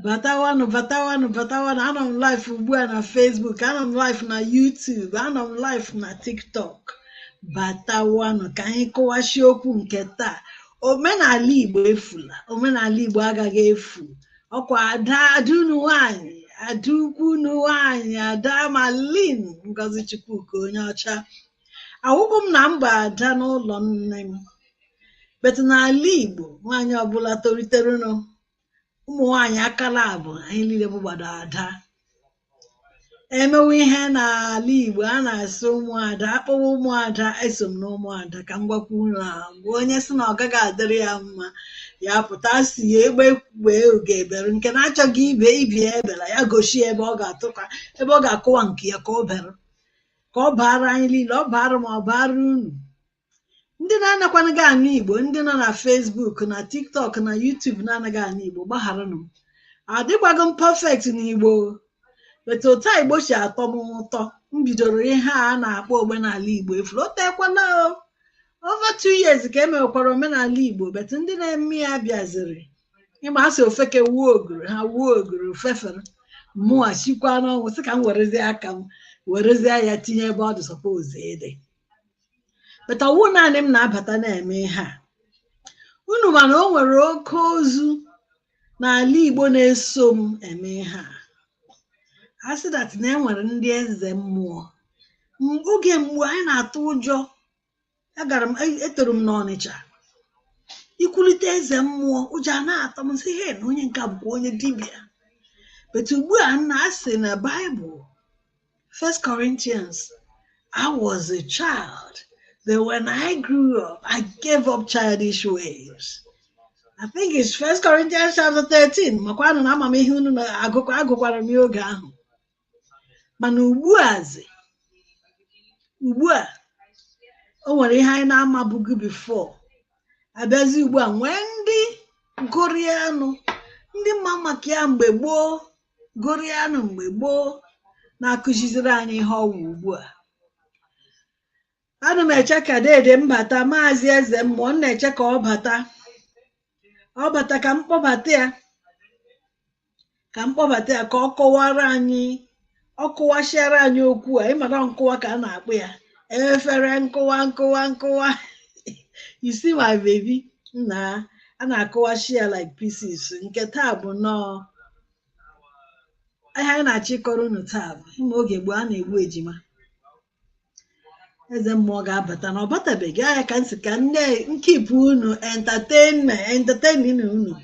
Batawanụ. Anọ m live ugbu a na Facebook, anọ m live na YouTube, anọ m live na TikTok. Batawanụ ka anyị kọwashi okwu nke taa. Omenala Igbo efula, omenala Igbo agaghị efu. Ọkwa ada unu nwanyị, ada ukwu unu nwanyị, ada Malin Ngozi Chukwuka onye ọcha. Awụkwụ m na mba ada n'ụlọ nne m. Bet n'ala Igbo, nwaanyị ọbụla toliterenụ, ụmụ nwaanyị akala abụ anyị niile bụ gbado ada. Emewe ihe n'ala Igbo a na-asị ụmụada, akpọwa ụmụada, eso m na ụmụada ka m gwakwa unu ahụ. Mgbe onye sị na ọ gaghị adịrị ya mma, ya pụta si ya egbe wee oge ebere, nke na-achọghị ibi ebela ya gosi ebe ọ ga-atụkwa, ebe ọ ga-akụwa nke ya ka ọ bere, ka ọ baara anyị niile, ọ baara ma ọ baara unu. Ndị na-anakwanaghị anụ Igbo, ndị nọ na Facebook na TikTok na YouTube na-anaghị anụ Igbo, gbagharanụ m. Adịkwago m perfect n'Igbo, etu ụta Igbo si atọ m ụtọ. M bidoro ihe a na-akpọ omenala Igbo efula, o tekwala over 2 years ka e mewekwara omenala Igbo, bet ndị na-eme ya bịaziri ịma asị ofeke wuo ogoro, ha wuo ogoro fefere, mụa chikwa n'ọnwụ sị ka m werezie aka m werezie ya tinye ebe ọ dị suppose ịdị. Bet ọwụ naanị m na-abata na-eme ihe a. Unu mana o nwere oke ozu n'ala Igbo na-eso m eme ihe a. A sị that na enwere ndị eze mmụọ. Oge mgbe anyị na-atụ ụjọ, etoro m n'Ọnịcha, ikwulite eze mmụọ, ụjọ a na-atọ m sị he na onye nke bụkwa onye dibịa. Bet ugbu a nna asị na Bible, 1 Corinthians, I was a child, but when I grew up, I gave up childish ways. I think it's 1 Corinthians chapter 13. Makwanụ na ama m ihe unu agụkwara m oge ahụ. Mana ugbu a o nwere ihe anyị na-amabughị before. Abịazi ugbu a nwee ndị gorianụ, ndị mma maka ya mgbe gboo, gorianụ mgbe gboo na-akụziziri anyị ihe ọwụ ugbu a. Ana m eche ka dede mbata maazị eze mmụọ, m na-eche ka ọ bata ka m kpọbata ya ka ọ kọwara anyị, ọ kụwasịara anyị okwu a. Ịmara nkụwa ka a na-akpụ ya, efere nkụwa. You see my baby, na a na-akụwashi ya like pieces. Nke taa bụ nnọọ ihe anyị na-achịkọrọ unu taa bụ ime oge gboo a na-egbu ejima. Eze mmụọ ga-abata na ọ batabeghị anya ka nsị ka nne nkipụ unu entertain unu.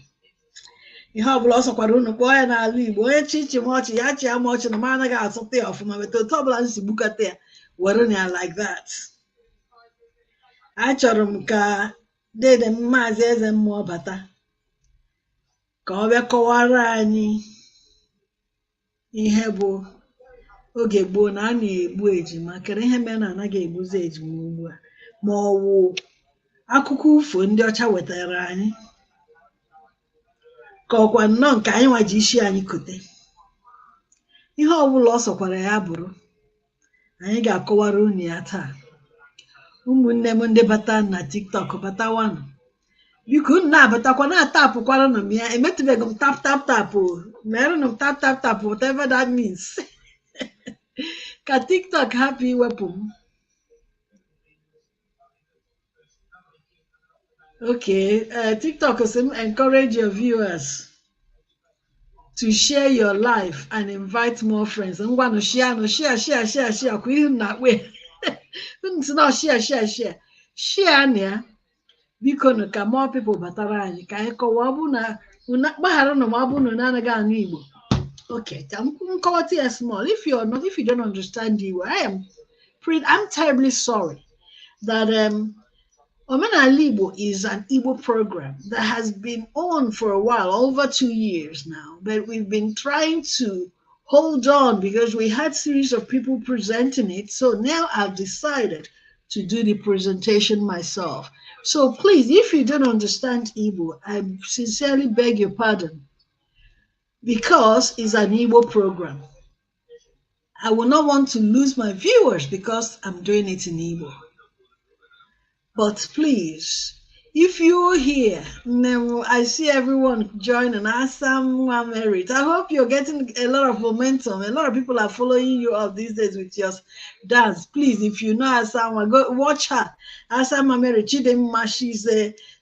Ihe ọbụla ọ sọkwara unu kpọọ ya n'ala Igbo, onye chichi m ọchị ya chịa m ọchị na m anaghị asụta ya ọfụma, weta otu ọbụla nsi gbukata ya were ya like that. Achọrọ m ka dede m maazị eze mmụọ bata ka ọ bịa kọwara anyị ihe bụ oge gboo na a na-egbu ejima, kere ihe mere na anaghị egbuzi ejima ugbu a, ma ọ wụ akụkọ ifo ndị ọcha wetara anyị, ka ọkwa nnọọ nke anyị nwa ji isi anyị kote. Ihe ọbụla ọ sọkwara ya bụrụ, anyị ga-akọwara unu ya taa. Ụmụnne m ndị bata na TikTok, batawanụ biko, unu na-abatakwa na-atapụkwara nụ m ya. Emetụbeghị m tap merenụ m tap whatever that means. Ka TikTok hapụ iwepụ m. Okay, TikTok is encourage your viewers to share your life and invite more friends. Ngwanụ share. Kwa ihe na akwe. Unu na share na biko nụ ka more people batara anyị ka anyị kọwa. Ọ bụ na unu gbaghara na ma ọ bụ na unu anaghị anụ Igbo. Okay, I'm small. If you don't understand Igbo, I'm terribly sorry that Omenala Igbo is an Igbo program that has been on for a while, over 2 years now, but we've been trying to hold on because we had a series of people presenting it. So now I've decided to do the presentation myself. So please, if you don't understand Igbo, I sincerely beg your pardon, because it's an Igbo program. I will not want to lose my viewers because I'm doing it in Igbo. But please, If you're here, then I see everyone joining. Assam Merit. I hope you're getting a lot of momentum. A lot of people are following you up these days with your dance. Please, if you know Assam, go watch her. Assam Merit. She's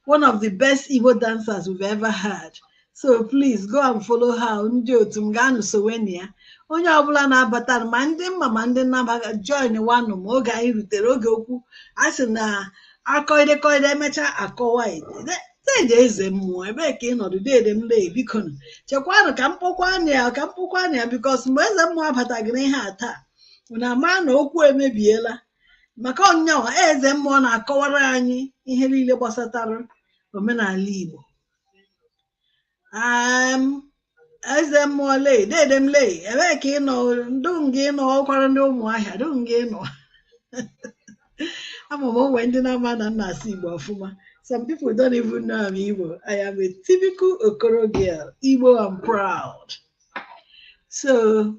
one of the best Igbo dancers we've ever had. So please go and follow her. Ndị otu m ga-anụ Sowenia. Onye ọbụla na-abata ma ndị mma ma ndị nnabaga join nwanụ m oge anyị rutere oge okwu a sị na akọide emecha akọwa ide eze mmụọ ebee ka ị nọdụ dede m lee biko chekwanụ ka mkpọkwa anya bikos mgbe eze mmụọ abatagịrị ihe a taa na ama na okwu emebiela maka ọnyanwa eze mmụọ na-akọwara anyị ihe niile gbasatara omenala Igbo. Eze mmụọ lee dede m lee ebee ka ị nọ ndụ gị nọ ọkwara ndị ụmụahịa ndụ gị nọ I'm a mom when I'm Igbo. Some people don't even know I'm Igbo. I am a typical Okoro girl. Igbo, I'm proud. So,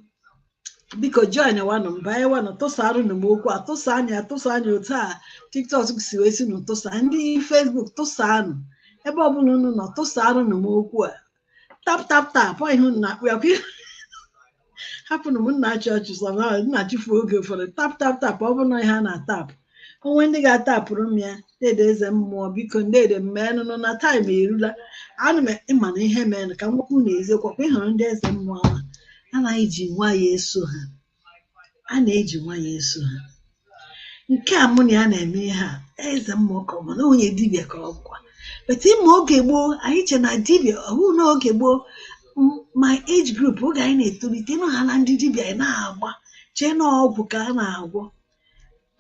because join one buy one to Saru no Moko, to Sanya, Ota, TikTok, Siwesi, to Sandy, Facebook, to San, a bubble no, to Saru no Moko. Tap. Why not? We are happen to not churches somehow, not you for the tap, over my hand tap. Onwe ndị ga-atapụrụ m ya dede eze mmụọ biko ndede mmenụ nọ na taịm erula ana m ịma na ihe mere ka mwakwu na eziokwu ịhụrụ ndị eze mmụọ ahụ a na-eji nwayọọ eso ha nke a mụ na ya na-eme ihe a eze mmụọ ka ọ bụ na onye dibịa ka ọ bụkwa bete ịma oge gboo anyị che na dibịa ọhụụ n'oge gboo my age group oge anyị na-etolite ịnụ ha na ndị dibịa anyị na-agba chee na ọgwụ ka a na-agwọ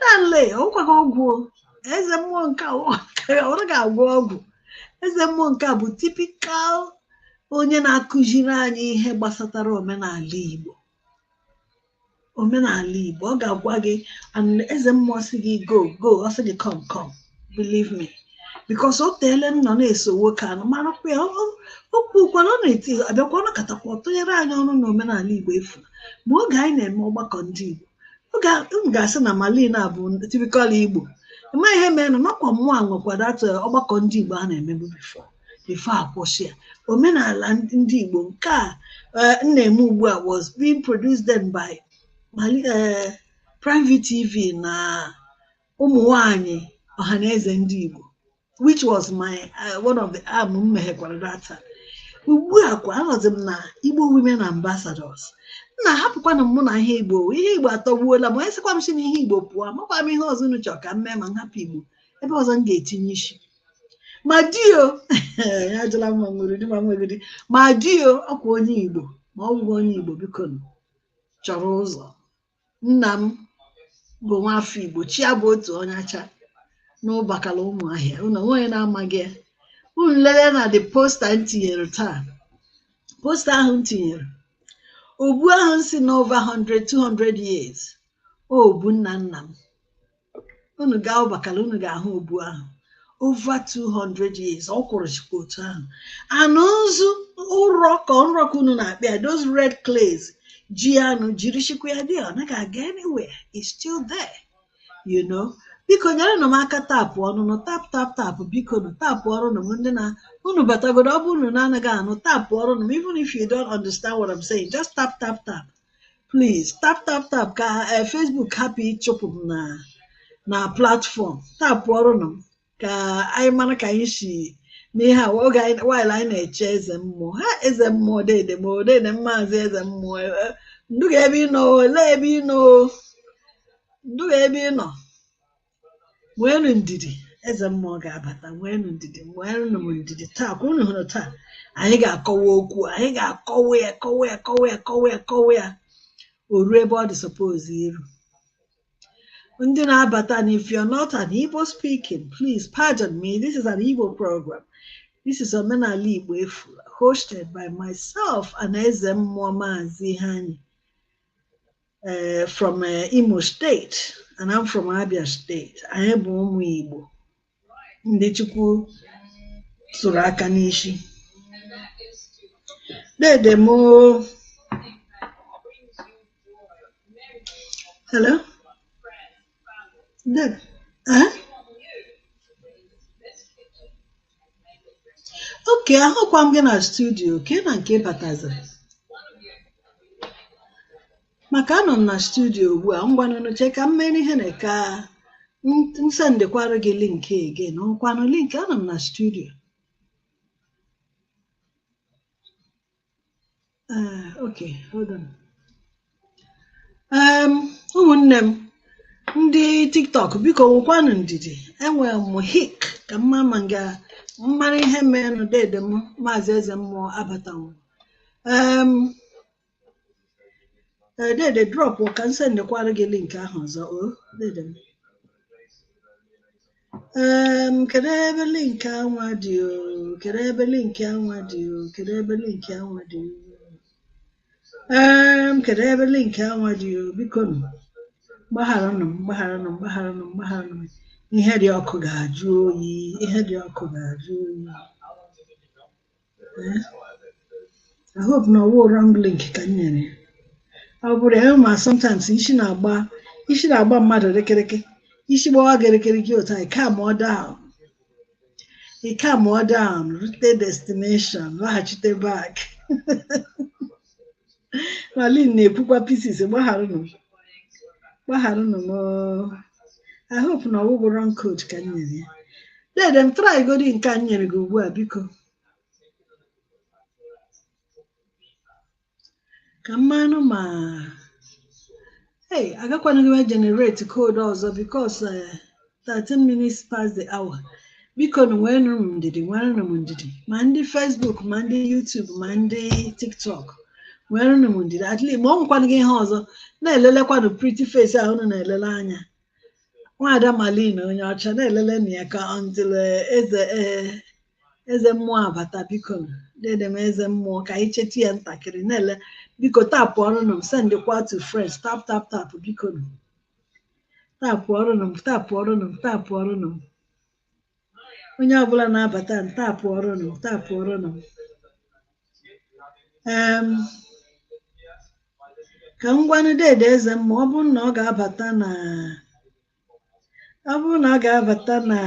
Danle, ọkwaghị ọgwụ eze mmụọ nke ọ ga-agwọ ọgwụ eze mmụọ nke a bụ tipikal onye na-akụziri anyị ihe gbasatara omenala Igbo ọ ga-agwa gị eze mmụọ si gị go ọ sị gị come believe me because o teele m nọ na-eso nwoke anụ marakwa ya okwukwana ọ na-eti abịakwa ọ nakatakwa tụnyere anyị ọrụ na omenala Igbo Efula ma oge anyị na-eme ọgbakọ ndị Igbo m ga-asị na Malin a bụ typical Igbo ma ihe mere na nakwa mmụọ nwekwara atụ ọgbakọ ndị Igbo a na-emebu before akwụsị ya omenala ndị Igbo nke a na-eme ugbu a was being produced then by Private TV na ụmụ nwanyị ọhaneze ndị Igbo which was my one of the arm m meghekwara data ugbu a kwa anọzi m na Igbo Women Ambassadors na hapụkwana mụ na ihe Igbo atọgbuola ma onye sịkwa m si na ihe Igbo pụọ makwa m ihe ọzọ unu chọrọ ka m mee ma m hapụ Igbo ebe ọzọ m ga-etinye isi ma dio ya jụla m nwere di ma nwere di ma dio ọkwa onye Igbo ma ọ bụghị onye Igbo biko chọrọ ụzọ nna m bụ nwafọ Igbo chi ya bụ otu onye acha n'ụbakala ụmụahịa unu onye na-amaghị ya unu lele na the posta m tinyere taa posta ahụ m tinyere Ogbu ahụ si na over 100-200 years ogbu nna m unu gaa ụbakala unu ga-ahụ ogbu ahụ over 200 years ọ kwụrụ chikwa otu ahụ anụ nzu ụrọ ka nrọ ka unu na-akpịa those red clays ji anụ jiri chikwa ya dị ọ naghị aga anywhere it's still there you know biko nyere nụ m aka tapụ ọnụ nụ tap biko nụ tapụ ọrụ nụ m ndị na unu batagodo ọ bụ unu na-anaghị anụ tapụ ọrụ nụ m even if you don't understand what I'm saying just tap please tap ka Facebook hapụ ịchụpụ m na platform tapụ ọrụ nụ m ka anyị mara ka anyị si n'ihe a oge while anyị na-eche eze mmụọ ha eze mmụọ dede maazị eze mmụọ ndụ ga-ebe ị nọ olee ebe ị nọ ndụ ga-ebe ị nọ nweenụ ndidi eze mmụọ ga-abata nweenụ ndidi taa ka unu hụrụ taa anyị ga-akọwa okwu anyị ga-akọwa ya o ruo ebe ọ dị suppose iru ndị na-abata na if you're not an Igbo speaking please pardon me this is an Igbo program this is Omenala Igbo Efula hosted by myself and eze mmụọ maazị Hani from Imo State and I'm from Abia State. Anyị bụ ụmụ Igbo ndị Chukwu tụrụ aka n'isi dede mo hello dede Okay, ahụkwa m gị na studio ka ị na nke bataziri maka anọ m na studio ugbu a ngwanụche ka m mere ihe na ka nsendekwara gị link again nkwanụ link anọ m na studio. Okay, hold on. Ụmụnne m ndị TikTok biko nwekwanụ ndidi enwere m hik ka mma ma nga mmara ihe merenụ dede m maazị eze mmụọ abatanwu dede drop ka m sendekwara gị link ahụ ọzọ dede m kedu ebe link anwa dị kedu ebe link anwa dị kedu ebe link anwa dị kedu ebe link anwa dị biko gbagharanụ m ihe dị ọkụ ga-ajụ oyi ihe dị ọkụ ga-ajụ oyi. I hope na ọwụ wrong link ka m nyere ọ bụrụ ya ma sometimes isi na-agba mmadụ rịkịrịkị isi gbawa gị rịkịrịkị otu a ịka mụọ down rute destination laghachite back malin na-epukwa pieces gbagharụnụ m I hope na ọwụ wrong code ka m nyere ya dede m try godi nke a nyere gị ugbu a biko ka mmanụ ma agakwana gị generate code ọzọ because 13 minutes past the hour biko na nwere m ndidi ma ndị Facebook ma ndị YouTube ma ndị TikTok nwere m ndidi at least ma ọ nwekwana gị ihe ọzọ na-elelekwanụ pretty face ahụ na-elele anya nwaada Malin onye ọcha na-elele na ya ka until eze mmụọ abata biko dede m eze mmụọ ka anyị cheta ya ntakịrị na-ele biko tapụ ọrụnụ m sendịkwa to friends tap biko tapụ ọrụnụ m onye ọbụla na-abata tapụ ọrụnụ ka m gwanụ dede eze mmụọ ọ bụrụ na ọ ga-abata na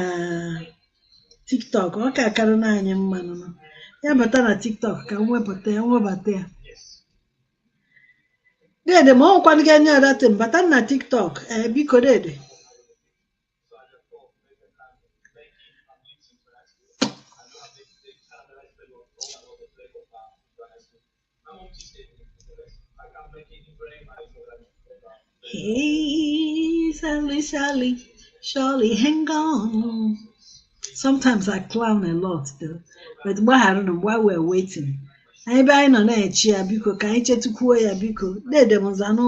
TikTok ọ ka akara na anyị mmanụ ya bata na TikTok ka m webata ya dede ma ọ nkwanụ gị anya adatin bata na TikTok biko dede hey Sally hang on. Sometimes I clown a lot though, but while we're waiting anyị be anyị nọ na-echi ya biko ka anyị chetukwuo ya biko dede m zanụ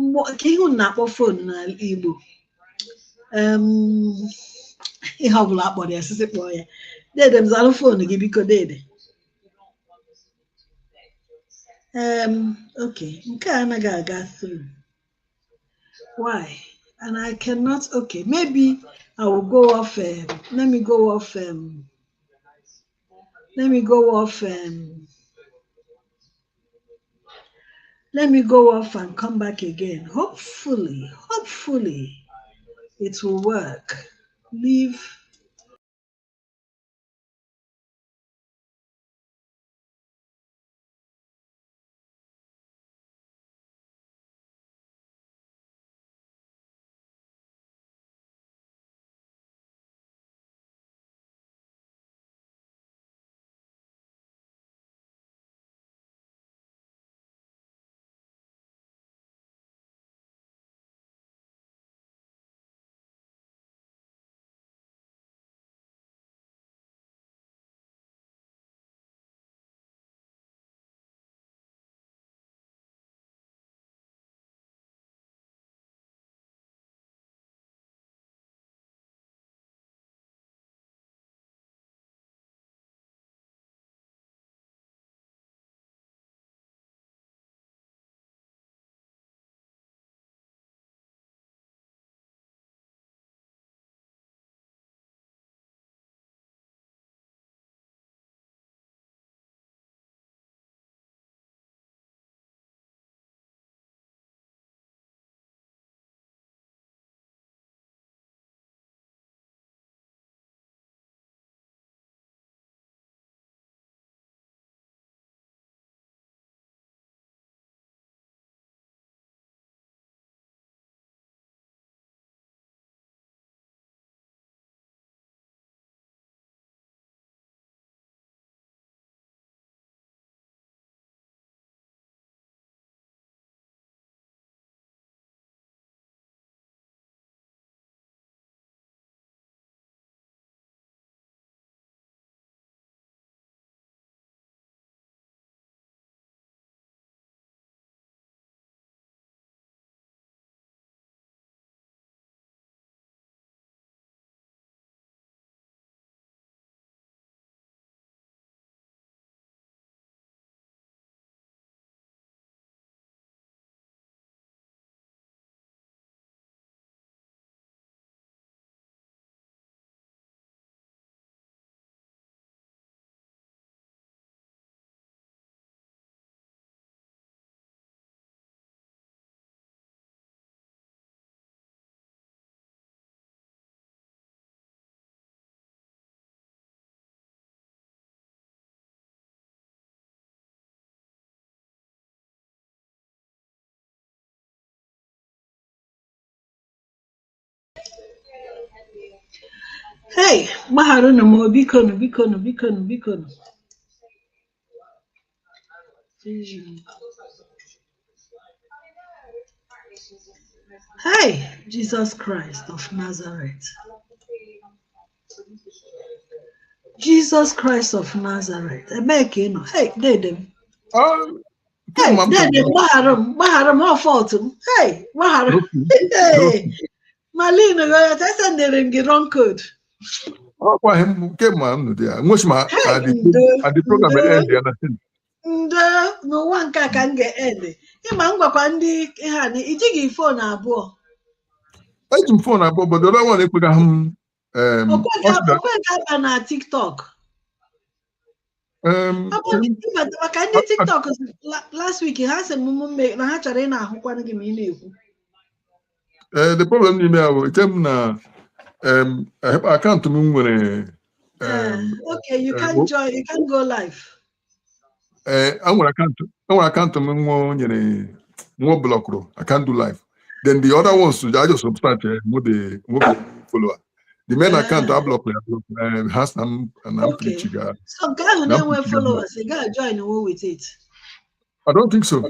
mgbọ ka ihu na-akpọ fonu n'ala Igbo ihe ọbụla akpọrọ ya sisi kpọọ ya dede m zanụ fonu gị biko dede okay nke a anaghị aga through why and I cannot okay maybe I will go off let me go off and come back again. Hopefully it will work. Leave Hey, gbaghara m bikonu bikonu bikonu bikonu. Hey, Jesus Christ of Nazareth. Jesus Christ of Nazareth. Ebee ka ị nọ? Hey, dede m. Hey, dede m, gbaghara m, ọ fault m. Hey, gbaghara. Hey, Malin, I sendere m gị wrong code. Ọkwa m nke ma m nụdị ya. Nwochi ma adị program end ya na sin. Ndo n'ụwa nke a ka m ga-ede. Ịma m gwakwa ndị ha na ijighị fon abụọ. Eji m fon abụọ, but the other one ekwegaghị m. Okwe ga-aba na TikTok. Maka ndị TikTok last week ha sị m na ha chọrọ ị na-ahụkwanụ gị ma ị na-ekwu. The problem n'ime ya bụ eche m na akaụntụ m nwere okay, you can join, you can go live. Enwere akaụntụ m nwa blọkụrụ, I can't do live. Then the other ones I just subscribe the follower. The main account I block has some okay. So can followers, you gotta join with it. I don't think so.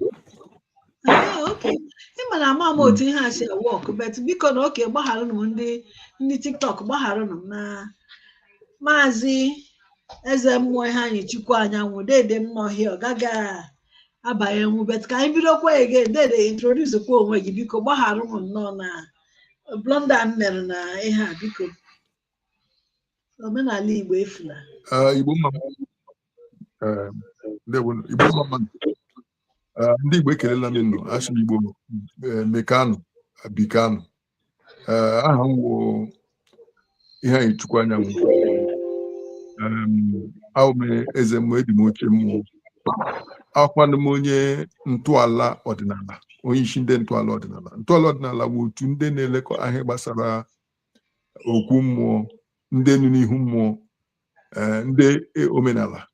Okay. Ịma mama otu ihe a si work, but biko na oke gbaghara ndị TikTok gbaghara na Maazị Eze mmụọ ihe anyị Chukwu anyanwụ dede m n'ọhịa ọ gaghị abanye nwu, but ka anyị bidokwa again dede introduce kwa onwe gị biko gbaghara m nnọọ na blọnda m mere na ihe a biko. Omenala Igbo efula. Igbo mama. Igbo mama. Ndị Igbo ekelela m nnọọ, asị Igbo mekanụ bikanụ. Aha m wụ ihe anyị Chukwu anyanwụ. Aume eze mmụọ edi m oche mmụọ. Akwanụ m onye ntọala ọdịnala, onye isi ndị ntọala ọdịnala. Ntọala ọdịnala bụ otu ndị na-elekọ ahịa gbasara okwu mmụọ, ndị nụ n'ihu mmụọ, ndị omenala,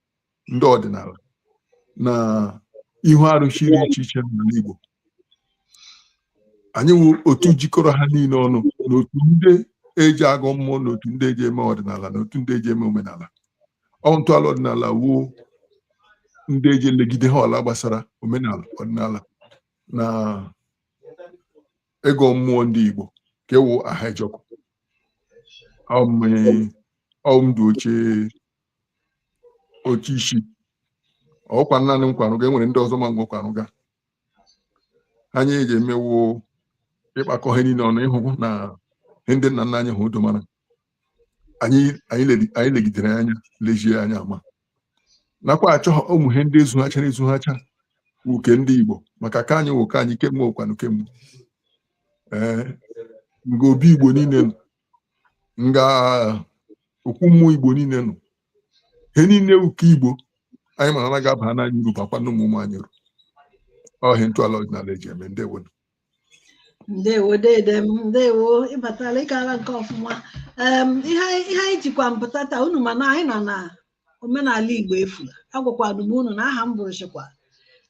ndị ọdịnala na ihu arụchiri iche iche n'ala Igbo. Anyị wụ otu jikọrọ ha niile ọnụ n'otu ndị eji agụ mmụọ, n'otu ndị eji eme ọdịnala, n'otu ndị eji eme omenala. Ntọala ọdịnala wuo ndị eji elegide ha ọla gbasara omenala ọdịnala na ego mmụọ ndị Igbo ka ewu aha ejọkụ. Ndụ oche isi ọkwa naanị nkwanụ ga enwere ndị ọzọ ma ngwakwanụ ga anyị eji emewo ịkpakọ ha niile ọnụ ịhụ na ndị nna nna anyị hụ domara anyị legidere anya lejie anya ama nakwa achọ ụmụ ihe ndị ezughacha uke ndị Igbo maka ka anyị nwoke anyị kemgbe okwanụ kemgbe nga obi Igbo niile nga okwu mmụọ Igbo niile nọ he niile uke Igbo anyị mara na ga-aba n'anya uru bakwa n'ụmụ anyị uru ọhịa ntọala ọdịnala eji eme. Ndewo dede m, ndewo ịbatala ịkara nke ọfụma. Ihe anyị jikwa mpụta taa unu mana anyị nọ na omenala Igbo efula. Agwakwanụ m unu na aha m bụrụchikwa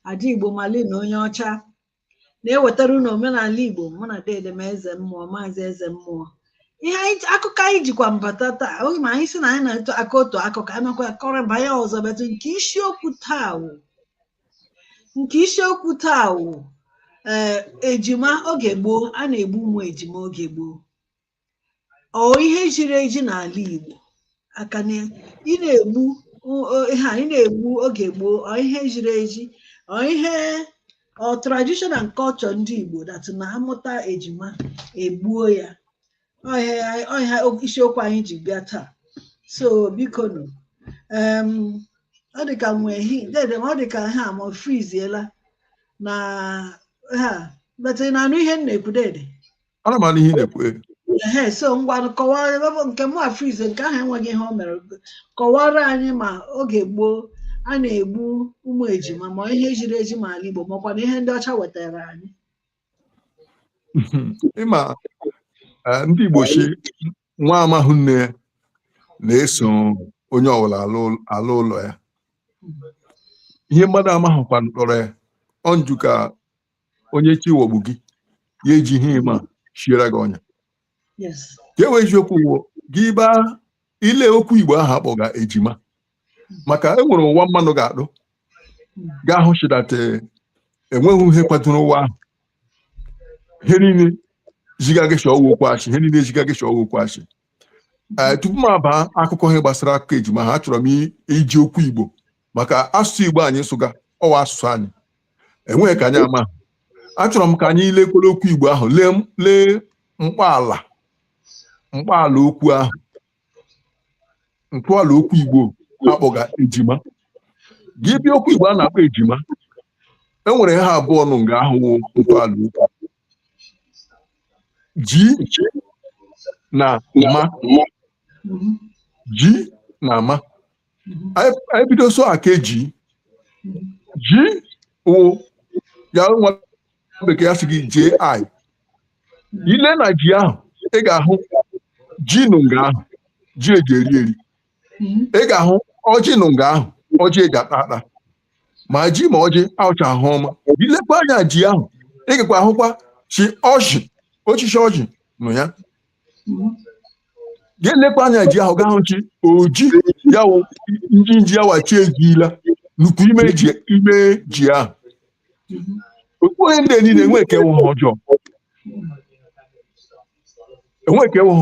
Ada Igbo Malin na onye ọcha na-ewetara unu omenala Igbo mụ na dede m eze mmụọ Maazị eze mmụọ. Akụkọ anyị jikwa mpụta taa oge ma anyị si na anyị na-eto aka otu akụkọ anakwa akọrọba ya ọzọ betụ nke isiokwu taa wụ ejima oge gboo. A na-egbu ụmụ ejima oge gboo. Ọ ihe jiri eji n'ala Igbo aka na ị na-egbu oge gboo ọ ihe jiri eji ọ ihe traditional culture ndị Igbo dat na amụta ejima egbuo ya. Ọhịa isiokwu anyị ji bịa taa. So biko nụ ọ dịka ọ dịka ha ma friziela na ha betị na anụ ihe na-ekwu dede. Ana m anụ ihe na-ekwu. So ngwa kọwara nke mụ frize nke ahụ enweghị ihe o mere. Kọwara anyị ma oge gboo a na-egbu ụmụ ejima ma ihe jiri eji ma ala Igbo makwa na ihe ndị ọcha wetara anyị. Ịma ndị Igbo shi nwa amahụ nne na-eso onye ọbụla ala ụlọ ya. Ihe mmadụ amahụkwa kpọrọ ya ọnjụ ka onye chiwogbu gị ya eji ihe ịma shiere gị ọnya. Ka ewe eziokwu gị baa ile okwu Igbo ahụ akpọga ejima maka enwere ụwa mmanụ ga-adụ ga-ahụ chidate enweghị ihe kwadoro ụwa ahụ ihe niile ziga gị shọọ okwu achị ihe niile ziga gị shọọ okwu achị tupu m abaa akụkọ ihe gbasara akụkọ ejima ha achọrọ m iji okwu Igbo maka asụsụ Igbo anyị sụga ọwa asụsụ anyị enweghị ka anyị ama achọrọ m ka anyị lekwere okwu Igbo ahụ lee mkpọala okwu ahụ ntọala okwu Igbo akpọga ejima gị bịa okwu Igbo a na-akpọ ejima enwere ha abụọ nụ nga ahụ ntọala okwu ji na ma ji na ma anyị bido so aka ji wụ ya nwa bekee ya sị gị ji ile na ji ahụ ị ga-ahụ ji nụ nga ahụ ji eji eri eri ị ga-ahụ ọjị nụ nga ahụ ọjị eji akpa akpa ma ji ma ọjị ahụcha ahụ ọma ilekwa anya ji ahụ ị gakwa ahụkwa chi ọjị ochichi ọjị nụ ya ga-elekwa anya ji ahụ ga-ahụ chi oji ya wụ njinji ya wachi ejila nnukwu ime ji ahụ okpukpe ndị niile enwe eke enweghị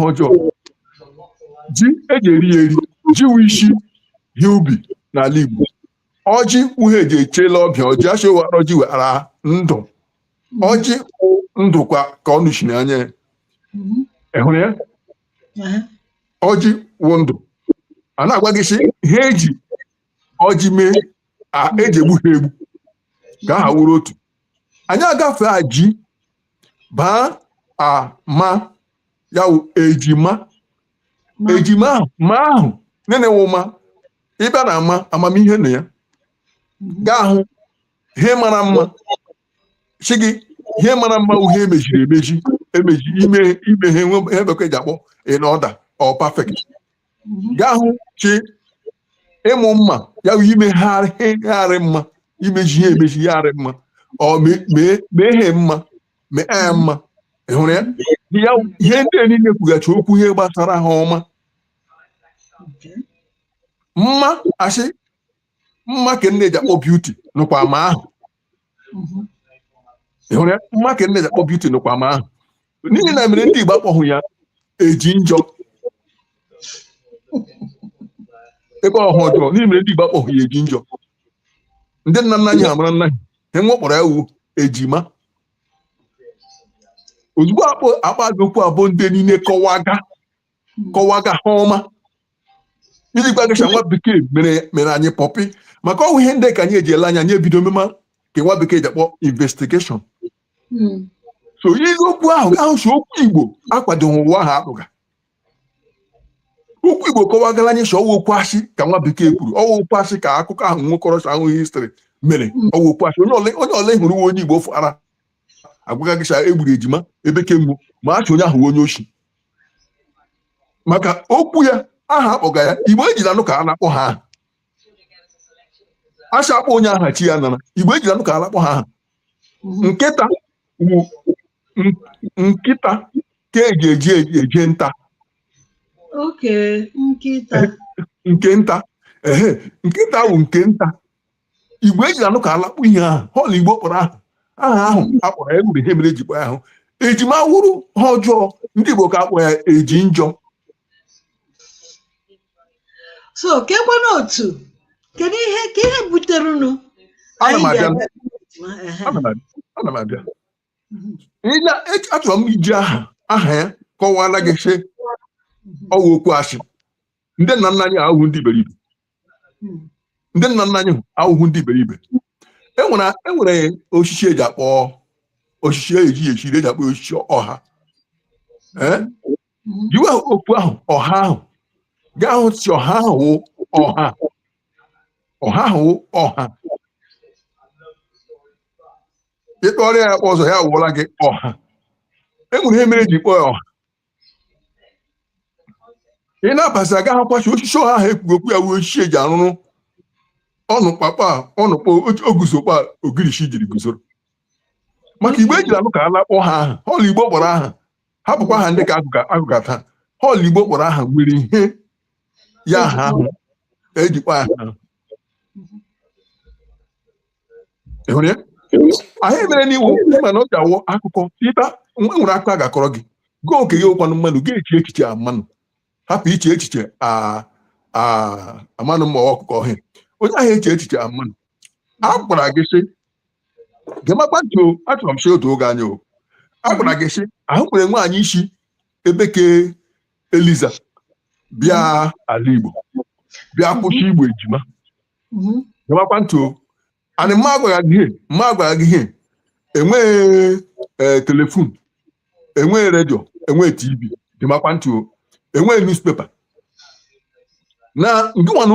ọjọọ ji eji eri eri ji wụ isi ihe ubi n'ala Igbo ọjị uhe eji echela ọbịa ọjị achịwara ọjị wara ndụ ọjị ndụ kwa ka ọ nụchiri anya ya ịhụrụ ya ọjị wụ ndụ a na-agwa gị sị ihe eji ọjị mee eji egbu ha egbu ka aha wụrụ otu anyị agafe ji baa ma ya wụ ejima ahụ ma ahụ nene wụ ma ịbịa na ama amamihe na ya ga-ahụ ihe mara mma chi gị ihe mara mma ihe emejiri ime ihe bekee ji akpọ in order or perfect ga-ahụ chi ịmụ mma ya wụ imegharị mma imeji ihe emejigharị mma ọ mee ihe mma mee anya mma ịhụrụ ya ihe ndị niile kwugachi okwu ihe gbasara ha ọma mma asị mma ka nne ji akpọ beauty nụkwa ma ahụ ịhụrụ ya mma ka nne ji akpọ beauty nụkwa ma ahụ n'ihi na mere ndị Igbo akpọhụ ya eji njọ ebe ọhụ ọjọọ n'ihi mere ndị Igbo akpọhụ ya eji njọ ndị nna nna anyị amara nna ha kpọrọ ya wu ejima ozugbo akpa okwu abụọ ndị niile kọwaga ha ọma iji gbagasha nwa bekee mere anyị pọpị maka ọnwụ ihe ndị ka anyị eji ele anya anyị ebido mema ka nwa bekee ji akpọ investigeshọn so ihe okwu ahụ ahụchi okwu Igbo akwadoghị ụwa ahụ akpụga okwu Igbo kọwagara anyị ọwa okwu asị ka nwa bekee kwuru ọwa okwu asị ka akụkọ ahụ nwekọrọcha ahụ histrị mere ọwa okwu asị onye ole hụrụ nwa onye Igbo fara agwagagisha egburu ejima ebe kemgbu ma achọ onye ahụ onye ochi maka okwu ya aha akpọga ya Igbo ejila anụ ka a na-akpọ ha aha asha akpọ onye aha chi ya nara Igbo ejila anụ ka a na-akpọ ha aha nkịta wụ nkịta ka eji eje nta nke nta nkịta wụ nke nta Igbo ejila anụ ka a na-akpọ ihe aha họl Igbo kpọrọ aha ahụ akpọrọ ya egburu ihe mere eji kpọ ya ahụ ejima wụrụ ha ọjọọ ndị Igbo ka akpọ ya eji njọ so kekwana otu kedu ihe butere unu ana m abịa achọrọ m iji aha ya kọwara gị sị ọwa okwu asị ndị nna nna anyị ahụhụ ndị iberibe ndị nna nna anyị ahụhụ ndị iberibe enwere osisi eji akpọ osisi eji echiri eji akpọ osisi ọha jiwe okwu ahụ ọha ahụ gaa hụ si ọha ahụ ọha ịkpọrọ ya akpọ ọzọ ya wụọla gị ọha enwere ihe mere eji kpọọ ya ọha ị na-abazi aga ha kwachi osisi ọha ahụ ekwugo okwu ya wee osisi eji arụrụ ọnụkpọ oguzokpa ogirishi jiri guzoro maka Igbo ejiri anụ ka a na-akpọ ha aha họl Igbo kpọrọ aha ha bụkwa ha ndị ka agụgata họl Igbo kpọrọ aha nwere ihe ya ha ejikwa ha ịhụrụ ya anyị mere n'iwu ịma na ọ ga-awụ akụkọ ịta nwere akụkọ a ga-akọrọ gị gụọ oke gị ụkwanụ mmanụ ga-eche echiche mmanụ hapụ iche echiche amanụ ma ọkụkọ ọhịa onye ahụ eche echiche mmanụ a gwara gị sị gemakwa ntị achọrọ m sị otu oge anya a gwara gị sị ahụ nwere nwaanyị isi ebeke Eliza bịa ala Igbo bịa kwụsị Igbo ejima gemakwa ntị anyị mma gwara gị ihe enweghị telefon enweghị redio enweghị TV gemakwa ntị enweghị newspaper na ngịnwa na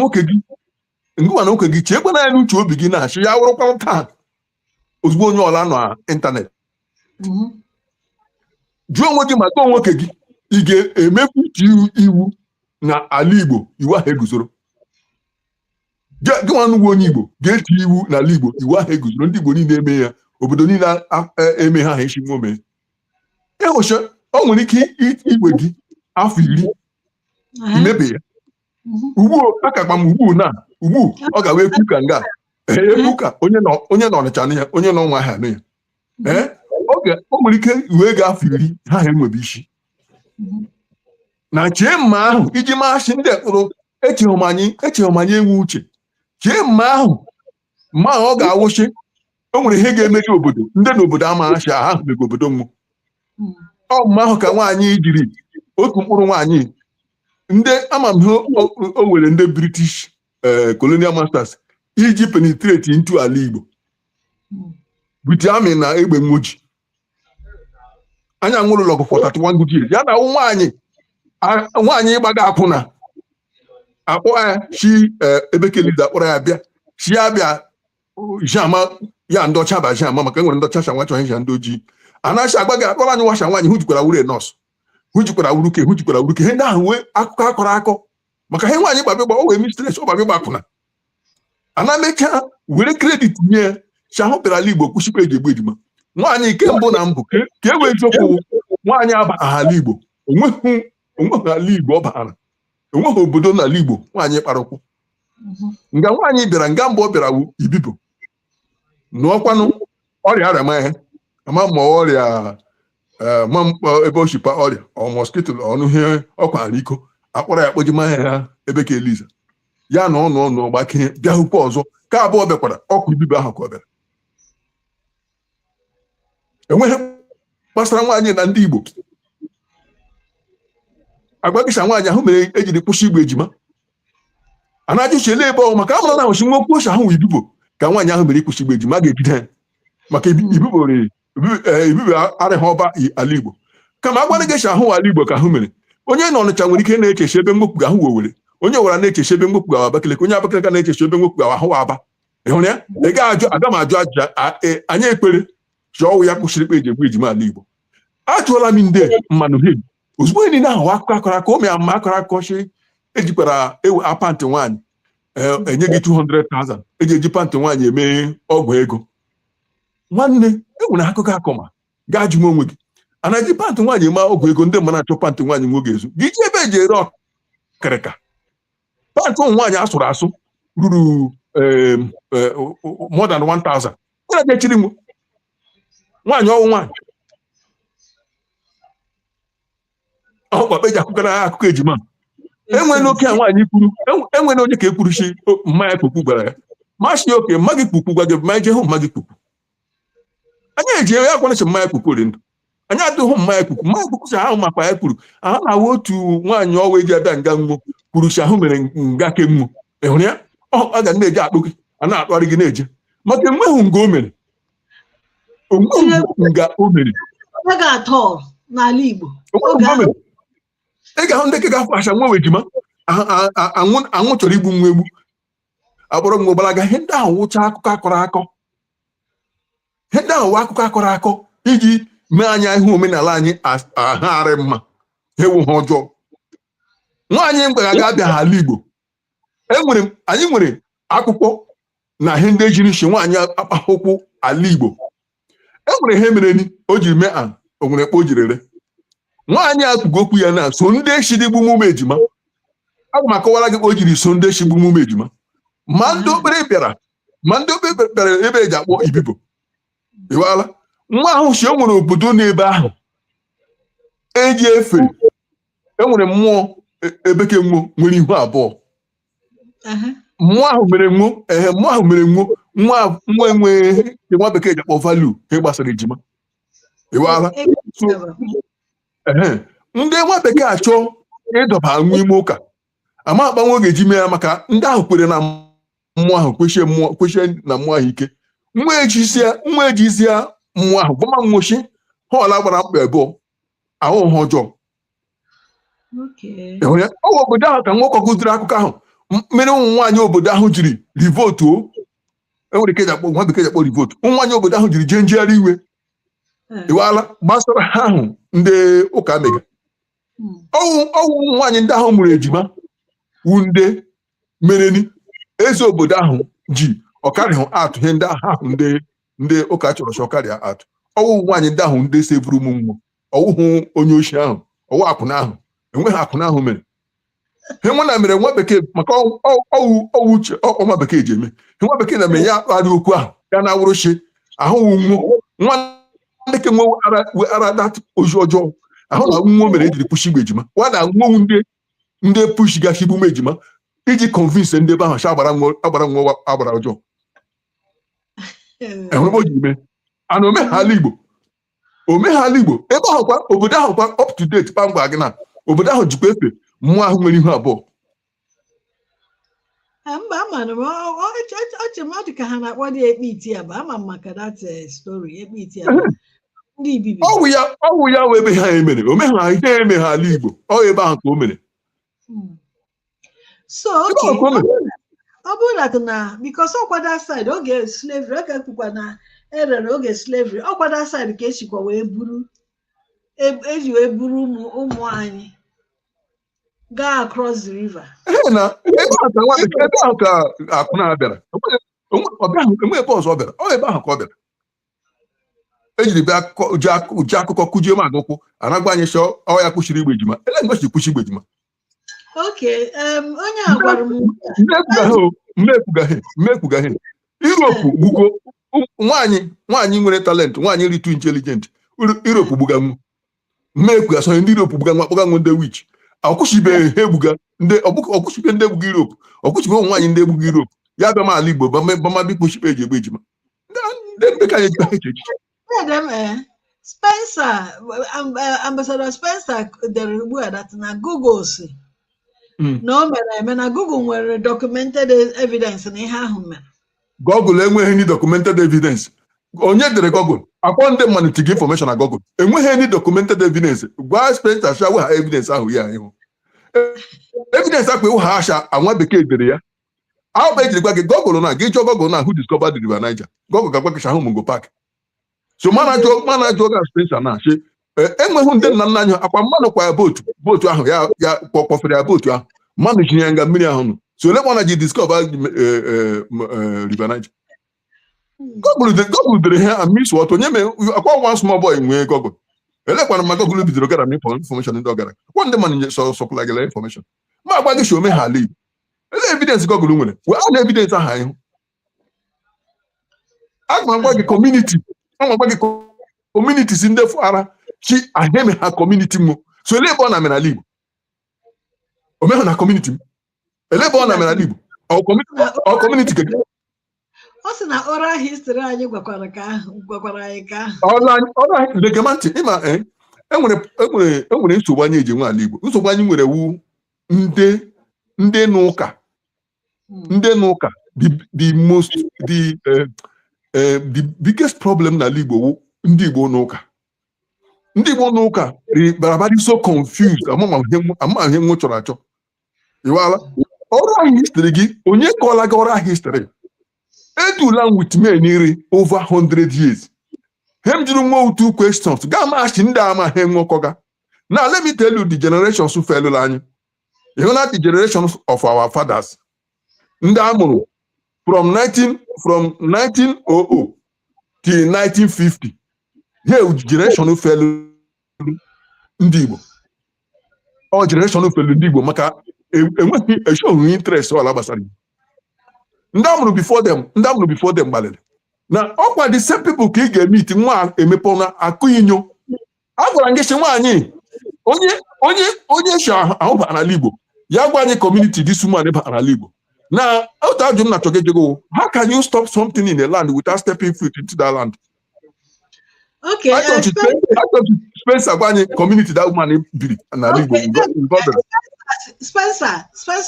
nwoke gị cheekwana ya n'uche obi gị na-achị ya wụrụkwa taa ozugbo onye ọla nọ n'ịntanetị jụọ onwe gị maka nwoke gị ị ga-emefu iwu na ala Igbo iwu ahụ eguzoro gịnwa n'ugbo onye Igbo ga-eti iwu n'ala Igbo iwu ahụ eguzoro ndị Igbo niile eme ya obodo niile eme ha isi nwome ịhụcha o nwere ike igwe gị afọ 10 imebe ya ugbu akakpa m ugbu ọ ga wee kwuka nga ekwuka onye nọ Ọnịcha ya onye nọ nwa ha anụ ya o nwere ike wee ga afọ 10 ha enwebe isi na chee mma ahụ iji maachị ndị ekpụrụ echeghị m anyị enwe uche chee mma ahụ ọ ga-awụchi o nwere ihe ga-emechi obodo ndị n'obodo amaghachị ahụ mego obodo mmụ ọ mma ahụ ka nwaanyị jiri otu mkpụrụ nwaanyị ndị amamihe o nwere ndị British colonial masters iji penetrate into ala Igbo bute amị na egbe mmoji anya nwụrụ lọgụ 41 good years ya na nwaanyị gbaga akwụna akpọ ya chi Ebeke Eliza akpọrọ ya bịa chi ya bịa jama ya ndị ọcha ba jama maka enwere ndị ọcha sha nwa chọghị ndị ojii anaghị agbaga akpọrọ anyị washa nwaanyị hụ jikwara wure nọọsụ hụ jikwara wuruke ihe ndị ahụ wee akụkọ akọrọ akọ maka ihe nwaanyị gbabịgba o wee mistress ọgbabịgba akwụna ana mecha were kredit nye ya chi ahụ bịara ala Igbo kwụsịkwa eji egbu ejima nwaanyị nke mbụ na mbụ ka e wee eziokwu nwaanyị abaghị ala Igbo onweghị ala Igbo ọ bahara enweghị obodo n'ala Igbo nwaanyị kpara ụkwụ nga nwaanyị bịara nga mbụ ọ bịara Ibibo nụọkwanụ ọrịa arịamaghị ama ma ọrịa ebe oshipa ọrịa ọ mọskito ọnụ ihe ọkwara iko akpọrọ ya kpojimahịa ya Ebeke Eliza ya na ọnụ gbakee bịa hụkwa ọzọ ka abụọ bịakwara ọkụ Ibibo ahụ ka ọ bịara enweghị gbasara nwaanyị na ndị Igbo agwagịsa nwaanyị ahụ mere ejiri kwụsị Igbo ejima a na-ajụchi ele ebe ọ maka amụrụ na ahụchi nwa okwu ochi ahụ Ibibo ka nwaanyị ahụ mere ịkwụsị Igbo ejima a ga-ejide ya maka Ibibo arịghị ọba ala Igbo kama agwara gị ahụ ala Igbo ka ahụ mere onye nọ Ọnịcha nwere ike na-echechi ebe mwepụ ga ahụ Owerri onye Owere na-echechi ebe mwepụ ga Abakaliki onye Abakaliki na-echechi ebe mwepụ ga ahụ Aba ịhụrụ ya ị ga-ajụ aga m ajụ anyị ekpere ji ọwụ ya kwụsịrị ikpe eji egbu ejima ala Igbo ajụọla m ndị mmanụ hebi ozugbo enyi na ahụ akụkọ akọrọ akọ ụmụ ya mma akọrọ akọchi ejikwara ewe apantị nwaanyị enye gị 200,000 eji eji pantị nwaanyị eme ọgwụ ego nwanne enwere akụkọ akọma gaa jụ onwe gị a na-eji pantị nwaanyị eme ọgwụ ego ndị mma na-achọ pantị nwaanyị nwoge ezu gị ji ebe eji ere ọkịrịka pantị ụmụ nwaanyị asụrụ asụ ruru more than 1,000 nwere ga-echiri nwaanyị ọwụ nwaanyị ọkpakpe ji akụkọrọ akụkọ ejima enwere oke a nwaanyị kwuru enwere onye ka ekwuru si mmanya kpukpu gwara ya masị oke mma gị kpukpu gwa gị ma je hụ mma gị kpukpu anyị eji ya gwanachi mmanya kpukpu ori ndụ anyị adịghị mmanya kpukpu si ahụ makwa ya kwuru ahụ na-awụ otu nwaanyị ọwa eji abịa nga mmụọ kwuru si ahụ mere nga ke mmụọ ịhụrụ ya ọ ga na-eje akpụ gị a na-akpọrị gị na-eje maka enweghị nga o mere onweghị nga o mere n'ala Igbo ị ga-ahụ ndị ga-afụ acha nwa ejima anwụ chọrọ igbu nwa egbu akpọrọ nwa gbalaga ihe ndị ahụ wụcha akụkọ akọrọ akọ ihe ndị ahụ wụ akụkọ akọrọ akọ iji mee anya ihe omenala anyị ahụarị mma ewu ha ọjọọ nwaanyị mgbe ga abịa ala Igbo anyị nwere akwụkwọ na ihe ndị ejiri nshi nwaanyị akpahụkwụ ala Igbo enwere ihe mere ni o jiri mee o nwere kpo o jiri ere nwaanyị akụgo okwu ya na so ndị eshidegbu ụmụ ejima aga m akọwara gị o jiri so ndị shigbu emume ejima ma ndị okpere bịara ebe eji akpọ ibibo ịwala nwa ahụ si o nwere obodo n'ebe ahụ eji efe enwere mmụọ ebeke mmụọ nwere ihu abụọ mmụọ ahụ mere mmụọ nwa enweghị nwa bekee ji akpọ value ihe gbasara ejima ịwala ndị nwa bekee achọ ịdọba nwa ime ụka ama akpa nwa ga-eji mee ya maka ndị ahụ kwere na mmụọ ahụ kwechie na mmụọ ahụ ike nwa ejizia mmụọ ahụ gbama nwụchi họla gbara mkpa abụọ ahụ ha ọjọọ ọwa obodo ahụ ka nwoke gụziri akụkọ ahụ mere ụmụ nwaanyị obodo ahụ jiri rivotuo enwere ike nwa bekee ji akpọ rivotu ụmụ nwaanyị obodo ahụ jiri jee njegharị iwe ịwala gbasara ha ahụ ndị ụka mega ọwụ ụmụ nwaanyị ndị ahụ mụrụ ejima wu ndị mereni eze obodo ahụ ji ọkarịhụ atụ ihe ndị ahụ ndị ụka chọrọ chọ karịa atụ ọwụ nwaanyị ndị ahụ ndị sevuru ụmụ mmụọ ọwụhụ onye ochi ahụ ọwụ akwụna ahụ enweghị akwụna ahụ mere he nwa na mere nwa bekee maka ọwụ uche ọnwa bekee ji eme he nwa bekee na mere ya akparị okwu ahụ ya na-awụrụ chi ahụ nwa ndeke nwe ara dat ozu ọjọọ ahụ na nwa mere ejiri pụshi igbe ejima nwa na nwowu ndị pushi gachi igbume ejima iji convince ndị ebe ahụ chi agbara nwa agbara ọjọọ ehụrụ o ji eme ana omenala Igbo ebe ahụ kwa obodo ahụ kwa up to date kpamgba gị na obodo ahụ jikwa efe mmụọ ahụ nwere ihu abụọ mba amara m ọchị m ọ dị ka ha na-akpọ dị ekpe iti ya bụ ama m maka that story ekpe iti ya ndị ibibi ọwụ ya wee ebe ha emere omenala ihe eme ha ala Igbo ọ ebe ahụ ka o mere so okay ọ bụrụ na because ọkwada side oge slavery oge kwukwa na erere oge slavery ọkwada side ka esikwa wee buru eji wee buru ụmụ anyị gaa across the river ebe ahụ ka akwụna bịara enwe ebe ọzọ ọ bịara ọ ebe ahụ ka ọ bịara ejiri bịa ji akụkọ kụjie m aga ụkwụ anagba anyị chọọ ọ ya kwụchiri igbe ejima ele ngosi kwụchi igbe ejima onye a gwara m mmekwugaghị Europe gbugo nwaanyị nwere talent nwaanyị ritu intelligent Europe gbuga nwu mmekwu asọ ndị Europe gbuga nwa kpọga nwu ndị witch ọkwụchibeghị ha egbuga ọkwụchibe ndị egbuga Europe ọkwụchibe ụmụ nwaanyị ndị egbuga Europe ya bịa m ala Igbo bamabi kpuchibe eji egbe ejima ndị mbeka anyị jikwa echichi Spencer Ambassador Spencer dere ugbu a dat na Google si na o mere eme na Google nwere documented evidence na ihe ahụ mere Google enweghị any documented evidence onye dere Google akpọ ndị mmadụ tig information na Google enweghị any documented evidence gwa Spencer shawe ha evidence ahụ ya ịhụ evidence akpa ịhụ ha asha anwa bekee dere ya ahụ bụ ejiri gwa gị Google na gị chọọ Google na who discovered the river Niger Google ga-agwa gị ahụ Mungo Park so mana jụọ ga Spencer na achị enweghị ndị nna nna anyị akwa mmanụ kwa ya bootu ahụ ya kpọfere ya bootu ahụ mmanụ jinye ya nga mmiri ahụ nụ so ole mana ji discover river Niger Google dere ha miss what onye me akwa one small boy nwee Google elekwana ma Google bidoro gara m information ndị ọgara kwa ndị mmadụ sọpụla gị information ma agba gị shome ha ala Igbo ele evidence Google nwere wee a na evidence aha ịhụ aga m agwa gị community si ndị fụara chi aheme ha community m so ele ebe ọ na menala Igbo omehụ na community m ele ebe ọ na menala Igbo ọ community gị ọ sị na oral history anyị gwakwara anyị ka ahụ legemanti ịma enwere nsogbu anyị eji nwe ala Igbo nsogbu anyị nwere wu ndị n'ụka the biggest problem n'ala Igbo wu ndị Igbo n'ụka barabara so confused ama ihe nwe chọrọ achọ ịwala oral history gị onye kọọla gị oral history edula with men iri over 100 years hem jiri nwe two questions ga machi ndị ama he nwekọga now let me tell you the generations who fell anyị you know the generations of our fathers ndị amụrụ from 1900 till 1950 here generation fell ndị Igbo generation fell ndị Igbo maka enweghị eshowing interest ọla gbasara Igbo. Ndị amụrụ before them gbalịrị na ọkwa the same people ka ị ga-emiti nwa emepe na akụ inyo. A gwara gị si nwaanyị onye shi ahụ bara n'ala Igbo ya gwa anyị community this woman bara n'ala Igbo. Na otu ajụ m na-achọ gị ego, how can you stop something in a land without stepping foot into that land? Okay. I thought you Spencer gwa anyị community that woman biri n'ala Igbo. Spencer,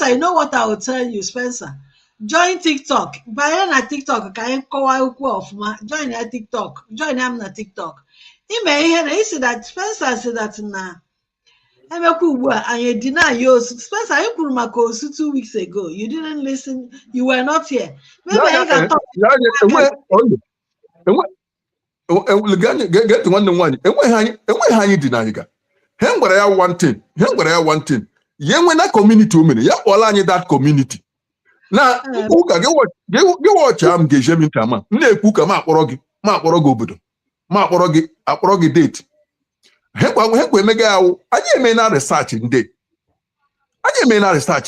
you know what I will tell you, Spencer? Join TikTok. Banye na TikTok ka anyị kọwaa okwu ọfụma. Join ya TikTok. Join am na TikTok. Ime ihe na isi that Spencer said that na emekwa ugbu a anyị deny ya osu. Spencer, anyị kwuru maka osu 2 weeks ago. You didn't listen. You were not here. Maybe I can talk. Get nwanne nwaanyị enweghị anyị dị na anyị ga. He gwara ya one thing. Ye nwe na community o mere ya kpọla anyị that community. Na ụka gị watch am ga-eje m ntị ama. M na-ekwu ka m akpọrọ gị obodo. Ma akpọrọ gị date. Hekwa emega ya wụ anyị eme na research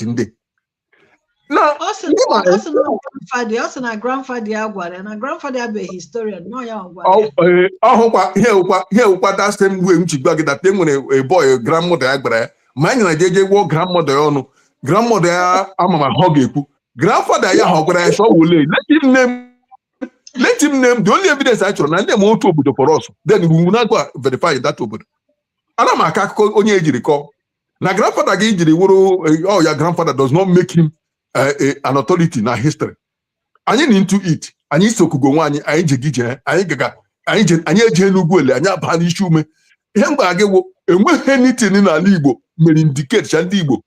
ndị. Na also na grandfather ya gwara na grandfather be historian no ya gwara. Ọhụkwa ihe ụkwa that same way m ji gwa gị that enwere a boy grandmother ya gbara ya. Ma anyị na jeje gwọ grandmother ya ọnụ. Grandmother ya ama ma ha ga-ekwu. Grandfather ya ha gwara ya so wole. Let him name the only evidence I chọrọ na ndị otu obodo for us. Then we will not go verify that obodo. Ana m aka akụkọ onye ejiri kọ na grandfather gị jiri wụrụ ya grandfather does not make him an authority na history. Anyị na into it. Anyị sokugo nwaanyị anyị je gije anyị eje n'ugwu ele anyị aba n'isi ume. Ihe mgbe aga wo enweghị anything n'ala Igbo mere indicate cha ndị Igbo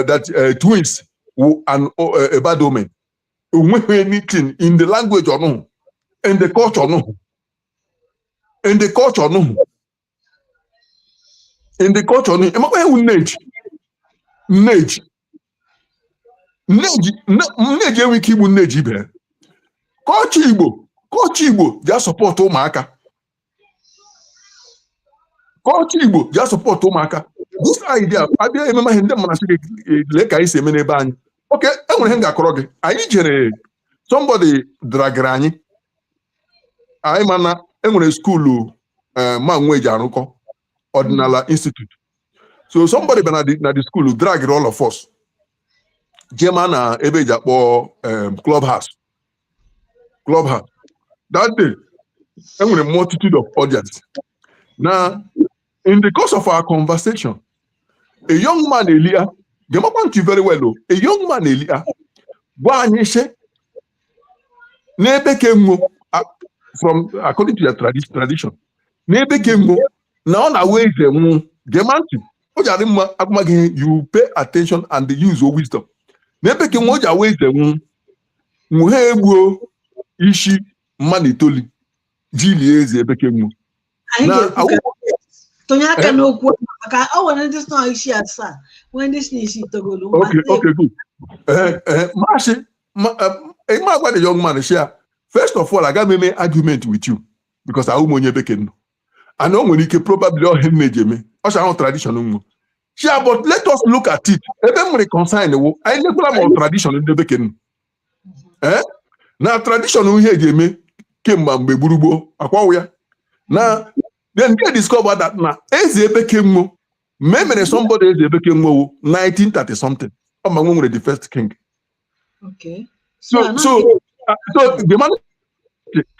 that twins and a bad omen. Enweghị anything in the language ọnụhụ, in the culture ọnụhụ, emakwa ewu nneji enwe ike igbu nneji ibe. Culture Igbo ja support ụmụaka. This idea abịa ememe ihe ndị mmadụ sị lee ka anyị si eme n'ebe anyị. Okay, enwere ihe m ga-akọrọ gị. Anyị jere somebody dragara anyị mana enwere skuulu ma nwe eji arụkọ Ọdịnala Institute. So somebody bịara na the school drag all of us. Jema na ebe eji akpọ clubhouse. That day, enwere multitude of audience. Now, in the course of our conversation, a young man Elia, Jema want you very well. A young man Elia, from according to your tradition, now na way you pay attention and use your wisdom. Ishi manitoli ZIRIEZI ebekemu. Okay, good. The young man share. First of all, I got me argument with you because I umonye bekenu. I know when you can probably all him nejeme. Also, tradition. Share, but let us look at it. Even reconcile. I never have tradition in the bekenu. Na tradition ihe ga-eme kemgbe mgbe gburugbo akwawo ya. Na then they discover that na eze ebekemu memere somebody eze ebekemu 1930 something. Nwere the first king. Okay. So the man,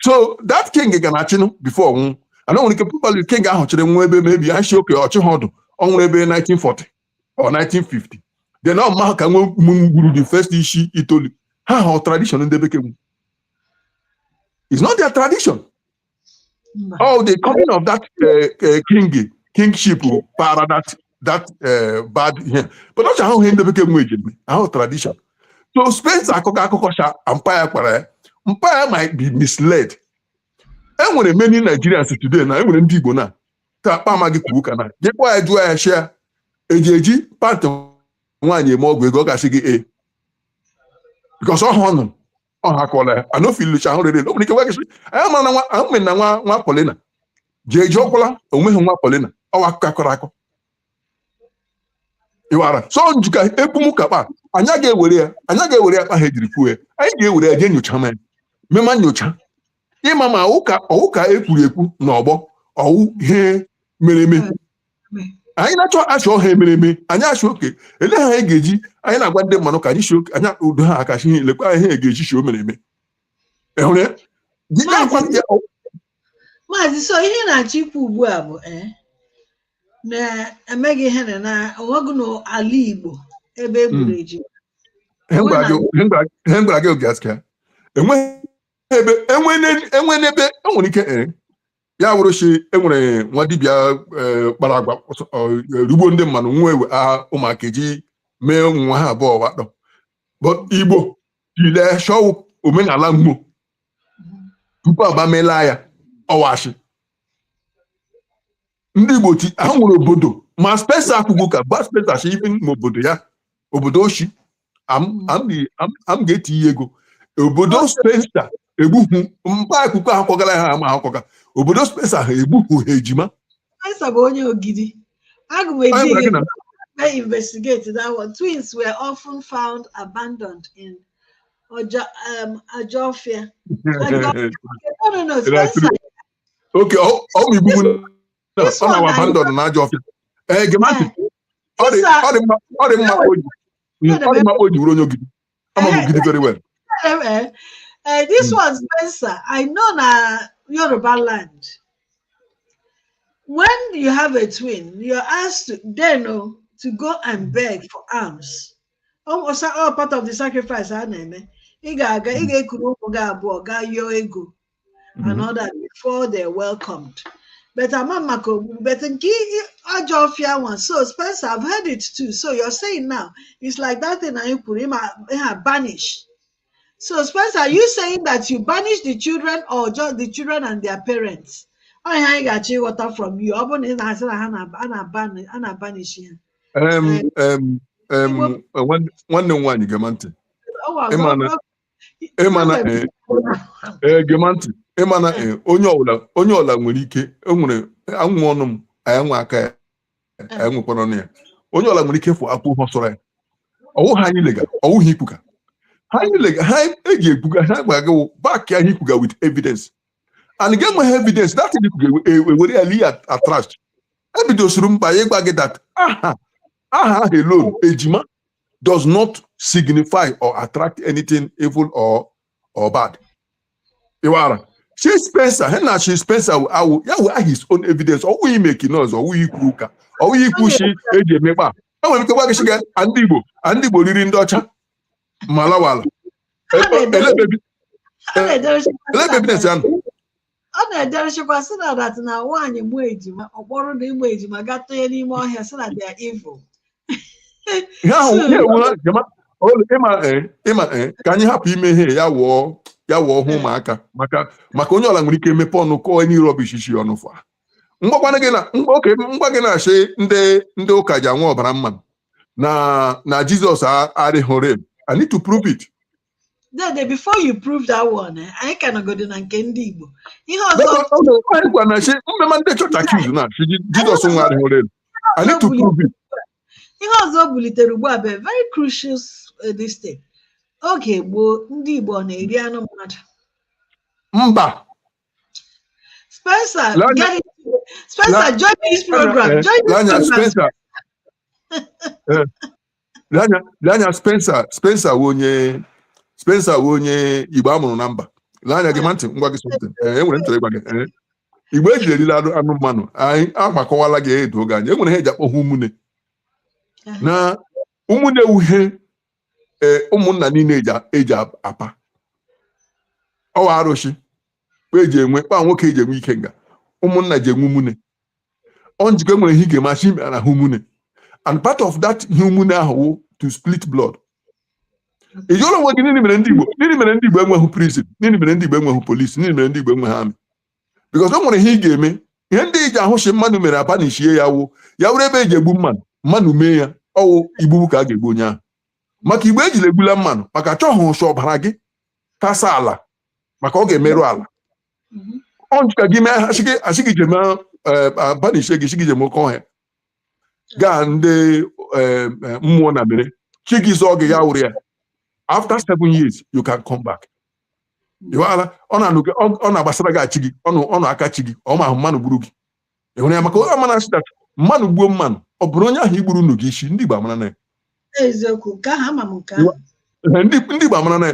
so that king gana chinu before I know when the probably king ahụ chere nwe ebe maybe I show okay ọchị hodu onwere ebe 1940 or 1950. Then now ma ka nwe gburu the first ishi itoli. Ha tradition in the bekemu. It's not their tradition. No. Oh, the coming of that kingship para that bad here. But that's how in the bekemu how tradition. So Spencer Empire might be misled. And when many Nigerians today now, when Igbo na tapa magi kubuka na. Jekwa edu ya share ejeji part one ye more go ga sigi e. Because all honor on hakola. I no feel lucha already. Nobody can work. I'm na nwa Polina. Jeji okola onwe nwa Polina. Owa kakorako. ịwara so njuka ebumukapa anya ga-ewere ya akpa ha ejiri kwuo ya anyị ga-ewere ya jee nyocha mema nyocha ịma ma ọwụka ekwuru ekwu n'ọgbọ ọwụ ihe mere eme anyị na-achọ achọ ha emere eme anyị achọ oke ele ha anyị ga-eji anyị na-agwa ndị mmanụ ka anyị shi oke anya udo ha aka ihe lekwa ihe ga-eji shi o mere eme ehụrụ Maazị so ihe na-achọ ikwu ugbu a bụ na-emeghị ihe na onwegị n'ala Igbo ebe e gburu ejima. Ihe gwara gị oge asịka enwe n'ebe enwere ike ya wụrụ shi enwere nwa dibịa kpara agwa rugbo ndị mmanụ nwa ụmụaka eji mee nwa ha abụọ wakpọ Igbo jile shọwụ omenala mgbo tupu abamela ya ọwashi ndị Igbo ha nwere obodo ma spesa akwụgwụ ka ba spesa shi ife n'obodo ya obodo oshi am ga-eti ihe ego obodo spesa egbuhu mba akwụkwọ ha kwagara ha ama ha kwaga obodo spesa ha egbuhu ha ejima Spesa bụ onye Ogidi. I investigated that one. Twins were often found abandoned in Ajofia. No, Spencer. Okay, this one abandoned na Ajofia. Very well. This one, Spencer, I know na Yoruba land. When you have a twin, you're asked to go and beg for alms. Almost all part of the sacrifice. And all that before they're welcomed. But so Spencer, I've heard it too. So you're saying now it's like that thing I put him banish. So Spencer, are you saying that you banish the children or just the children and their parents? I got you water from you. Banish here. One Gemanti. Gemanti. Onye ọla nwere ike enwere anwụ ọnụ m anwụ aka ya enwekwana ọnụ ya onye ọla nwere ike fụ akwụ họsọrọ ya ọwụ ha anyị lega ọwụ ha ikwuga ha anyị lega ha eji ekwuga ha gbaga back ya ikwuga with evidence and get my evidence that thing ikwuga ewere ya li attract evidence rum ba ye gba that aha alone ejima does not signify or attract anything evil or bad. Iwara she Spencer, she Spencer will his own evidence. Or we make us, or we cook, or we push it. EJIMA. I want to work again. Andibo, reading Dutcha, Malawala. That now one in EJIMA or borrow the EJIMA got to any more here so that they are evil. Can you help me here? Ya wụ ọhụụ ụmụaka maka onye ọla nwere ike emepe ọnụ kọọ enyi rọbish isi ọnụ fa ngwa gị na-achị ndị ụka ji anwụ ọbara mmanụ na Jizọs adịghị. I need to prove it. Before you prove that one, I cannot go to nke ndị Igbo. Ihe ọzọ na-achị mmemme ndị chọọchị accuse na Jizọs nwa adịghị. I need to prove it. Ihe ọzọ bulitere ugbu a bụ very crucial this thing. Oge gboo ndị Igbo na-eri anụ mmadụ. Mba. Spencer, join this program. Spencer wụ onye Igbo amụrụ na mba. Lanya gị ma ntị ngwa gị something. Enwere ntị ịgwa gị. Igbo ejiri eriri anụ mmanụ. Anyị agbakọwala gị edo oge anyị. Enwere ihe eji akpọ ha ụmụnne. Na ụmụnne wuhe ụmụnna niile eji apa ọwa arụsị eji enwe kpa nwoke eji enwe ike nga ụmụnna ji enwe ụmụnne onjikọ nwere ihe ga-emachi ime na ụmụnne and part of that ụmụnne ahụ to split blood. Ijụọla onwe gị nini mere ndị Igbo enweghị prison, nini mere ndị Igbo enweghị polisi, nini mere ndị Igbo enweghị amị because o nwere ihe ị ga-eme ihe ndị iji ahụchi mmadụ mere abanishie ya were ebe eji egbu mmadụ mee ya ọwụ igbu ka a ga-egbu onye ahụ maka Igbo ejila egbula mmanụ maka achọghị ụsọ ọbara gị tasa ala maka ọ ga-emerụ ala ọ njika gị mee asị gị jeme abanishie gị jem oke ọhịa ga ndị mmụọ na mere chi gị zọ gị ya wụrụ ya. After 7 years you can come back. Ọ na-agbasara gị achị gị ọnụ aka chi gị ọ ma ahụ mmanụ gburu gị. Ịhụrụ ya maka ọ mana asị that mmanụ gbuo mmanụ ọ bụrụ onye ahụ igburu unu gị isi ndị Igbo amara na ya. Eziokwu ka ha ma m nke ahụ. Ndị Igbo amara na ya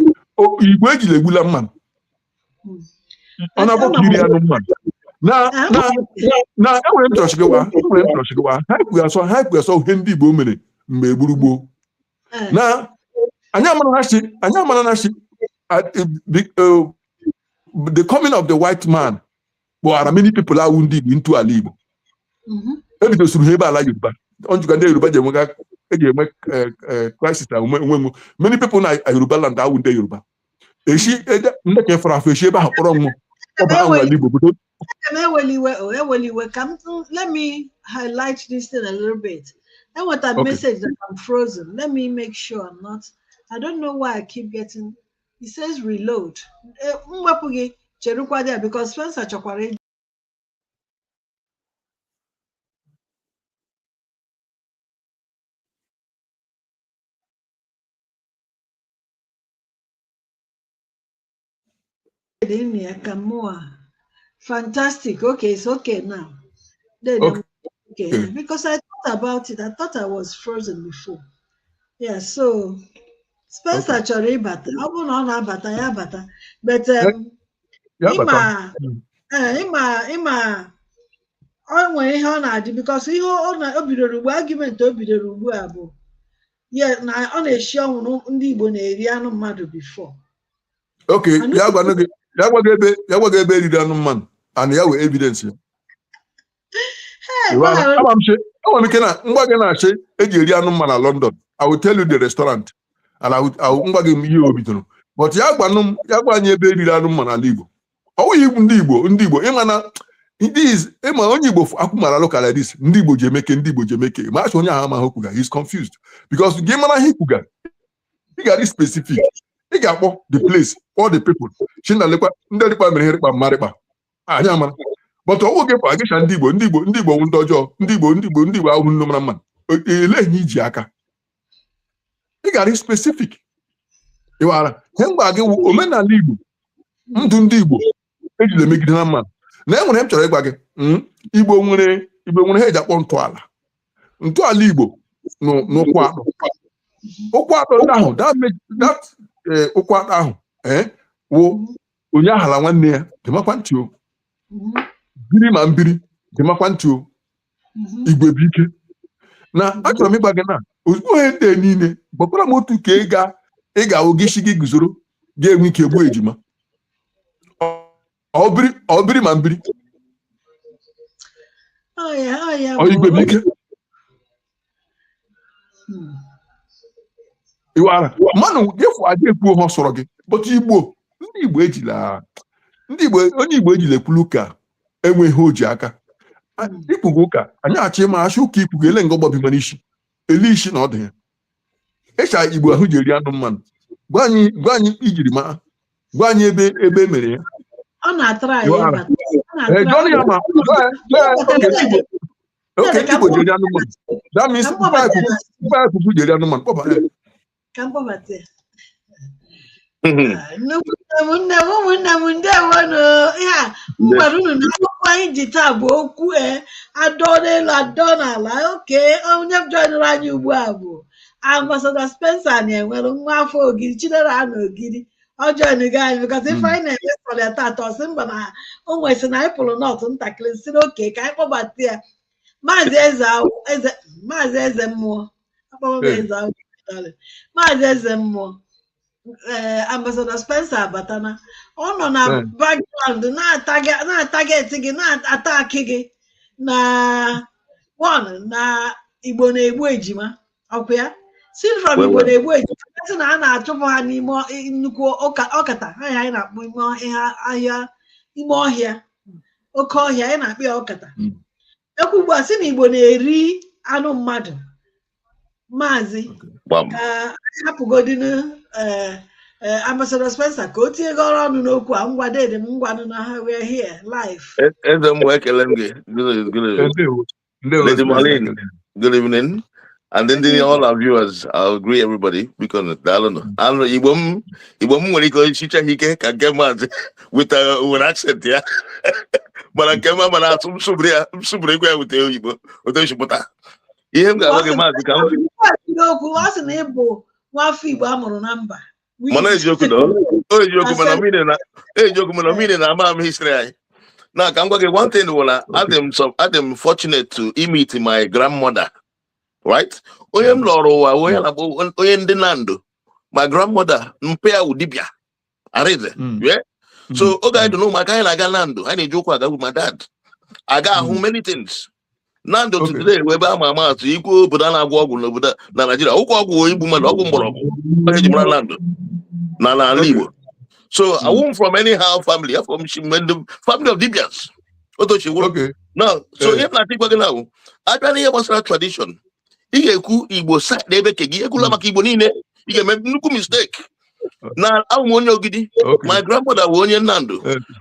Igbo ejila egbula mmanụ. Ọ na-abụ iri anụ mmanụ. Na enwere m chọrọchị gịwa ha kwugasọ ihe ndị Igbo mere mgbe gburugburu na anyị amara na chi the coming of the white man kpọghara many people awụ ndị Igbo into ala Igbo. Ebidosuru ha ebe ala Yoruba onjuga ndị Yoruba eji enwe crisis na onwe many people na Yoruba land awụ ndị Yoruba eshi ndị ka fọrọ afọ eshi ebe ahụ kpọrọ nwụ ọ bụ ahụ ala Igbo bodo. Let me highlight this thing a little bit. I want a message that I'm frozen. Let me make sure I'm not. I don't know why I keep getting. It says reload. Because Spencer Chokware. Fantastic. Okay, it's okay now. Then okay. Because I thought about it. I thought I was frozen before. Yeah, so Spencer Chori bata. I won't know bata ya bata. But ima I want ihe ọ na-adị because ihe ọ na-obidoro ugbu argument obidoro ugbu a bụ yeah na ọ na-eshi ọnwụ ndị Igbo na-eri anụ mmadụ before. Okay, ya gwa gị ebe eriri anụ mmadụ and ya wee evidence ya. I'm ngwa gị na-achị eji eri anụ mmadụ na London. I will tell you the restaurant and I will ngwa gị ihe obidoro. But ya gwa anyị ebe eriri anụ mmadụ n'ala Igbo. Ọ wụghị ndị Igbo ịma onye Igbo akwụmara local like this ndị Igbo ji emeke ma achọ onye ahụ amaghị okwuga he's confused because gị mara ihe ikwuga ị ga-adị specific ị ga-akpọ the place all the people chinalekwa ndị dịkpa mere ihe rịkpa mmarịkpa anyị amara but ọwụ gị kwa agịcha ndị Igbo ndị Igbo ndị ọjọọ ndị Igbo ahụhụ nnu mara mma ele ihe iji aka ị ga-adị specific ịwara ihe mgbe gị omenala Igbo ndụ ndị Igbo ejila emegide na mmadụ na enwere m chọrọ ịgwa gị Igbo nwere ha eji akpọ ntọala Igbo n'ụkwụ atọ ndị ahụ ụkwụ atọ ahụ wụ onye ahala nwanne ya dịmakwa ntị o biri ma mbiri dịmakwa ntị o Igbo bụ ike na achọrọ m ịgwa gị na ozugbo ihe ndị niile gbakwara m otu ka ị ga-awụ gị isi gị guzoro ga-enwe ike gbuo ejima ọ biri ma mbiri Igbo bụ ike iwara mmanụ efu aja ekwu ha sọrọ gị bụtụ onye Igbo ejila ekwulu ka enweghị o ji aka ikpugo ụka anyị achọ ịma achọ ụka ikpugo ele ngọgbọ bi mana isi ele isi na ọ dị ya ịcha Igbo ahụ ji eri anụ mmanụ gwa anyị ijiri maa gwa anyị ebe mere ya ọ na-atara ya Igbo ji eri anụ mmanụ that means mkpa ji eri anụ mmanụ kpọba ya ụmụnne m ndewonu ihe a mgbara unu na akwụkwọ anyị ji taa bụ okwu adọ n'elu adọ n'ala oke onye joinụrụ anyị ugbu a bụ Ambassador Spencer na-enwere nwa afọ Ogiri Chidera na Ogiri ọ joinụgo anyị because ife anyị na-eme sọrọ ya tata ọsị mba na o nwesị na anyị pụrụ n'ọtụ ntakịrị si n'oke ka anyị kpọbata ya Maazị Eze Mmụọ Maazị Eze Mmụọ Ambassador Spencer abatana ọ nọ na background na-atageti gị na-ataki gị na Igbo na-egbu ejima ọkwa ya sin from Igbo na-egbu ejima sị na a na-achụpụ ha n'ime nnukwu ọkata ahịa anyị na-akpọ ime ọhịa oke ọhịa anyị na-akpọ ya ọkata ekwu ugbu a sị na Igbo na-eri anụ mmadụ maazị ka hapụgodinu Ambassador Spencer ka o tinyegoro ọnụ n'okwu a ngwa dede m ngwanụ na ha were here live eze m ekele m gị Good evening. And then all our viewers, I agree everybody because I don't know. Igbo when he goes teacher he can get mad with an accent, yeah. But I came up and I some sobre with the Igbo. Ihe m ga-agwa gị maazị ka m okwu ọ sị na ịbụ nwafọ Igbo amụrụ na mba. Mana eziokwu mana omine na ama m history anyị. Now ka m gwa gị one thing wala I'm fortunate to meet my grandmother, right? Onye m lọrọ ụwa onye ndị Nando. My grandmother mpe ya udibia Arize, yeah? So oge I don't know maka anyị na-aga Nando, anyị na-eji ụkwụ aga with my dad. I got many things. Nando today webe ama ama atụ ikwu obodo na-agwọ ọgwụ n'obodo na Nigeria. Ụkwụ ọgwụ igbu mmadụ ọgwụ mgbọrọgwụ eji mara Nando na n'ala Igbo. So I won't from anyhow family. I'm from the family of Dibians. Okay. Now, so if I think now, I don't hear what's our tradition. Igbo Igbo side debe kegi ekula maka Igbo niile. You make no mistake. Now I want Ogidi. My grandmother was Nando.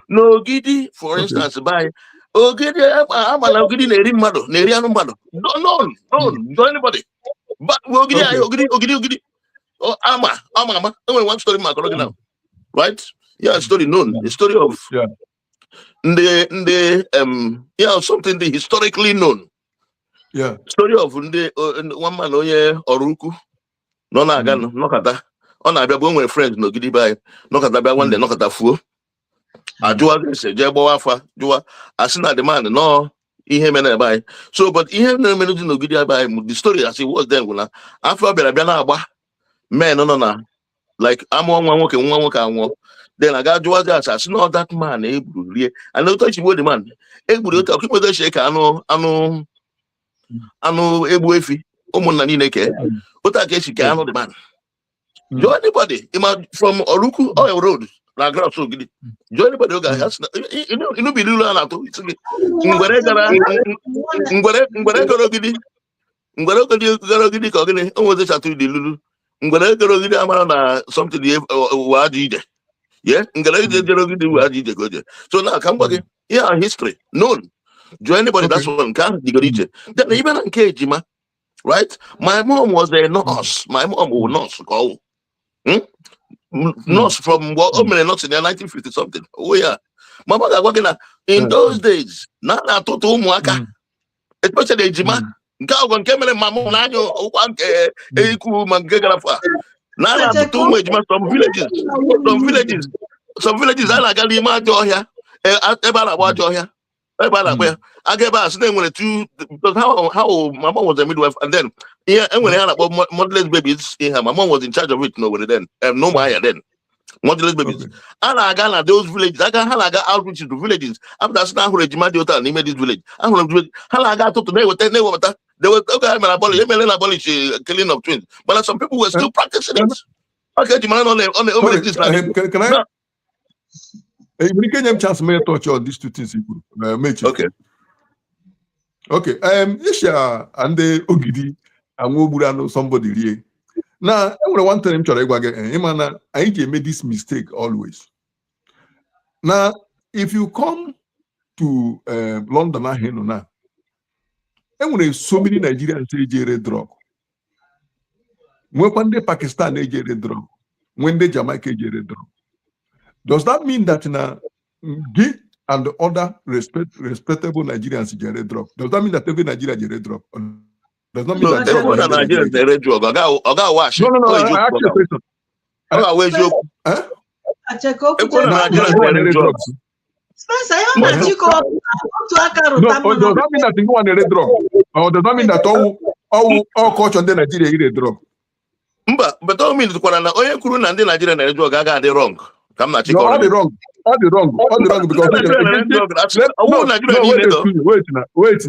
No Ogidi, for instance, by Ogidi, I'm an Ogidi Neri Mado, Neriano Mado. No anybody. But Ogidi. Oh, Ama. Only one story, my now. Right? Yeah, a story known. A story of something historically known. Yeah. Story of one man Oruku. No nagan, no kata. On I be with friends no gidi by no kata by one day, no kata fu. I do say Jabo Afa, Jua, Asina the man, no, he by. So, but he have no melody no gidi by the story as it was then. After Belabiana, man, no. Like I'm one working. Then I got Joa gas. I said, no, that man, Ebru. I know touch you the man. Ebru, talk with the shake. I know, Ebu Efi, Omonani Neke. What I guess you can know the man. Do anybody from Oruku Oil Road, Lagra so good. Do anybody who has you know, be Lula Nato. Ngwaragidi Kogini, almost this at the Lulu. Ngwaragidi Amana, something Wadi. Yeah, so now come back. Yeah, history known. Do anybody that's one can digorite. Then even in EJIMA, right? My mom was a nurse. My mom was nurse. Nurse from Omenala, not in the 1950 something. Oh yeah, my mother working in those days. Not to Muaka, especially EJIMA. Gawan came in my mom. Now some villages I like Alima Joya, Ebala Joya, Ebala. I gave us name when because how my mom was a midwife, and then and when I had about motherless babies in her, my mom was in charge of it nobody then, no Maya then. Motherless babies. And I got those villages, I got outreach to villages. After that's now who EJIMA Jota and made this village. I want to got to they were they were abolish killing of twins, but some people were still practicing it. Okay, can I? We can chance me touch on these two things. Okay. Isha and the Ogidi and Woburano somebody here. Now, I want to tell you, I made this mistake always. Now, if you come to London, and when so many Nigerians say Jere drug, when they Pakistan they Jere drug, when they Jamaica Jere drug, does that mean that now G and the other respectable Nigerians Jere drug? Does that mean that every Nigerian Jere drug? Does not mean that every Nigerian Jere drug? I got wash. No. I ask you a question. Where's your? I check up. Spencer, does that mean that you want a red drug? Or does that mean that all culture in Nigeria eat a drug? But don't mean to call an oil crew and the Nigerian drug. I got it wrong. Come not all the wrong because wait.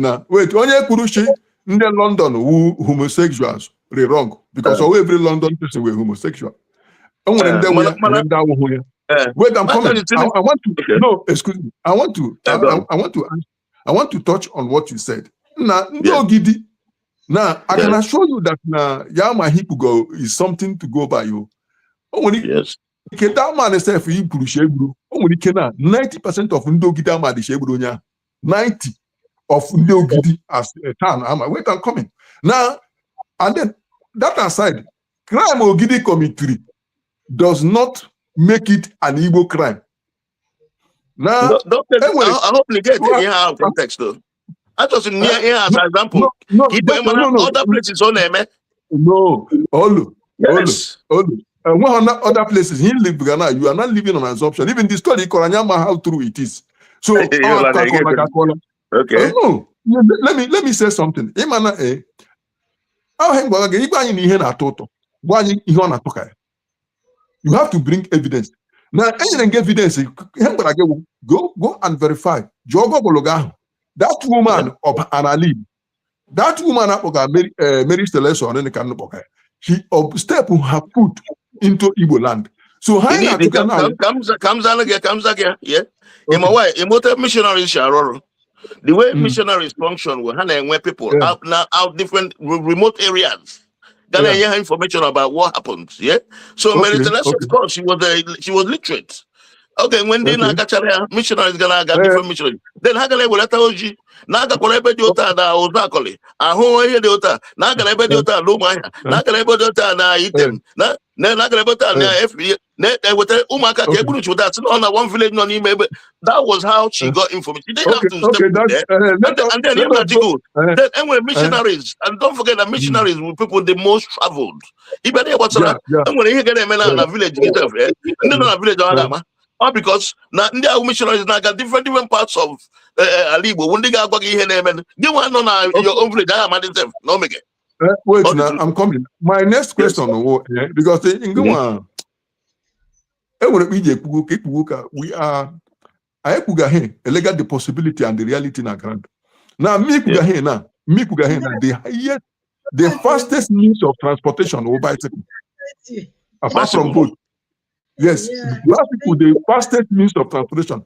Only Kurushi in the London who homosexuals are wrong because every London person were homosexual. Wait, I'm coming. I want to no, excuse me. I want to touch on what you said. Now, no giddy. Now, I can assure you that Yama Hipugo is something to go by you. Yes. That man is self you push 90% of Ndo Gita 90 of Ndo Gidi as a town. Wait, I'm coming. Now, and then that aside, crime Ogidi committee does not make it an Igbo crime. Now, I hope you get it out of context though. I just near here as an example. No, other places on there, man. No, Olu. Other places, you are not living on assumption. Even the story, Koranyama, how true it is. So, okay. No, let me say something. You have to bring evidence. Now, any evidence, go and verify. That woman of Anali, that woman of Mary Stelesson and the she step her foot into Igbo land. So how comes again, yeah. In my way, missionaries are the way missionaries function where people out different remote areas. Then I hear information about what happens. Yeah. So Mary Stelesson, of course, she was literate. Okay, when they missionaries gonna get different missionaries. Then how can I will tell you? Naga kolebe diota na ozakoli. Aho ye diota. Naga lebe diota lumaya. Naga lebe diota na item. Na naga lebe diota na FB. With umaka kebulu chuda. On one village no ni maybe. That was how she got information. She didn't have to step there. And then you got to go. Then anyway, missionaries. And don't forget that missionaries were people the most traveled. Even what's that? And when you get them in a village, yourself, and then a village or because now the missionaries now got different parts of Igbo. When they got here name and you want on your own village, I'm themselves. No make it. Wait, now I'm coming. My next question, because in Guma, we are I elegant the possibility and the reality in our ground. Now me the fastest means of transportation over bicycle. Apart from both. Yes, people the fastest means of transportation.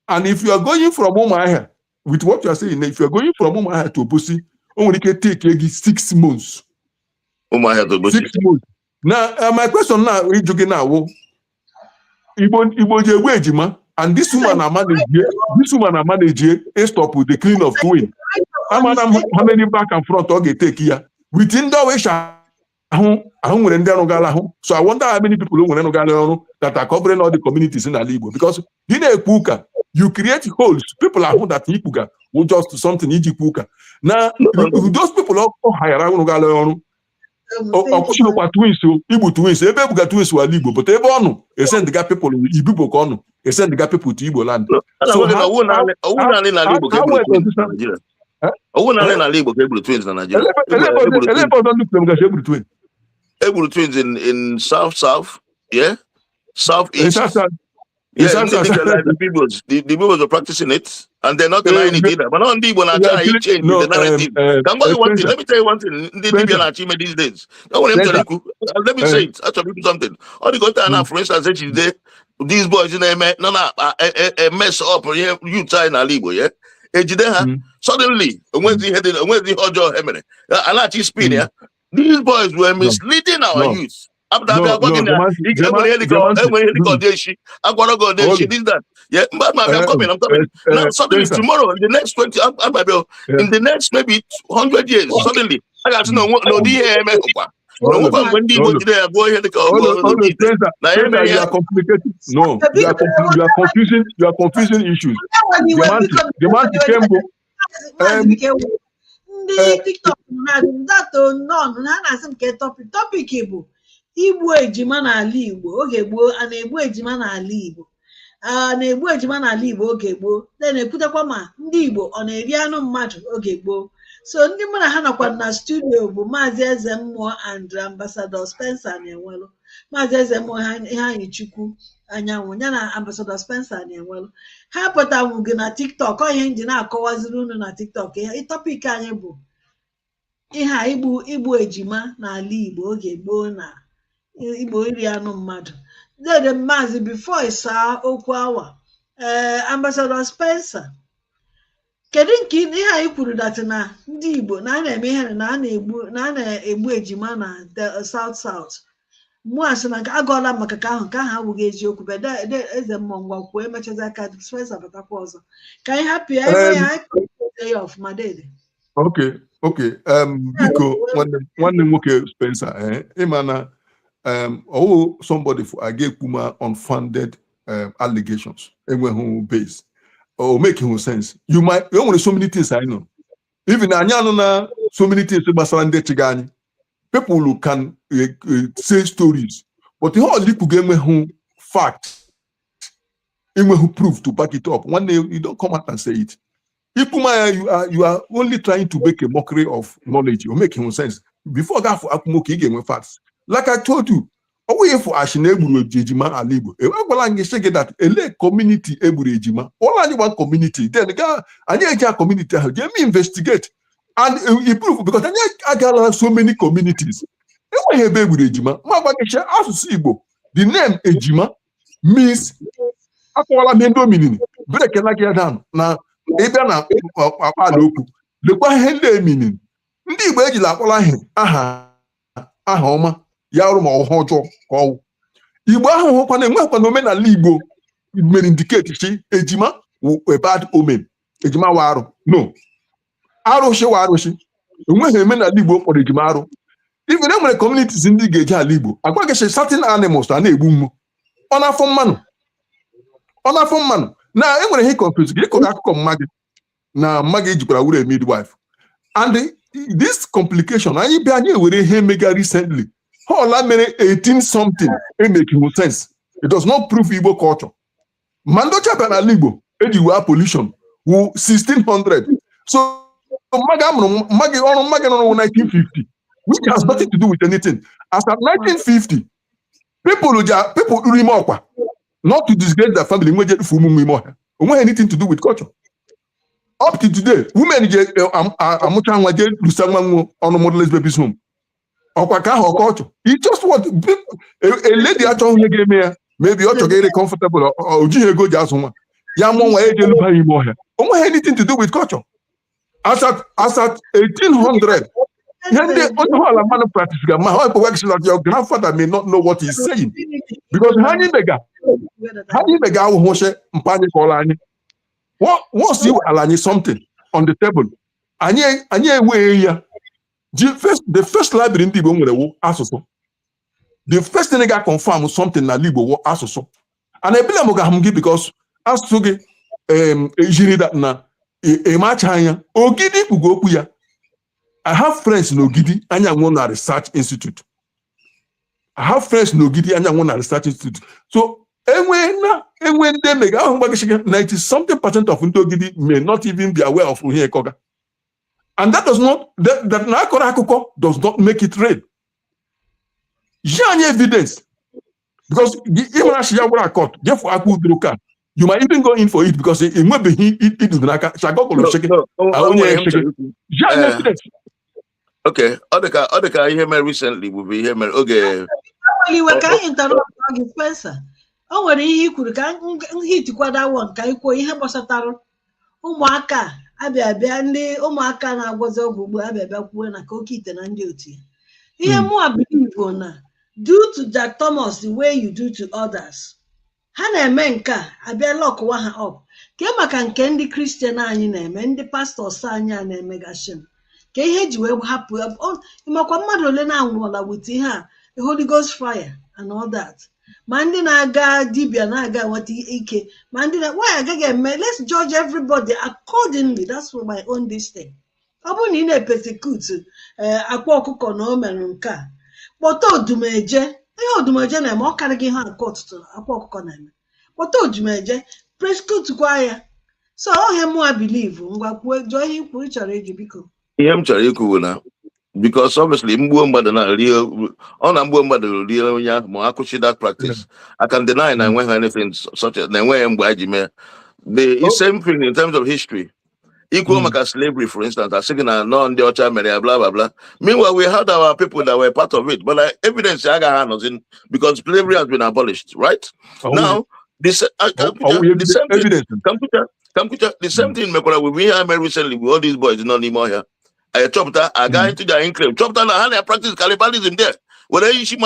And if you are going from Omahia, with what you are saying, if you are going from Omahia to Obusi, only can take 6 months. Omahia to Obusi. 6 months. Now, my question now is Igbo EJIMA, and this woman are managing a stop with the clean of twin. How many back and front okay take here? Within the way so I wonder how many people that are covering all the communities in Igbo, because you create holes. People are that Ipuga will just do something Ijipuka. Now those people are higher twins, Igbo twins, Ebebuga twins were Igbo, but Ebono, they send the people Ibubo Kono, they send the people to Igbo land. So Igbo twins in south, yeah, southeast. Yeah, the people are practicing it, and they're not denying it either. But not Igbo na change the narrative. Let me tell you one thing. These days, let me say it. Actually, something. All the go for instance, these boys in mess up you try in Igbo, yeah. Suddenly, when the Ojo Emene, Alachi spin, yeah. These boys were misleading our youth. After I'm coming, now suddenly tomorrow, in the next 20, in the next maybe 100 years, suddenly I got to know what no DMA. You are confusing issues. TikTok topic Igbo ejima n'ala Igbo oge gboo a na-egbu ejima n'ala Igbo na-egbu ejima n'ala Igbo oge gboo na-ekwutekwa ma ndị Igbo ọ na-eri anụ mmadụ oge gboo. So ndị mụ na ha nọkwa na studio bụ Maazị Eze Mmụọ and Ambassador Spencer na-enwelu. Maazị Eze Mmụọ ihe anyị Chukwu anyanwụ ya na Ambassador Spencer na-enwelu. Ha pụtanwu gị na TikTok ihe ndị na-akọwaziri unu na TikTok topic anyị bụ ihe a igbu ejima n'ala Igbo oge gboo na Igbo iri anụ mmadụ. Dede Maazị before ịsaa okwu awa Ambassador Spencer, kedu nke ihe anyị kwuru dati na ndị Igbo na a na-eme ihe na a na-egbu ejima na South mụ asị na agọọla maka ka ahụ abụghị eziokwu bede Eze Mmụọ ngwa kwuo emechazi aka Spencer batakwa ọzọ ka anyị hapụ ya ya ọfụma dede. Okay. Biko, one nwoke Spencer, Imana, somebody for Agekuma unfounded allegations, who base, or making sense. You only so many things I know. Even Anyana, so many things about Chigani. People who can say stories, but the whole little game who fact, who prove to back it up. One day you don't come out and say it. Ikuma, you are only trying to make a mockery of knowledge. You're making sense. Before that, for Akumoki game with facts. Like I told you, away for Ashinebu EJIMA Alibu. I say that a community EJIMA. All I want community. Then the guy, I need a community. Let me investigate and improve because I got so many communities. EJIMA. The name EJIMA means Akola Mendo meaning. Break like you down now. Ebe na akpala okwu lekwa ihe ndị eminin ndị Igbo ejila akpọla ihe aha ọma ya ọrụ ma ọhụụ ọjọọ ka ọwụ Igbo ahụ hụkwana enwekwa na omenala Igbo mere indicate chi ejima a bad omen ejima wa arụ no arụsị wa arụsị enweghị omenala Igbo kpọrọ ejima arụ even enwere communities ndị ga-eji ala Igbo agwaghị certain animals a na-egbu mmụ ọ na-afọ mmanụ na enwere ihe confuse gị ịkọrọ akụkọ mmadụ na mmadụ ejikwara were midwife and this complication anyị bịa anyị were ihe mega recently ọla mere 18 something making sense. It does not prove Igbo culture. Mandocha n'ala Igbo eji wee pollution wu 1600 so mmadụ ọrụ 1950 which has nothing to do with anything. As at 1950 people ime ọkwa not to disgrace their family when they anything to do with culture. Up to today, women amucha nwaje lusanwa on modelers baby's home. Culture. It's just what a lady achọ onye ga-eme ya maybe ọ chọrọ comfortable or jihe go jazz nwa. Ya mo nwa eje luba ime ọhịa. Onwe anything to do with culture. As at 1800 your grandfather may not know what he's saying because once you allow something on the table, the first library in the Igbo Asoso. The first thing I got confirmed something na Igbo was Asoso. And I believe Mogahamgi because Asugi that na a match hanya Ogidi Ugokuya. I have friends in Ogidi Anyangona Research Institute. I have friends in Ogidi Anyangona Research Institute. So when they make 90-something% of Ogidi may not even be aware of Uhiyekoga. And that does not that does not make it real. Any evidence. Because you might even go in for it because it might be evidence. Okay, Odeka here recently will be here. Okay. We can interrupt Spencer. O nwere ihe ikwuru ka hit kwada one ka ikwo ihe gbasatara ụmụaka abịa ndị ụmụaka na-agwọzi ọgwụ ugbu abịa kwuo na ka oke ite na ndị otu ihe mụ believe na due to Jack Thomas the way you do to others ha na-eme nke abịa lockwa ha up ka maka nke ndị Christian anyị na-eme ndị pastors anyị na-emegashin ka ihe ji wee hapụ ịmakwa mmadụ ole na-anwụọla with ihe a the Holy Ghost fire and all that. Man na-aga dibia na-aga nweta ike man why agaghị eme let's judge everybody accordingly. That's for my own this thing. Ọ bụrụ na ị na-persecute akwa ọkụkọ na o mere nke a kpọta odumeje ihe odumeje na-eme ọ karịghị ihe nke ọtụtụ akwa ọkụkọ na-eme kpọta odumeje persecute kwa ya so ohe mụ believe ngwa kwuo jụọ ihe ikwu chọrọ iji biko ihe m chọrọ ikwu na because obviously mgbuo mmadụ na ọ na mgbuo mmadụ rie onye ahụ ma akụchi that practice. I can deny na enweghị anything such as na enweghị mgbe anyị ji mee the same thing in terms of history. Equal maka slavery, for instance, as saying na no ndị ọcha mere blah blah blah. Meanwhile, we had our people that were part of it, but evidence because slavery has been abolished, right? Now the same thing we had recently with all these boys not anymore here. I chopped that, I got into their enclave, chopped that, and I practice cannibalism there. When I see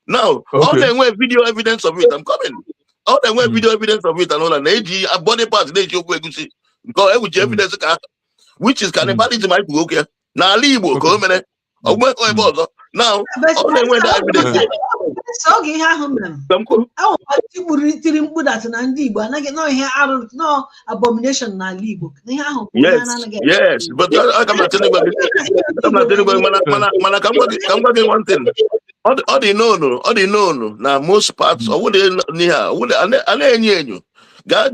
now, all them were video evidence of it. I'm coming. All them were video evidence of it and all that. A body parts they show because evidence. which is cannibalism I go okay. Na ali Igbo ka o mere. Ogbe ebe ọzọ. Now, all the way that evidence. So ge ha hu mere. Awu atiburu tiri mkpu that na ndị Igbo anaghị no ihe arụ no abomination na ali Igbo. Ihe ahụ Yes, but I come not telling mana come go one thing. All the no na most parts or would near would enye enyo. Go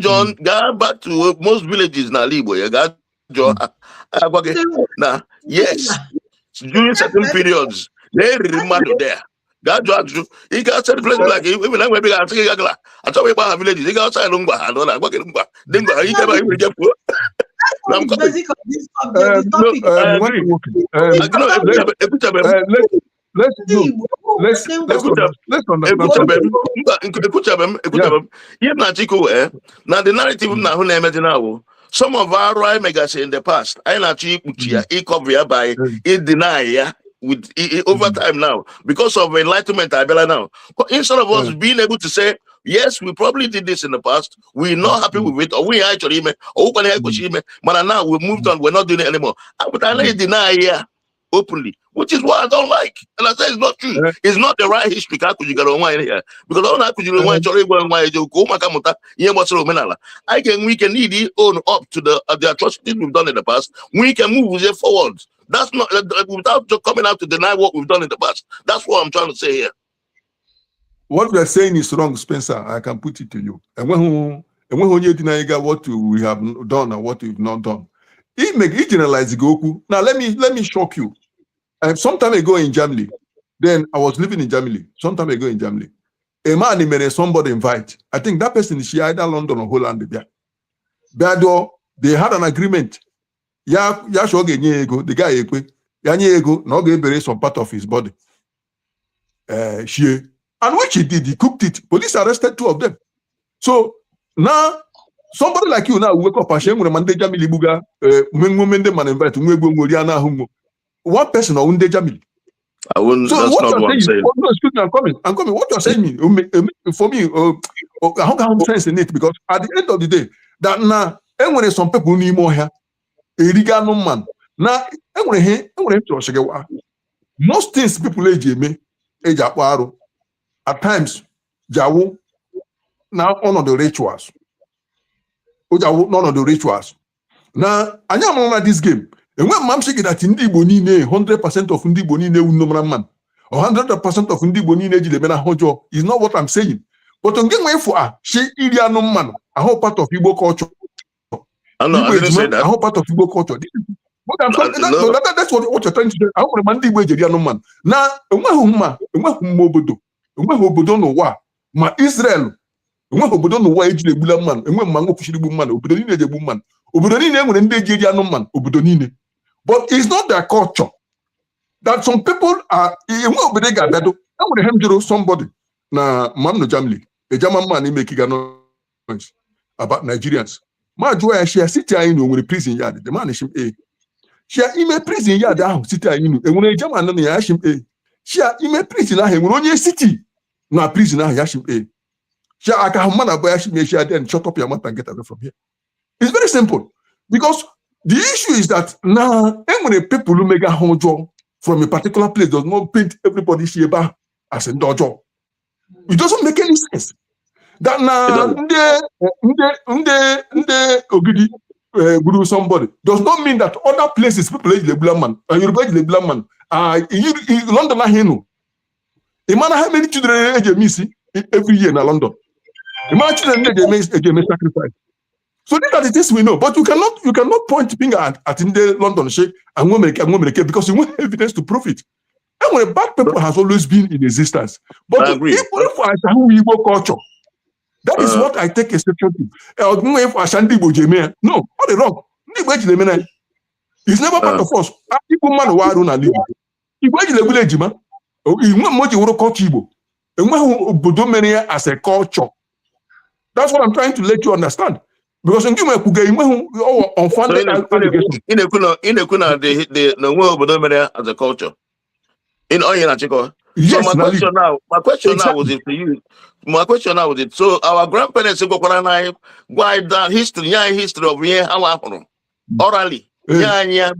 back to most villages na ali Igbo. Ga John na yes. During certain periods, they remember there. God judge you. He got certain places like even when we got Gagla. I told you about villages. He got outside Lumba. I don't know. What Lumba? Dingo. He never even get poor. I'm coming. Now the narrative now who name it now. Some of our royal megas in the past, I actually cover by it deny with over time now because of enlightenment. I believe now. But instead of us being able to say yes, we probably did this in the past, we're not happy with it, or we actually but now we moved on, we're not doing it anymore. But I deny here openly, which is what I don't like. And I say it's not true. It's not the right history. How could you get on here? Because all that could you want we can need own up to the atrocities we've done in the past. We can move it forward. That's not without coming out to deny what we've done in the past. That's what I'm trying to say here. What we are saying is wrong, Spencer. I can put it to you. And when you deny what we have done and what we've not done, he generalized Goku. Now let me shock you. Some time ago in Germany, then I was living in Germany. Some time ago in Germany, a man made somebody invite. I think that person is either London or Holland. They had an agreement. The guy bury some part of his body. And which he did, he cooked it. Police arrested 2 of them. So now somebody like you now wake up and shame when Mande Jamili Buga, man invite one person or Jamili. I wouldn't. So that's what not what I'm saying. No, excuse me, I'm coming. What you're saying for me, I don't have sense in it because at the end of the day, that now when some people need more here, a no man. Now most things people at times Jawu now one of the rituals. None of the rituals. Now, I am this game. And when Mam say that in Igbo 100% of Igbo Nine man, or 100% of Igbo Nine is not what I'm saying. But on getting way for she no man, a whole part of Igbo culture. I didn't say that. A whole part of Igbo culture. That's what you're trying to say. I want to Igbo no man. Now, ma Israel. Obodo n'ụwa ejiri egbula mmanụ enwe mmanụ kwụsịrị igbu mmanụ obodo niile eji egbu mmanụ obodo niile enwere ndị eji anụ mmanụ obodo niile but it's not their culture that some people are enwe obodo ga-abịado enwere hem jụrụ somebody na mamno Germany ejama man ime kiga noise about Nigerians ma jụọ ya share city anyị no nwere prison yard the man shim share ime prison yard ahụ city anyị no enwere ejama na ya shim share ime prison ahụ enwere onye city na prison ahụ ya shim I can then shut up your mouth and get away from here. It's very simple. Because the issue is that now, when people who make a home job from a particular place does not paint everybody Shieba as a dojo. It doesn't make any sense. That now, guru somebody does not mean that other places people age the black man and Yoruba age the black man. In London, I know. Imagine how many children age missing every year in London. Imagine they make sacrifice. So these are the things we know, but you cannot point finger at in the London shake and women because you want evidence to prove it. And when bad people has always been in existence, but even for Igbo culture, that is what I take exception to. No, what is wrong? It's never part of us. Igbo man who are on a live. Igbo EJIMA. Igbo culture Igbo. Igbo as a culture. That's what I'm trying to let you understand. Because in unfounded allegations. As a culture. In Chiko. Yes, so my question now was it to you. My question now was it. So our grandparents go down history of how orally. Yeah,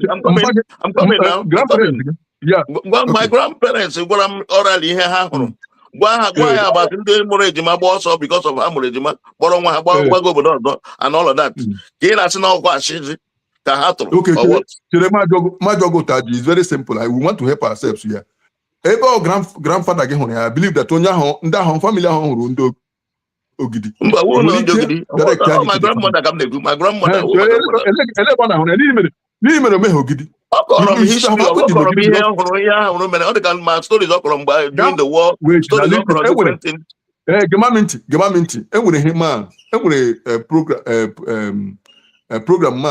I'm coming now. Yeah. My grandparents, what I'm orally here. Why about the EJIMA also because of EJIMA, and all of that. Okay, my job is very simple. We want to help ourselves here. Every grandfather, I believe that family Ogidi. My grandmother come to my grandmother. History during the war. Program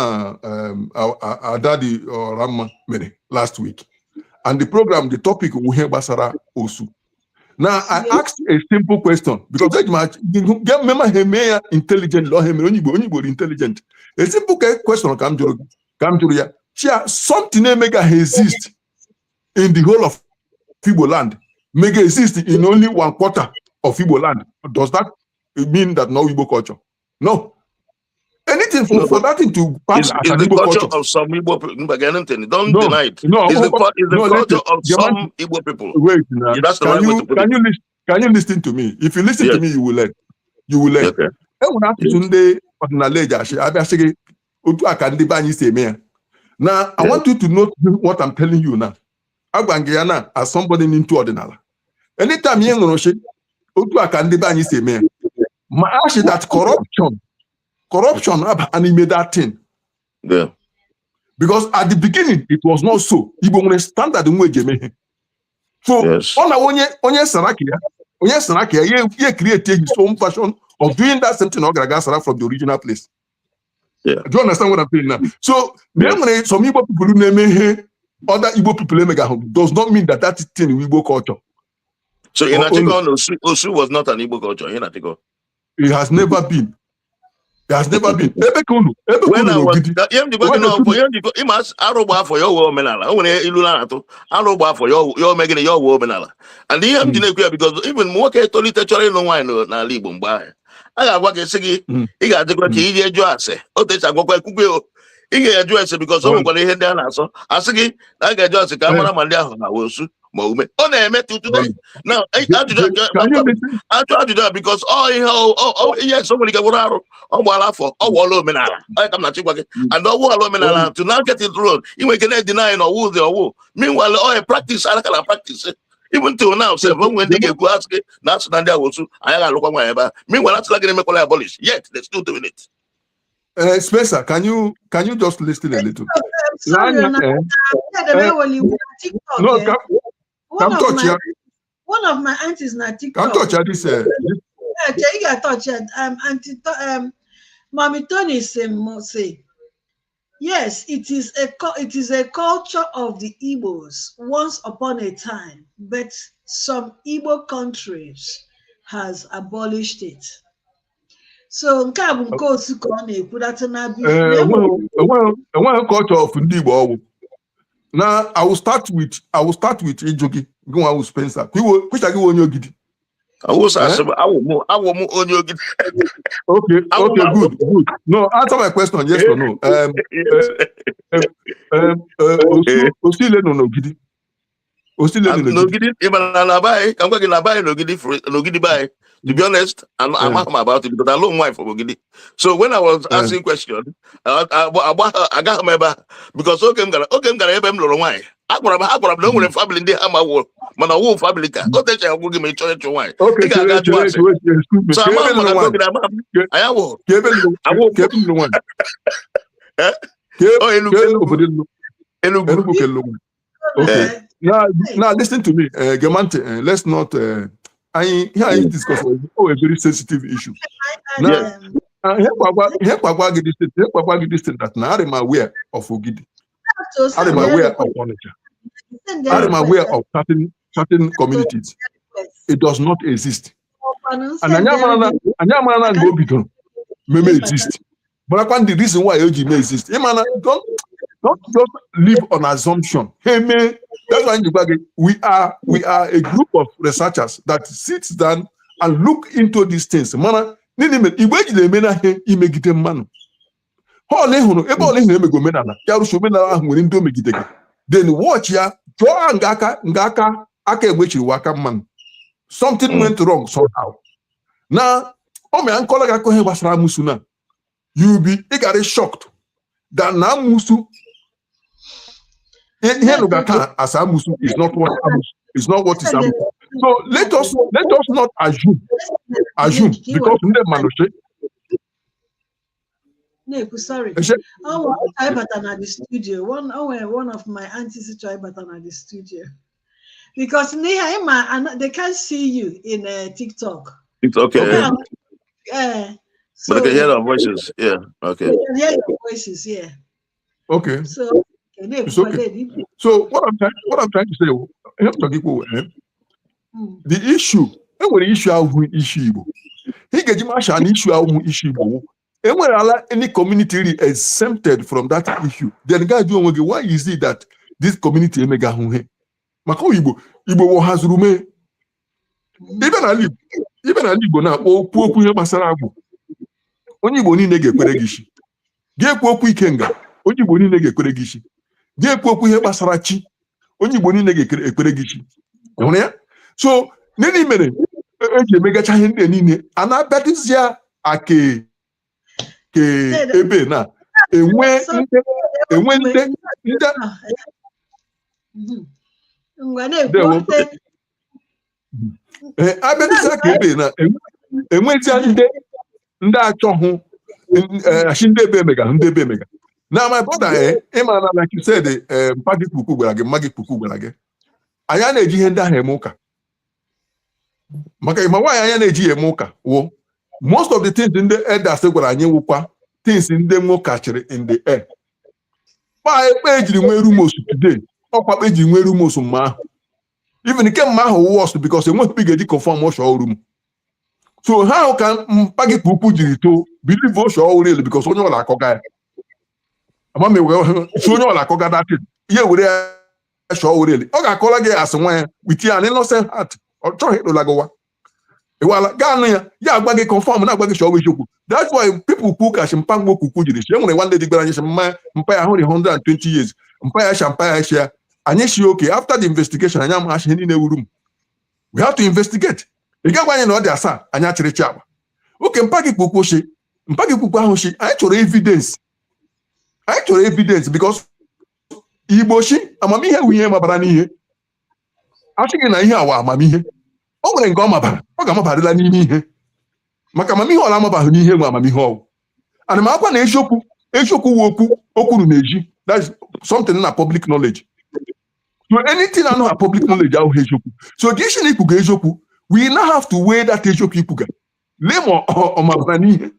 our daddy or Rama made last week, and the program, the topic we hear Basara Osu. Now I asked a simple question because get member intelligent law intelligent. A simple question come to something mega exist in the whole of Igbo land. Mega exist in only 1/4 of Igbo land. Does that mean that no Igbo culture? No. Anything for that thing to pass as an Igbo culture of some Igbo people. Don't deny it. No, it's the culture of some Igbo people. Wait, now. Can you listen to me? If you listen to me, you will learn. You will learn. Okay. Now, I want you to note what I'm telling you now. As somebody into Omenala. Anytime you know that corruption animate that thing. Yeah. Because at the beginning it was not so. Igbo standard so onye Sarakia create his own version of doing that same thing from the original place. Yeah. Do you understand what I'm saying now? So some Igbo people who name other Igbo people does not mean that thing is Igbo culture. So in Atiko, Osu was not an Igbo culture in Atiko. It has never been. It has never been. When I was for your Omenala, for your making your Omenala. And the because even more literally no wine na Libum by. I got what he got the great address. Oh, this I go address because somebody had done also. I say, I got just a camera man there. I was moment. Oh, I met you today. Now, I tried to do that because yes, somebody got out. Oh, well, for Omenala. I come not and Omenala to now get it wrong. You can deny or woo the woo. Meanwhile, I practice, I can practice it. Even till now, when they get ask it, that's not there also. I got look on my ever. Meanwhile, that's like a abolish. Yet they're still doing it. Spencer, can you just listen a little? One of my aunties na TikTok. Come touch this. You got touch auntie Mommy Tony say, yes, it is a culture of the Igbos once upon a time, but some Igbo countries has abolished it. So culture of Igbo. Now I will start with Ijogi. Go on with Spencer. Which I go on your gidi. I will move on your gidi. Okay, good. No, answer my question, yes or no. No gidi. No gidi. I'm going to buy no gidi buy. To be honest, I'm about it because I love wife for Ogidi. So when I was asking questions, I got remember because okay, wine. I don't want family in the Hammer war. Man, I won't family car. Go tell you, give me church wine. Okay, so now listen to me, Gemante. Let's not. I discuss a very sensitive issue. Now, that now I'm aware of Ogidi. I'm aware of furniture. I'm aware of certain communities. It does not exist. And Anyamana go bidon may exist. But the reason why OG may exist, don't just live on assumption. Hey, man, that's why we are a group of researchers that sits down and look into these things. All ehunu ebe all ehunu emego omenala ya ruso omenala ahụ nwere ndị o megide gị. Then watch ya jụọ nga aka egbechiri aka mmanụ. Something went wrong somehow. Na o me ankola ga ko he gbasara amusu na. You be shocked that na amusu here Lugata as amusu is not what is amusu. So let us not assume because nde manushe. No, sorry. Oh, I button at the studio. One of my aunties try button at the studio because they can't see you in TikTok. It's okay. So but they can hear our voices. Yeah. Okay. They can hear your voices. Yeah. Okay. So it's okay. So what I'm trying to say, the issue. Enwere issue ahụ issue Igbo. He ga jimasha an issue ahụ issue Igbo. Enwere any community really exempted from that issue. Then guys do onwe gị, why is it that this community emega ahụ he? Maka Igbo wo hazurume. Even na Igbo na okwu ihe gbasara agwụ. Onye Igbo niile ga-ekwere gị isi. Ga-ekwu okwu ikenga, onye Igbo niile ga-ekwere gị isi. Ga-ekwu okwu ihe gbasara chi, onye Igbo niile ga-ekwere gị isi. Hụrụ ya? So nini mere eji emegacha ihe ndị niile a na-abịadịzịa ake ebe na enwe ndị abịadịzịa ka ebe na enwezịa ndị achọghụ achị ndị ebe emega na my brother ịma na like you said mpa gị kpuku gwara gị, mma gị kpuku gwara gị, anyị na-eji ihe ndị ahụ eme ụka. Maka ịma nwaanyị anya na-eji ya eme ụka wo most of the things ndị elders gwara anyị wụkwa things ndị nwoke chịrị in the air. Ma ekpe ejiri nwee rumors today, ọkwa kpe ejiri nwee rumors mma ahụ. Even nke mma ahụ worst because enweghị ga-eji confirm osho room. So how ka mpa gị kpuku jiri too believe osho real because onye ọla akọga ya. Ama me so onye ọla akọga that ihe were osho real. Ọ ga-akọla gị as nwa ya with an innocent heart. Ọ chọghị ịlụlagowa. Iwala ganu ya agba gị confirm na agba gị show wishoku. That's why people who cash mpangbo kuku jiri she nwere one day gbara anyị mpa ya 120 years. Mpa ya champagne share. Anyị shi okay after the investigation anya ma shi niile wuru. We have to investigate. Ị ga gwa anyị na ọ dị asa anya chịrịchị agba. Okay mpa gị kpukpu ahụ shi anyị chọrọ evidence. Anyị chọrọ evidence because Igbo shi amamihe wihe mabara n'ihe. Achịghị na ihe awa amamihe. O nwere nke ọ mabara, ọ ga-amabarịla n'ime ihe. Maka amamihe ọla amabaghị n'ihe nwe amamihe ọwụ. Ana m akwa na eziokwu wu okwuru na-eji. That's something na public knowledge. So anything I know a public knowledge ahụ eziokwu. So the issue na ikwu ga eziokwu, we now have to weigh that eziokwu ikwu ga. Lee ma ọ mabara n'ihe.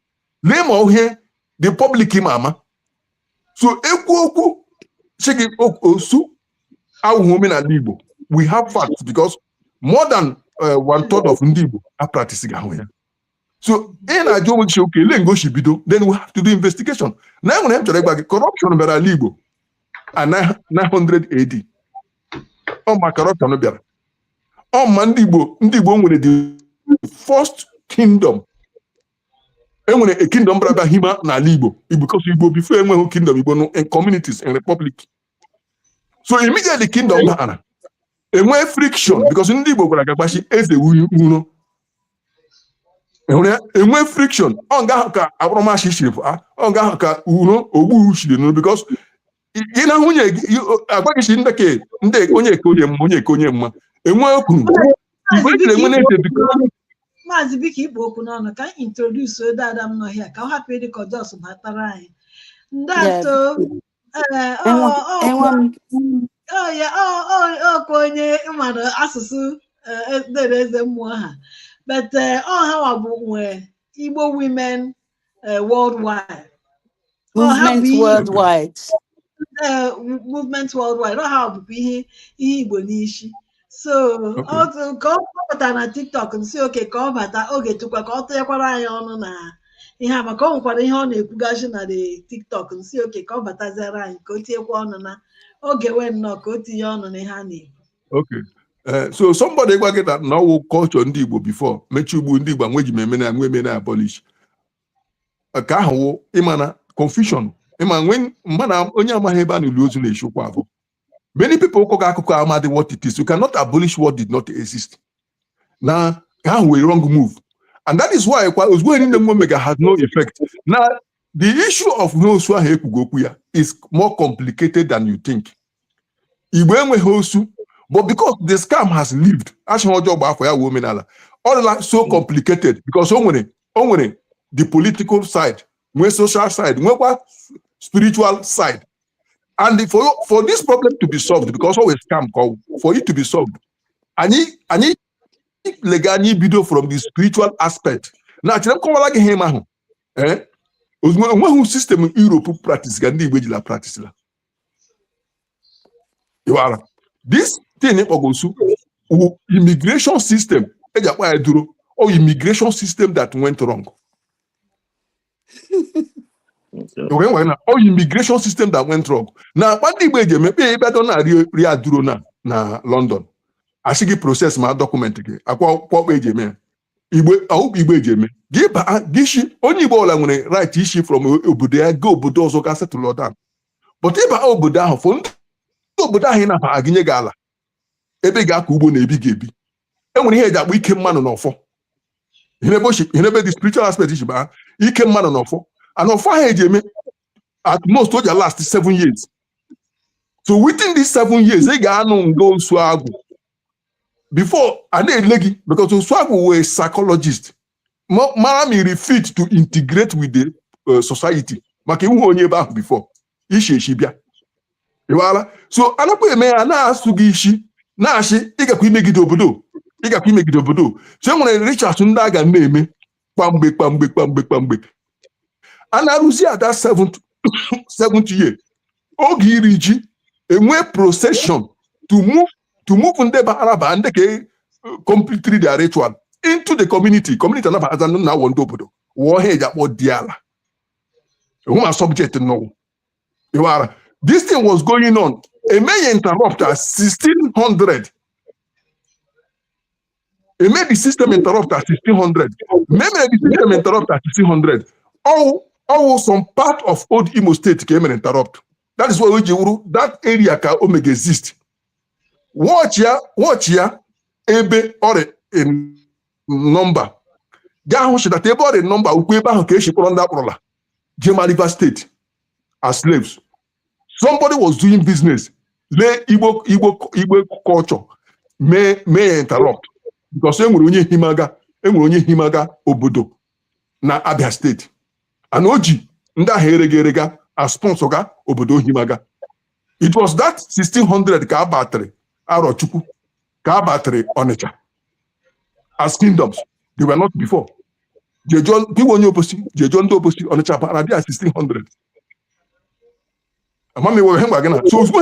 Lee ma ihe the public ima ama. So ekwu okwu sị osu ahụ omenala Igbo. We have facts because more than 1/3 of ndị Igbo are practicing ahụ ya. So in a job okay, then we have to do investigation. Now when corruption bịara ala Igbo and 900 AD. Oh my corruption bịara. Oh man ndị Igbo nwere the first kingdom. Enwere a kingdom brother hima na ala Igbo because Igbo before enweghị kingdom Igbo no in communities and republic. So immediately kingdom bịara. Enwe friction because ndị Igbo gwara gagbashi eze uro. Enwe friction ọ nga ka abụrụmashi shiri ọ nga ka uro ogbu shiri no because ị na nwunye agbagishi ndị onye ekonye mma enwe okwu Igbo jiri enwe na-ete because Maazị biko ikpo okwu n'ọnụ ka introduce ode Adam nọ here ka ọ hapụ ịdị ka Jos batara anyị. Ndị atọ onye mmadụ asụsụ dere eze mmụọ ha but ha bụ nwe Igbo women worldwide movement worldwide ọ ha bụ ihe Igbo n'isi so ka ọ pụtara na TikTok nsị oke ka ọ bata oge tukwa ka ọ tụnyekwara anyị ọnụ na ihe a maka ọ nwekwara ihe ọ na-ekwugachi na the TikTok nsị oke ka ọ bataziara anyị ka o tinyekwa ọnụ na oge wee nnọọ ka o tinye ọnụ n'ihe a na-ekwu. Okay. So somebody gwa gị that now culture ndị Igbo before mechi ugbu ndị Igbo nwe ji meme na abolish. Ka ahụ ịma na confusion when onye amaghị ebe a na-eli ozu na-eshokwa afọ. Many people what it is. You cannot abolish what did not exist. Now, we wrong move. And that is why when the Omega has no effect. Now, the issue of no is more complicated than you think. But because the scam has lived, all that so complicated because only the political side, social side, spiritual side. And for this problem to be solved, because always scam call for it to be solved, I need legally video from the spiritual aspect. Now, like him, system in Europe practice practice. You are this thing immigration system or immigration system that went wrong. Or immigration system that went wrong. Now, what the way maybe better na London. I see process my document again. I what way Igbo Igbo give gishi only ball when right issue from obodo go obodo ọzọ ka settle down. But if obodo ahụ for obodo ahụ na aginye gala ebe ga ka ugbo na ebi ga-ebi. Enwere ihe eji akpọ ike mmanụ n'ọfọ. Hinebe the spiritual aspect ishi ba ike mmanụ n'ọfọ. And of at most what last 7 years. So within these 7 years, they got no go swagu. Before I did leggy because swagu were a psychologist. Mami refit to integrate with the society. Maki unho back before. Ishi shibia. So anapo me ana sugishi na shi iga ku imegide obodo. Iga ku imegide obodo. So when Richard Sundaga name pambe. And I was at that seventh year. Ogiriji, a way procession to move from the Araba and the completely their ritual into the community. Community now one dobodo. War head at what diala. Who are subject to know. You are this thing was going on. A may interrupt at 1600. A may the system interrupt at 1600. Maybe the system interrupt at 1600. Oh, some part of old Imo State came and interrupt. That is why that area can omega exist. Watch here, ebe or in number. Gahush that ebe a number ukweba hakeshi pronda prola. Jema River State as slaves. Somebody was doing business. Le Igbo culture may interrupt because enwere onye himaga obodo na Abia State. And Oji, nda herega as sponsor ga obodo himaga. It was that 1600 ka battery Arochukwu ka battery Onitsha as kingdoms. They were not before. Jejon do oposi Onitsha Paradia 1600. Amami we hemba gana. So so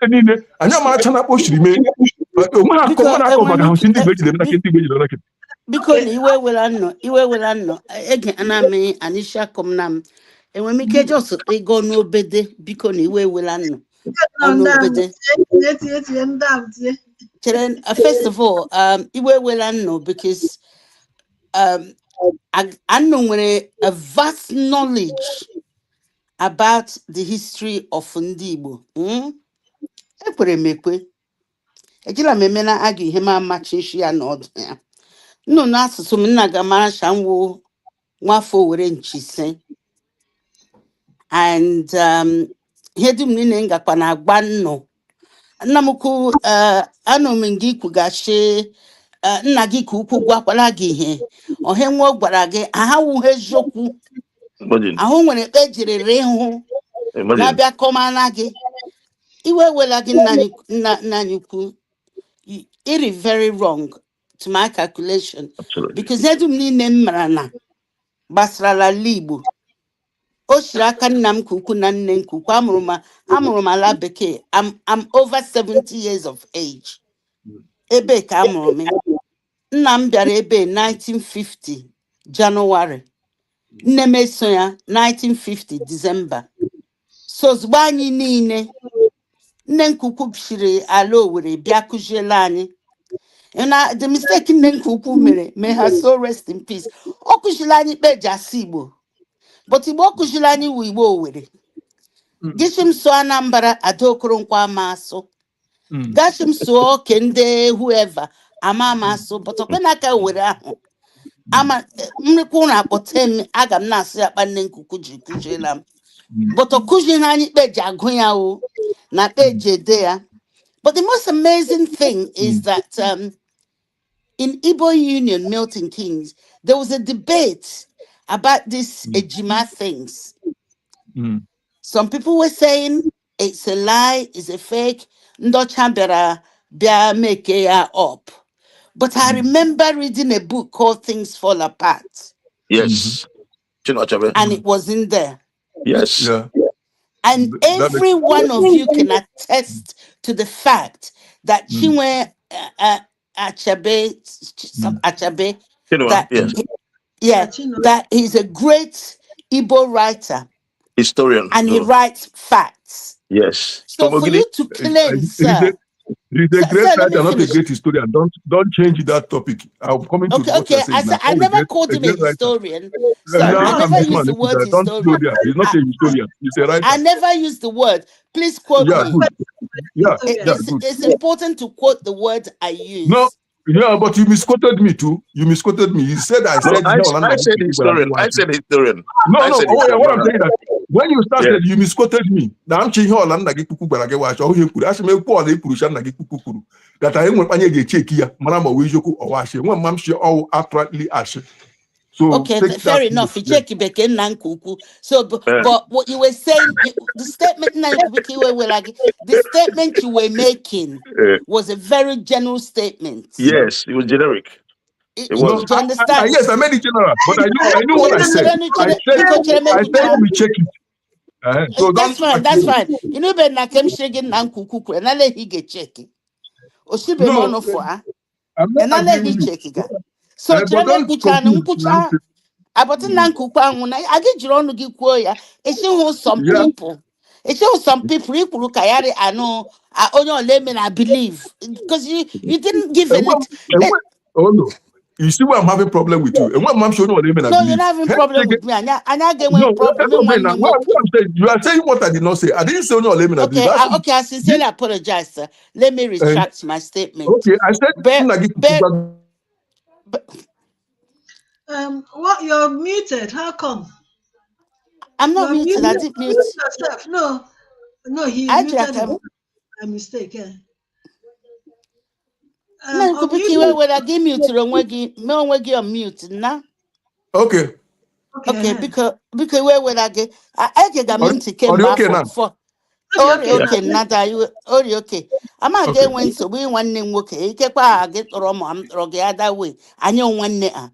nile anya ma chana po shirime. O ma ko na ko baga hosindi beji dem na kenti beji na kenti. Because iwe wela no ege aname anisha komnam enwe mike just go no bede because iwe wela no bede. First of all, iwe wela no because I know a vast knowledge about the history of Igbo. Ekwere mekwe ejila memena agi hema machishi ya nod. No, not so many Gamarashanwo, Wafo were in Chise. And Hedim Ninga Panagano. Namuku, Anomingiku Gashe, Nagiku, Guapalagi, or Hemwo Barage, how has Joku? I home when it edged a reho, Nabia Comanagi. Iwe Welagin Nanyuku. It is very wrong. To my calculation. Absolutely. Because they do need Marana Basrala Libu Oshrakan Nam Kukunan Nenku Amruma la Beke. I'm over 70 years of age. Ebe Kamrumi Nambia Ebe 1950 January Nemesoya 1950 December. So Zbani Nine Nenkukupshire alo were Biakujelani. And the mistake in NKUME may her soul rest in peace. Okushilani beja sibo. but Igbo kuzilani wu Igbo were. Gishim so Anambra adokoro nkwa maso. Gashim so kende whoever ama maso, but okwenaka were ahụ. Ama mmeku na akpotem aga m na-asị akpa nne nkuku ji kujila m. But okuji na anyị kpe ji agụ ya o na kpe ji ede ya. But the most amazing thing is that in Igbo Union, Milton Keynes, there was a debate about these EJIMA things. Some people were saying it's a lie, it's a fake, Ndochambera bia make ya up. But I remember reading a book called Things Fall Apart. Yes. And it was in there. Yes. Yeah. And every one of you can attest to the fact that Chinwe Achebe, that, yes. that he's a great Igbo writer. Historian. And he writes facts. Yes. So for you to claim, sir. He's a great writer, not a great historian. Don't change that topic. I'm coming to okay. I never called him a historian. So I never used the word historian. He's not a historian. He's a writer. I never used the word. Please quote me. Good. Yeah, it's important to quote the word I use. No, yeah, but you misquoted me too. You misquoted me. You said I said I said historian. I said historian. No. What I'm saying that when you started, you misquoted me. Now I'm saying Holanda get kuku barage watch. Oh, you could ask me Paul they purushan nagi kuku. That I won't panye get check here. Manama wijoku or wash. One mom she all outrightly ash. So okay, fair enough. You check back in Nankuku. So, but what you were saying, the statement the statement you were making was a very general statement. Yes, it was generic. It was. Do you understand? Yes, I made it general, but I knew what I said. I said we check it. So that's fine. You know, Ben Nakem shaking Nankuku, and I let he get checking. Or she be one of her, and I let he check it. So Jeremy Kucha, about Nankupa, I get your own to give quoya. It shows some people. It shows some people who look at it. I know. I only layman. I believe because you didn't give it. Oh no. You see why I'm having problem with you. And what I'm showing you, no, you're not having problem with me. And I get one problem. You are saying what I did not say. I didn't say no lemon. Okay, I sincerely apologize, sir. Let me retract my statement. Okay, I said. What you're muted? How come? I'm not muted. I didn't mute yourself. No, he muted him. A mistake. Yeah. No, could be when I give mute to on mute now. Okay, because where would I get? I get a minute came back for. Okay, nada you. Okay. I'm again when so we one name okay. You get Rom the other way. I know one day and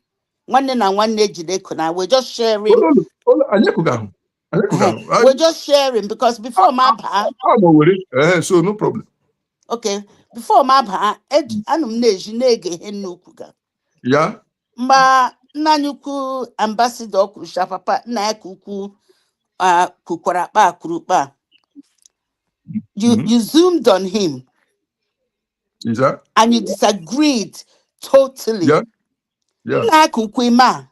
one day they could. I will just sharing. We're just sharing because before my pa. So no problem. Okay. Before my pa, anum nege henukuga. Yeah. Ma nanyuku ambassador kusha papa na kuku kukurapa kurupa. You zoomed on him. Is that? And you disagreed totally. Yeah. Na kuku ma.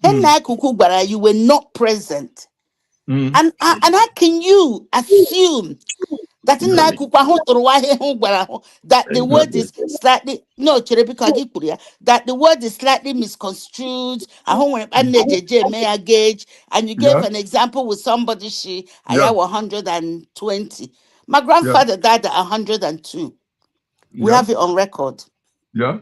Na kuku bara you were not present. And how can you assume that that the word is slightly that the word is slightly misconstrued? And you gave an example with somebody I 120. My grandfather died at 102. We have it on record. Yeah.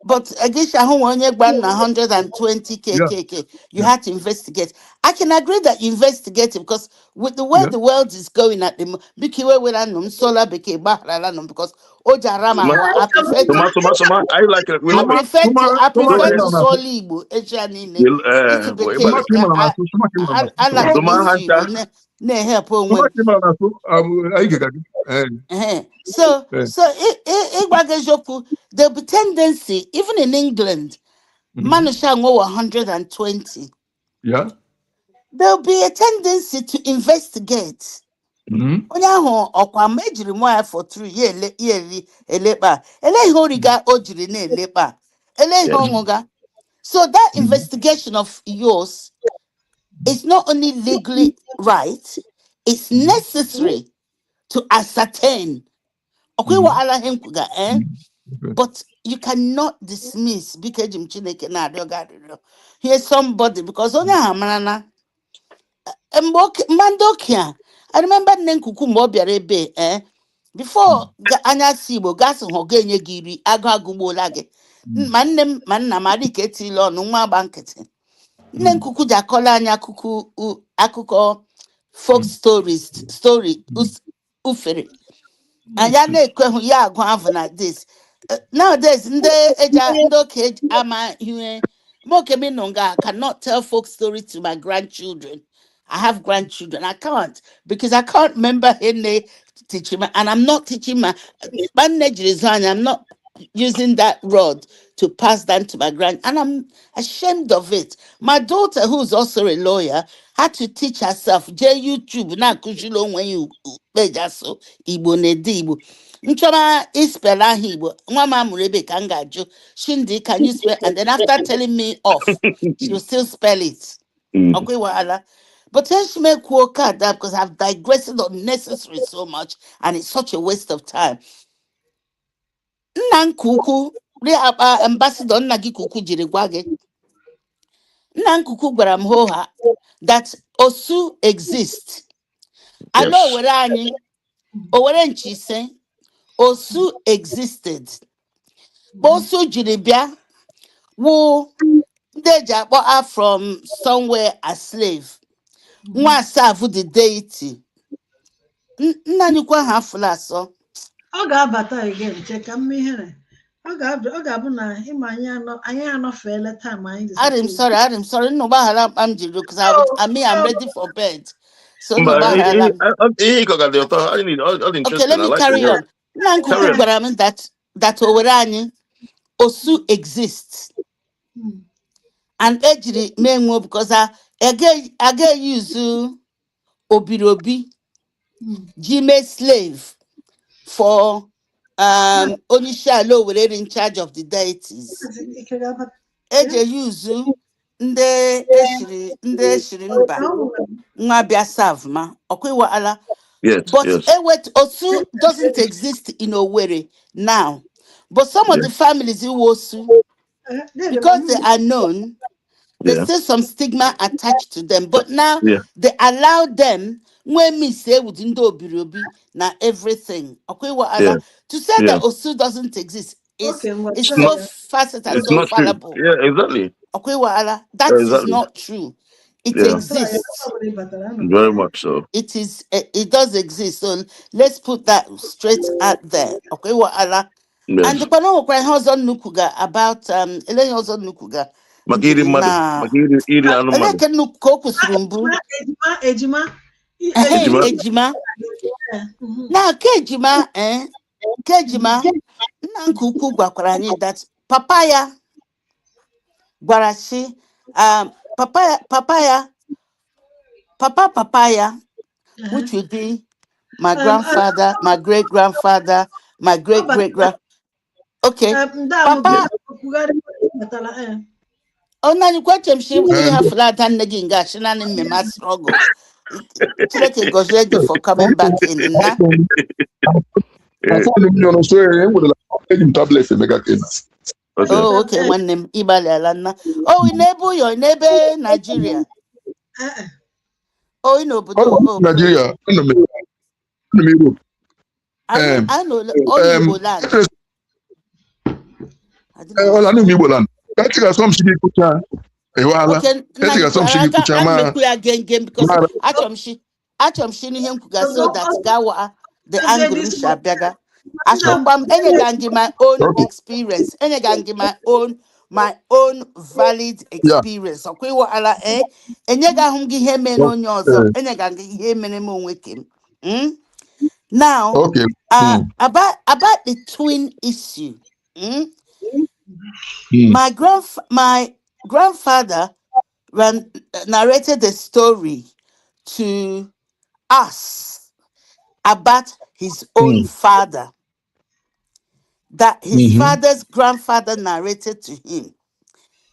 But I guess 120 KKK. You had to investigate. I can agree that you investigate it because with the way the world is going at the moment, because Ojarama, I prefer to solely So there'll be tendency, even in England, Manushango 120. Yeah. There'll be a tendency to investigate. For 3 years, So that investigation of yours is not only legally right, it's necessary to ascertain. Okay, what Allah him kuga, eh? But you cannot dismiss because here's somebody because only Hamanana Mandokia. I remember Nenkuku Mobiarebe, eh? Before Anya Sibo, gas and Hogenye Giri, Agagubo Lage. Man Namari Ketilo, Numa Banketing. Nenkuku Jacola Anya Kuku Akuko folk story ufere. And Yane Kwehu Ya Guavana like this. Nowadays, Ndo Cage Ama Hue Mokemi Nonga cannot tell folk stories to my grandchildren. I have grandchildren. I can't because I can't remember Hene teaching my, and I'm not teaching my I'm not using that rod to pass down to my and I'm ashamed of it. My daughter, who's also a lawyer, had to teach herself YouTube na kushilo when you so Igbo nedi Igbo. Nchoma ispela Igbo. Mama murebe kangaju. Shindi, can you spell? And then after telling me off, she will still spell it. Okay, wahala. But then she may quote that because I've digressed unnecessary so much and it's such a waste of time. Nankuku, ambassador Nagi Kuku Jirigwage. Nankuku Gwaramhoha that Osu exists. I know where Rani, Owerenchi say Osu existed. Osu Jiribia, who Deja are from somewhere a slave. One serve the deity. Nanyukwa Hafula so. Ọ ga-abata again cheka mmeghere. Ọ ga-abụ na ịma anyị anọfeela time anyị dị I'm sorry. No bahala I'm because I'm ready for bed. So no But bahala. he got the author. I need all interesting. Okay, let me carry on. Nankuku Baramin that Owerani Osu exists. And Ejiri Menwo because I again use Obirobi Jime slave for Onisha Lo were in charge of the deities. Eje use nde eshiri mba nwa bia serve ma okwewa ala. But Osu doesn't exist in Owerri now. But some of the families in Osu, because they are known, there's still some stigma attached to them. But now they allow them when me say within the Obirobi na everything. Okay, what Allah to say that Osu doesn't exist is so facet and so fallible. Yeah, exactly. Okay, what Allah, that is not true. It exists. Very much so. It does exist. So let's put that straight out there. Okay, what Allah. And the Pano cry husband Nukuga about Elaine husband Nukuga. Magiri mother. Magiri animal. Can look cocos rumbu. Ejima. Ejima. Now Kejima, Kejima. Nankuku Gwakrani, that's papaya. Gwarashi. Papaya, which would be my grandfather, my great grandfather, my great great grand. Okay, Papa. Oh, now you got him. She have flat and the gash and in my struggle. Chileke goes ready for coming back in. Oh, okay, one name Ibalana. Oh, in neighbor Nigeria. Oh, in Nigeria. I know Igbo land. I know Igbo land. That's some she kucha. Okay, again because Achom she him kuga so that gawa the angry shabaga. Ashobam any my own experience, any my own valid experience. Okay, what ala enyega hum gi heme no nyozo, enyega gi heme mo wekim. Now, about the twin issue. My grandfather narrated the story to us about his own father, that his father's grandfather narrated to him.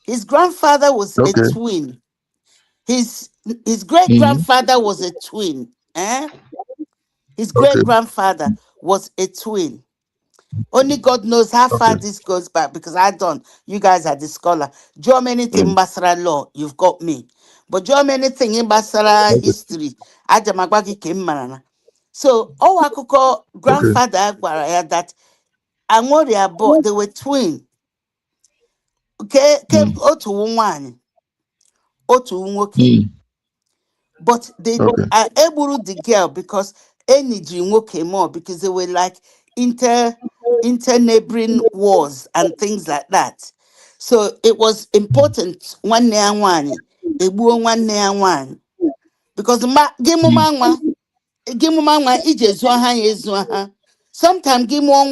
His grandfather was a twin. His great-grandfather was a twin. His great-grandfather was a twin. Only God knows how far this goes back, because I don't. You guys are the scholar. Draw anything in Basra law, you've got me. But draw anything in Basra history, Ajamagwagi came marana. So our grandfather that Angoria bought, they were twin. Came Otu one. But they are able to the girl because any dream came more, because they were like inter-neighboring wars and things like that. So it was important one near one, a one near one. Because sometimes give more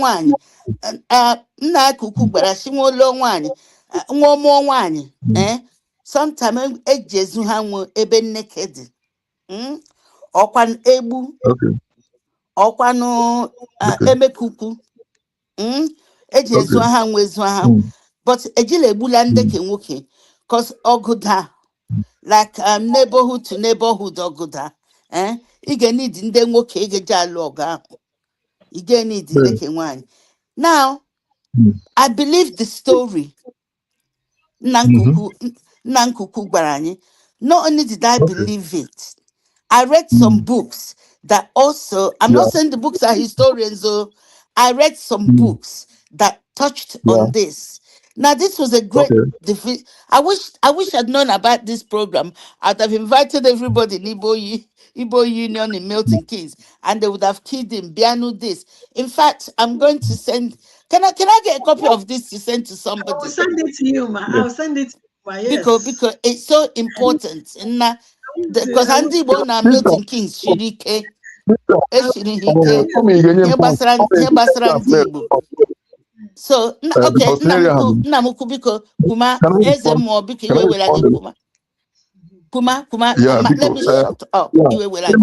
one. Na kuku bara shimo lo one. More one. Sometimes ejezu ha nwe ebe naked. Okwan ebu. Okwano emekuku. Ejezu ha nwe zu ha. But ejile ebula ndeke nwoke, cause oguda, like neighborhood to neighborhood oguda. Ige need nde nwoke ige jalo oga. Ige need ndeke nwani. Now, I believe the story. Nankuku Barani. Not only did I believe it, I read some books that also, I'm not saying the books are historians, so I read some books that touched on this. Now, this was a great defeat. I wish I'd known about this program. I'd have invited everybody in Igbo Union in Milton Keynes, and they would have killed him. Bianu this. In fact, I'm going to send. Can I get a copy of this to send to somebody? I will send it to you, ma. I'll send it to you, ma. Yes. Because it's so important. Because Andy Bona Milton Keynes, Shirike. So okay, Namukubiko Kuma is a more because you will like Kuma let me shut up. You will like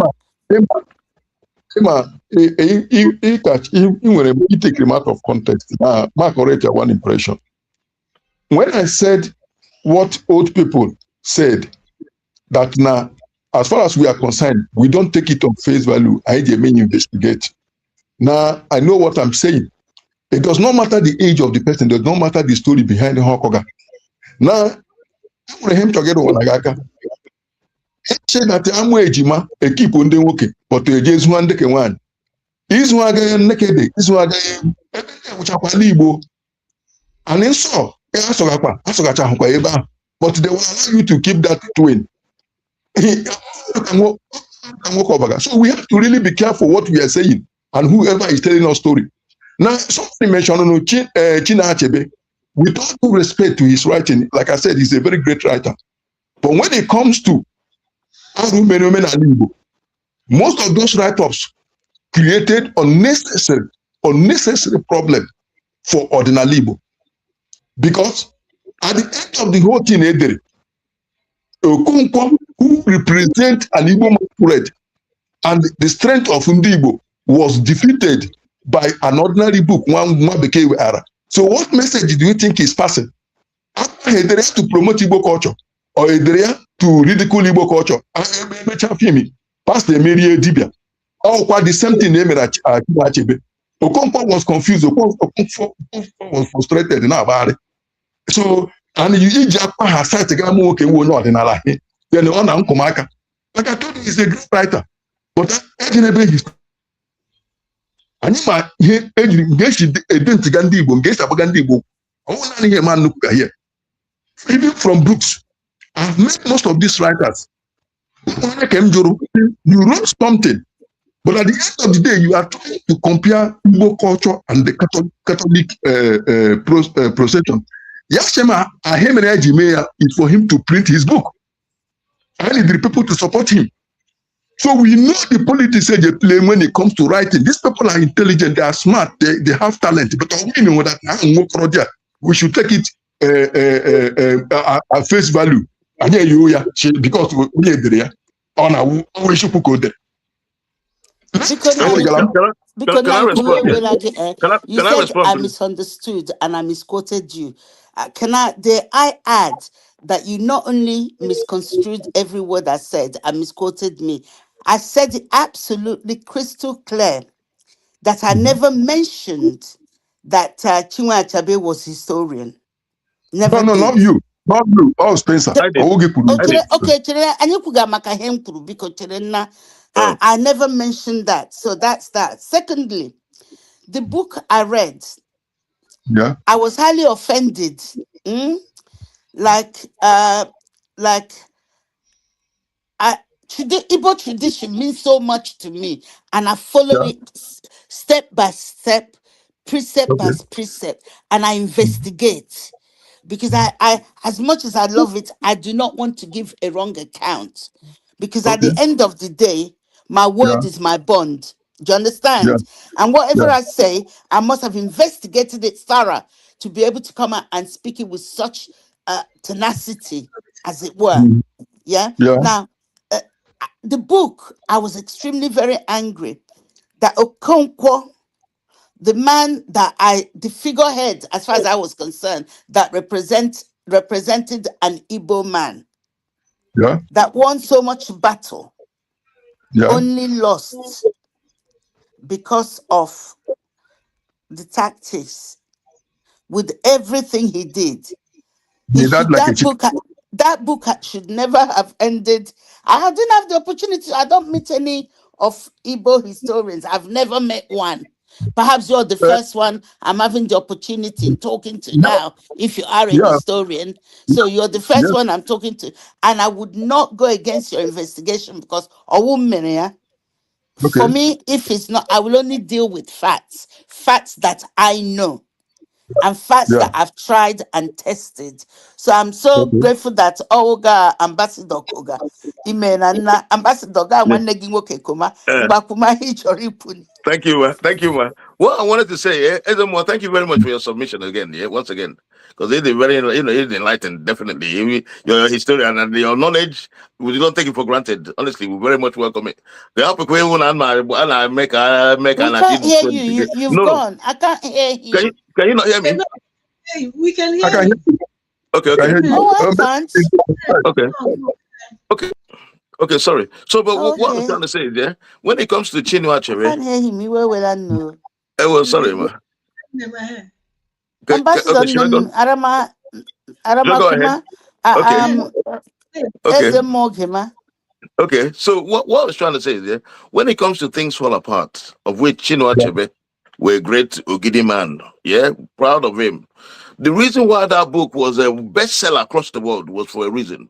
you take him out of context. Mark already one impression. When I said what old people said, that now, as far as we are concerned, we don't take it on face value. IGBU investigate. Now I know what I'm saying. It does not matter the age of the person, it does not matter the story behind the Hokoga. Now, for him to get on Nagaka, say that I'm EJIMA, a keep on the working, but the James one day one. Is one again naked, is one again, which are Igbo. And then so, but they will allow you to keep that twin. So we have to really be careful what we are saying and whoever is telling our story. Now, somebody mentioned China Achebe. With all due respect to his writing, like I said, he's a very great writer. But when it comes to most of those write-ups created unnecessary problem for ordinary Igbo. Because at the end of the whole thing, Okonkwo, who represent an Igbo masquerade and the strength of Igbo, was defeated by an ordinary book, one became era. So what message do you think is passing? Either to promote Igbo culture or either to ridicule Igbo culture? Past the Mary Dibia. Or quite the same thing. Okonkwo was confused. Okonkwo was frustrated about it. So, and you just has started to get more ordinary. Then on Uncle like I told you, he's a great writer. But that and you even from books, I've met most of these writers. You wrote something, but at the end of the day, you are trying to compare Igbo culture and the Catholic procession. Yashema EJIMA is for him to print his book. I need the people to support him. So we know the politics they play when it comes to writing. These people are intelligent, they are smart, they have talent. But we know that we should take it at face value. Because we are there. We should go there. Because you said I misunderstood and I misquoted you. Dare I add that you not only misconstrued every word I said and misquoted me, I said it absolutely crystal clear that I never mentioned that Chinua Achebe was historian. Never No, did. not you. Not you. Oh, Spencer. I did. Okay, I never mentioned that. So that's that. Secondly, the book I read, Yeah. I was highly offended. Like Igbo tradition means so much to me, and I follow Yeah. it step by step, precept by Okay. precept, and I investigate because I as much as I love it, I do not want to give a wrong account because at Okay. the end of the day, my word Yeah. is my bond. Do you Yeah. understand? And whatever Yeah. I say, I must have investigated it thorough to be able to come out and speak it with such tenacity, as it were. Mm. Yeah. Yeah. Now, the book, I was extremely very angry that Okonkwo, the man that the figurehead, as far as I was concerned, that represented an Igbo man Yeah. that won so much battle, Yeah. only lost because of the tactics with everything he did. He died like a chicken. That book should never have ended. I didn't have the opportunity. I don't meet any of Igbo historians. I've never met one. Perhaps you're the first one I'm having the opportunity in talking to now, if you are a Yeah. historian. So you're the first Yes. one I'm talking to. And I would not go against your investigation because for Okay. me, if it's not, I will only deal with facts that I know, and facts Yeah. that I've tried and tested. So I'm so Okay. grateful that Oga Ambassador Koga, Imenana Ambassador Ga Yeah. Nwanne Gi Nwoke Koma, Uh, Mgbakuma hi chọrọ ikwu. Thank you, man. Thank you, man. What I wanted to say, Ezemo, thank you very much for your submission again. Yeah, once again, because it is very, it's enlightened. Definitely, you're a historian and your knowledge, we don't take it for granted. Honestly, we very much welcome it. The help I make We an can't hear achievement. you. You've No, gone. I can't hear you. can you not hear me? Hey, we can I hear can you. hear you. Okay, I can okay, hear you. Oh, I can't. okay. Okay, sorry. So, but what I'm Okay. trying to say is, yeah, when it comes to Chinua I Achebe, can't hear him. You will I know. well, sorry, man. Ambassador Okay, should I go? Arama Should I go ahead? Kuma Okay, okay. Eze Mogema. Okay, so what I was trying to say is, yeah, when it comes to Things Fall Apart, of which Chinua Achebe were a great Ogidi man, yeah, proud of him. The reason why that book was a bestseller across the world was for a reason.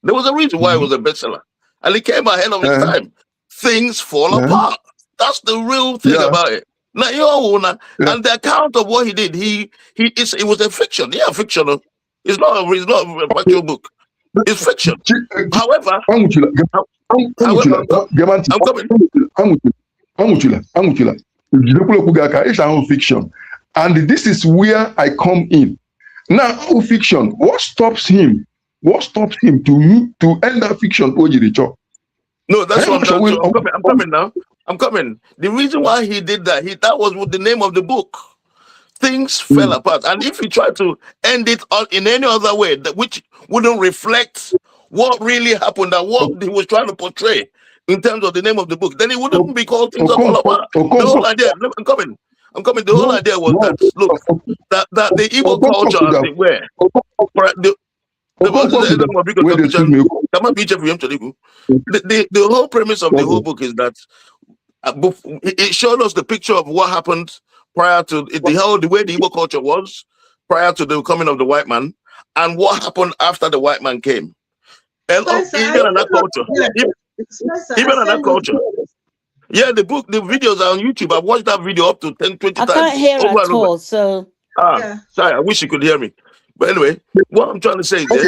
There was a reason why it was a bestseller, and it came ahead of its time. Things Fall Apart. That's the real thing about it. Now, and the account of what he did, it was a fiction. Yeah, fictional. It's not a factual book. It's fiction. However, I'm coming. It's a fiction. And this is where I come in. Now, fiction, what stops him? What stops him to end that fiction? No, that's what I'm coming now. I'm coming. The reason why he did that, that was with the name of the book. Things fell apart. And if he tried to end it in any other way, which wouldn't reflect what really happened and what he was trying to portray in terms of the name of the book, then it wouldn't be called Things Fall Apart. The whole idea, I'm coming. The whole idea was that, look, that the Igbo culture, as it were, the whole premise of the whole book is that it showed us the picture of what happened prior to the way the Igbo culture was prior to the coming of the white man, and what happened after the white man came. And even in that culture, yeah, the videos are on YouTube. I've watched that video up to 10, 20 times. I can't hear at all, so sorry, I wish you could hear me. But anyway, what I'm trying to say is before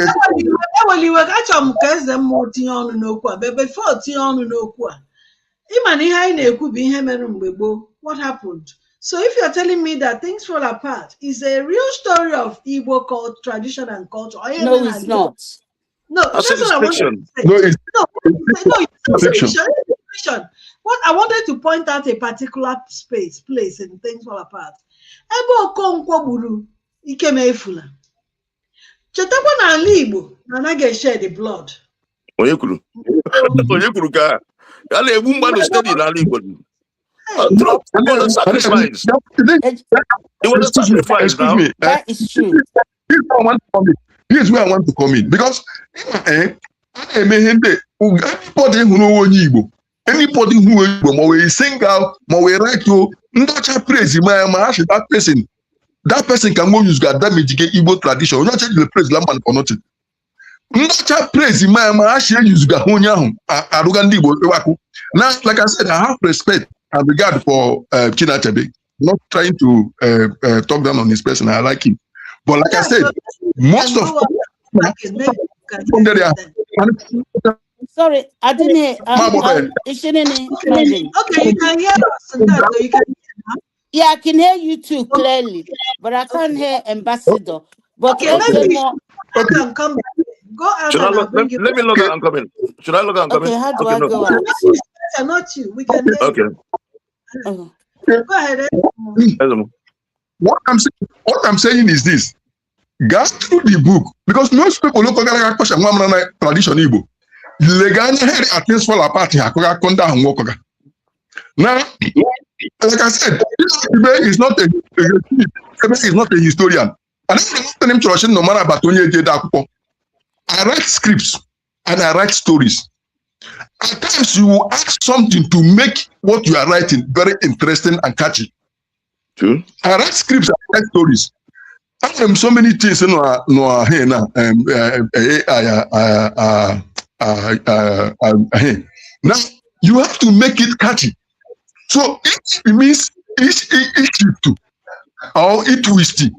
what happened? So if you're telling me that Things Fall Apart is a real story of Igbo culture, tradition and culture, no, it's not. No, that's what I wanted to say. No, it's fiction. What I wanted to point out a particular place in Things Fall Apart. Ebo Okonkwo gburu Ikeme Efula. chetakwa na ala Igbo na anaghị shed the blood. Onye kwuru ka a na-egbu mmadụ steady n'ala Igbo. Sacrifice. It was a sacrifice now. That is true. Here's where I want to come in. Because anybody who will sing out, will write to not praise that person can go use that damage Igbo tradition. Not change the praise Lamban for nothing. Not praise use now, like I said, I have respect and regard for Chinachebe. Not trying to talk down on his person. I like him. But like I said, most of sorry, I didn't hear. Okay, you can hear us. You can yeah, I can hear you too clearly, but I can't hear Ambassador. But okay, maybe I can come back. Go out. Let me log out and come in. Should I log out and come in? Okay, how do I go out? Not you. We can hear you. Okay. Go ahead. What I'm saying is this. Go through the book because most people look at question tradition Igbo. Leganya at least fall apart here. Now, like I said, this is not a historian. I don't no matter about I write scripts and I write stories. At times you will ask something to make what you are writing very interesting and catchy. True. I write scripts and I write stories. I have so many things now. Now you have to make it catchy. So it means it or it twisty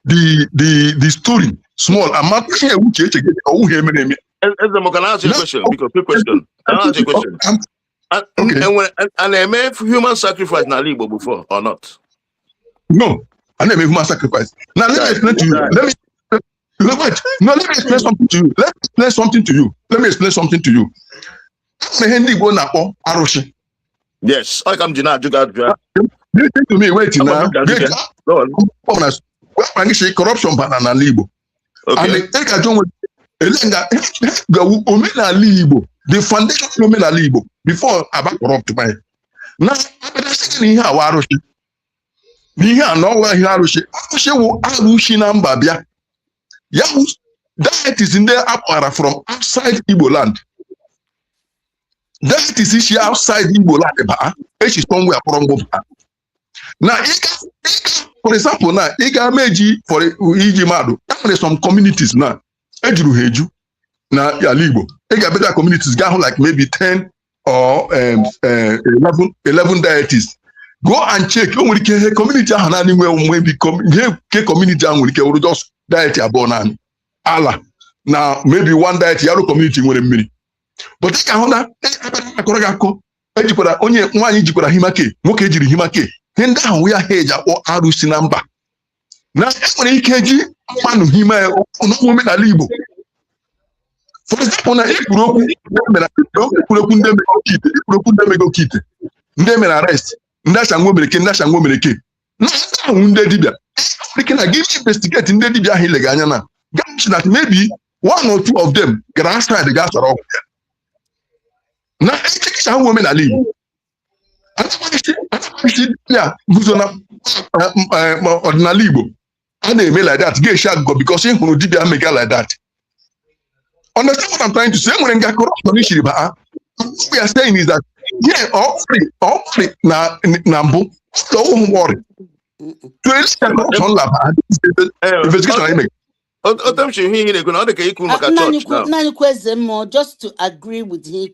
the story small. I'm not here which can I ask you a question? Because quick question. Can I ask you a question? Okay. And they made human sacrifice in Igbo before or not? No, I never made human sacrifice. Now let me explain to you. Let me explain something to you. Let me explain something to you. Yes, I come to now. Listen to me. Wait now. Corruption banana Igbo. Okay. And Omenala Igbo, the foundation of Omenala Igbo before about corrupt man. Now, here that is in there up from outside Igbo land. That is issue outside Igbo land. It is somewhere from now, for example, now, for EJIMA, there are some communities now. Heju na Igbo. Better communities got like maybe 10 or 11 deities. Go and check. Community maybe community will just deity abon Allah. Now maybe one deity yellow community will many. But they can onye nwanyi jikwara himake nwoke jiri himake ndị ahụ ya heja o arusi na mba na enwere ike ji mmanụ hime Omenala Igbo. For example, na ikpurokwu ndị mego kite ndị mere arrest ndị achango mereke na ahụ ndị dibịa na give investigate ndị dibịa ahụ ilega anya na that maybe one or two of them gara outside ga sọrọ ọgwụ ya na echikicha ahụ Omenala Igbo ya guzo na ọdịnala Igbo a na-eme like that ga-eshi agụgọ because ị hụrụ dibịa mega like that. Understand what I'm trying to say? When what we are saying is that all free Nambu, don't worry. Just to agree with him,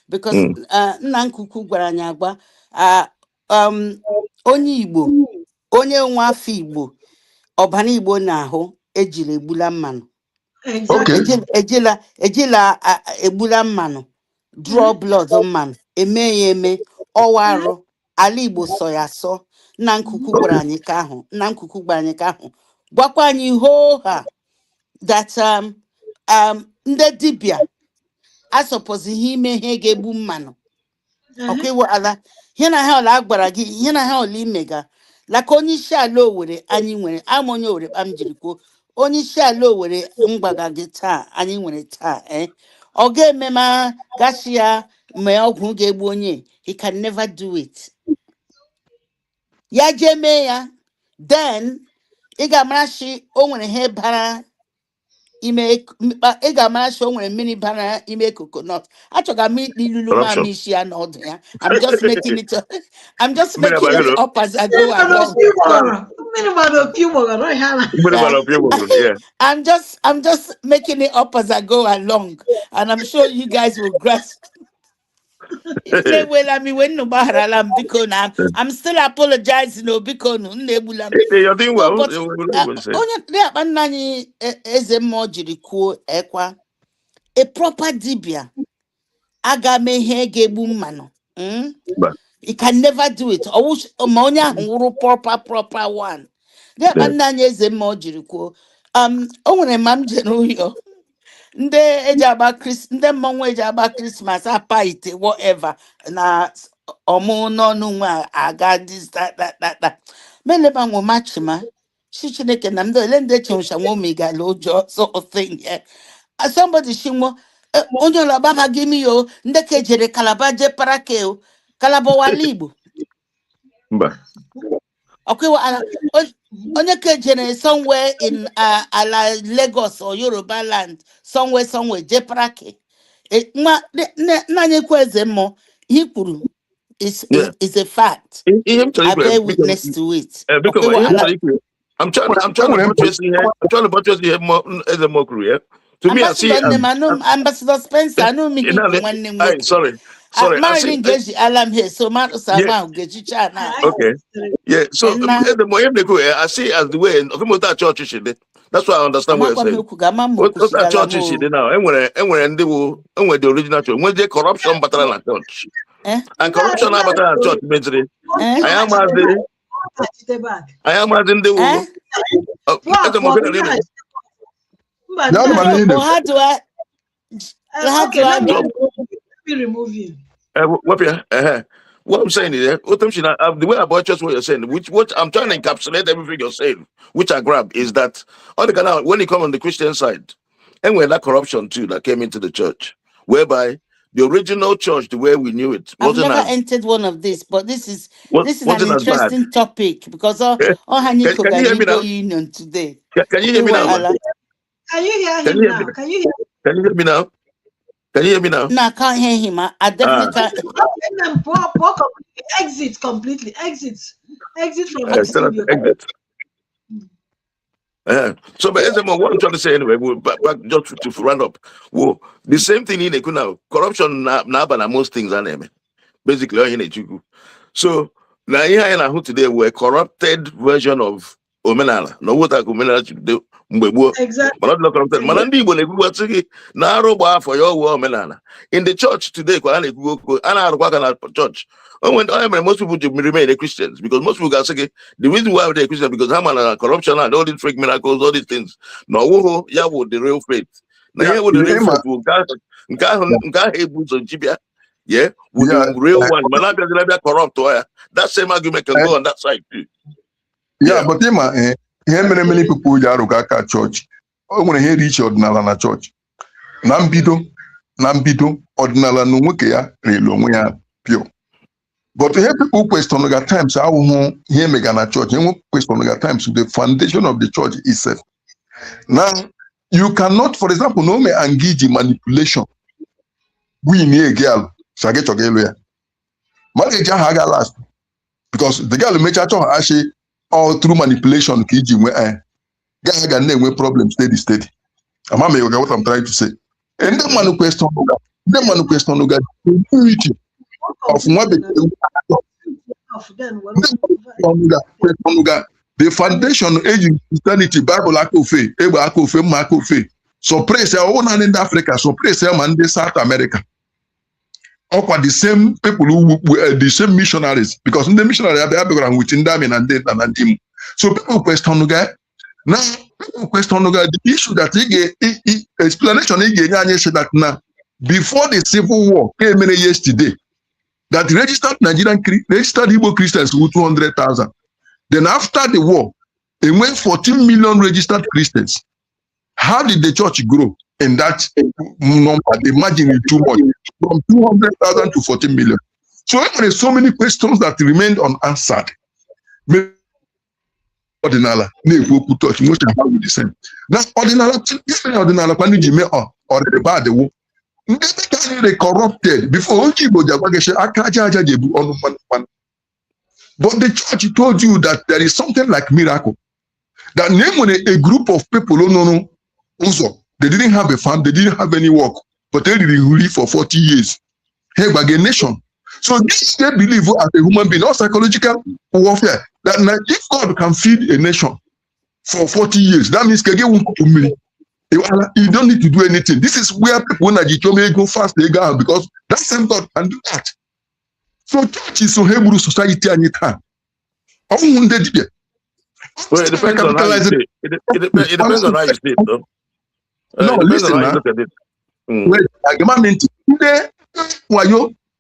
because Nankuku Gwaranyagba, onye Igbo, onye nwa afọ Igbo, ọbana Igbo na-ahụ ejiri egbula mmanụ. Exactly. Ejila egbula mmanụ, draw blood mmanụ, eme ọwarụ, ala Igbo sọ ya sọ, Nankuku gwara anyị ka ahụ, gwakwa anyị hoo ha that ndị dibịa asọpụzi ihe ime ihe ga-egbu mmanụ. Ọkaiwu ala, ihe na ha ọla agbara gị, ihe na ha ọla imega, laka onye isi ala Owerri anyị nwere, ama onye Owerri kpam jiri kwuo, onye isi ala Owerri mgbaga gị taa anyị nwere taa ọ ga-eme ma gashi ya mee ọgwụ ga-egbu onye. He can never do it. Ya jee mee ya, then ị ga-amarachi o nwere ihe bara ime, ị ga-amarachi o nwere mmiri bara ime coconut. Achọga m ilulu ma isi ya n'ọdụ ya. I'm just making it up as I go along. I'm just making it up as I go along, and I'm sure you guys will grasp. I'm still apologizing. No, because you're doing well. A proper dibia. Agamehe gebu mano. He can never do it. I wish proper one. There bananye zemojiriku. Only mam genuyo. Nde ejaba Christmas apite whatever na omo no aga this that meleba ngo machima shichineke na mdo lende chonsha ngo mega lojo sort of thing. Yeah, somebody shimo onyo la baba give me yo ndeke jere kalabaje parakeo kalabo walibu okay, onye kejene somewhere in Lagos or Yoruba land, somewhere, Jeprake. Nanye kweze mo, hikuru is a fact. I bear witness to it. I'm trying to purchase here more as a mockery. Yeah? To me, I see Ambassador Spencer. I know me. Sorry. I'm get alarm here, so okay. Yeah. So I see as the way of church. That's why I understand what you're saying. What's that church is now? And when the original church, when the corruption battle at church, and corruption battle at church means I am as in the how do I remove you? What I'm saying is, the way about just what you're saying, what I'm trying to encapsulate everything you're saying, which I grab, is that when you come on the Christian side, and when that corruption too that came into the church, whereby the original church, the way we knew it, I've never entered one of these, but this is an interesting topic because all union today. Can you hear me now? Can you hear him now? Can you hear me now? Can you hear me now? No, I can't hear him. I definitely can't. Exit completely. Exit from exit. So, but what I'm trying to say anyway, back just to run up. Well, the same thing in now. Corruption na most things are named. Basically, so now here today we're a corrupted version of Omenala. No, what Omenala should do. Exactly. But not corrupted. For your Omenala. In the church today, church. Most people remain Christians because most people are saying the reason why they're Christians because corruption and all these fake miracles, all these things. No, with the real faith. Now, with the real faith, yeah, with the real one. But corrupt. That same argument can go on that side too. Yeah, but many people are church. I want to hear each ordinal na church. Nambido, ordinal no mukeya, relomuya pure. But to help people question at times, how hear me na church, you question at times the foundation of the church itself. Now, you cannot, for example, no me engage in manipulation. We need a girl, so I get your girl here. Marriage haga last because the girl may actually all through manipulation, kiji where gaga name with problem steady. I'm what I'm trying to say. And the man question the unity of the foundation aging Christianity, Bible akofe, Eba akofe, Makofe. So praise our own in Africa, so praise them and the South America. Or the same people who were the same missionaries, because in the missionary have background within them and them. So people question the now people question the issue that he explanation he said that now before the civil war came in yesterday that registered Igbo Christians with 200,000. Then after the war, And when 14 million registered Christians, how did the church grow in that number? Imagine it too much, from 200,000 to 14 million. So there are so many questions that remained unanswered. Ordinala, touch most of how we descend. That's ordinala, when you make or the bad the war. They corrupted before but the church told you that there is something like miracle. That when a group of people, they didn't have a farm, they didn't have any work, but they live for 40 years. Hey, by a nation. So this they believe as a human being, not psychological warfare. That if God can feed a nation for 40 years, that means you don't need to do anything. This is where people go fast, they go because that same God can do that. So church is so Hebrew society and it can. Well, it depends on how you see it. It depends on how you see it, though. No, listen, man.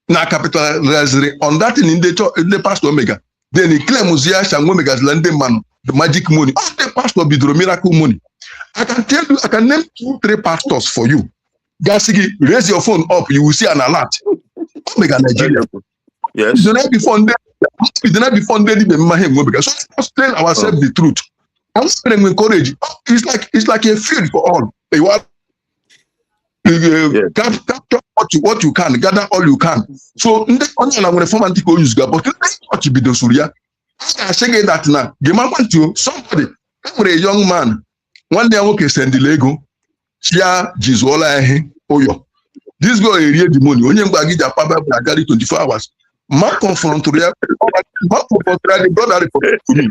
Na capitalize on that in the pastor Omega. Then he claims and Omega's landing man, the magic money. Oh, the pastor be the miracle money. I can tell you, I can name 2-3 pastors for you. Gasigi, raise your phone up, you will see an alert. Omega Nigeria. Yes. The night before so let's tell ourselves the truth. I'm saying encourage. It's like a field for all. You are capture what you can, gather all you can. So when the form antico use but what be the Surya. I say that now. The man want to somebody a young man. One day I will send the Lego. Shia Jizola Oyo. This girl is the money. When you bag it, a papa 24 hours. Mark confront the brother report to me.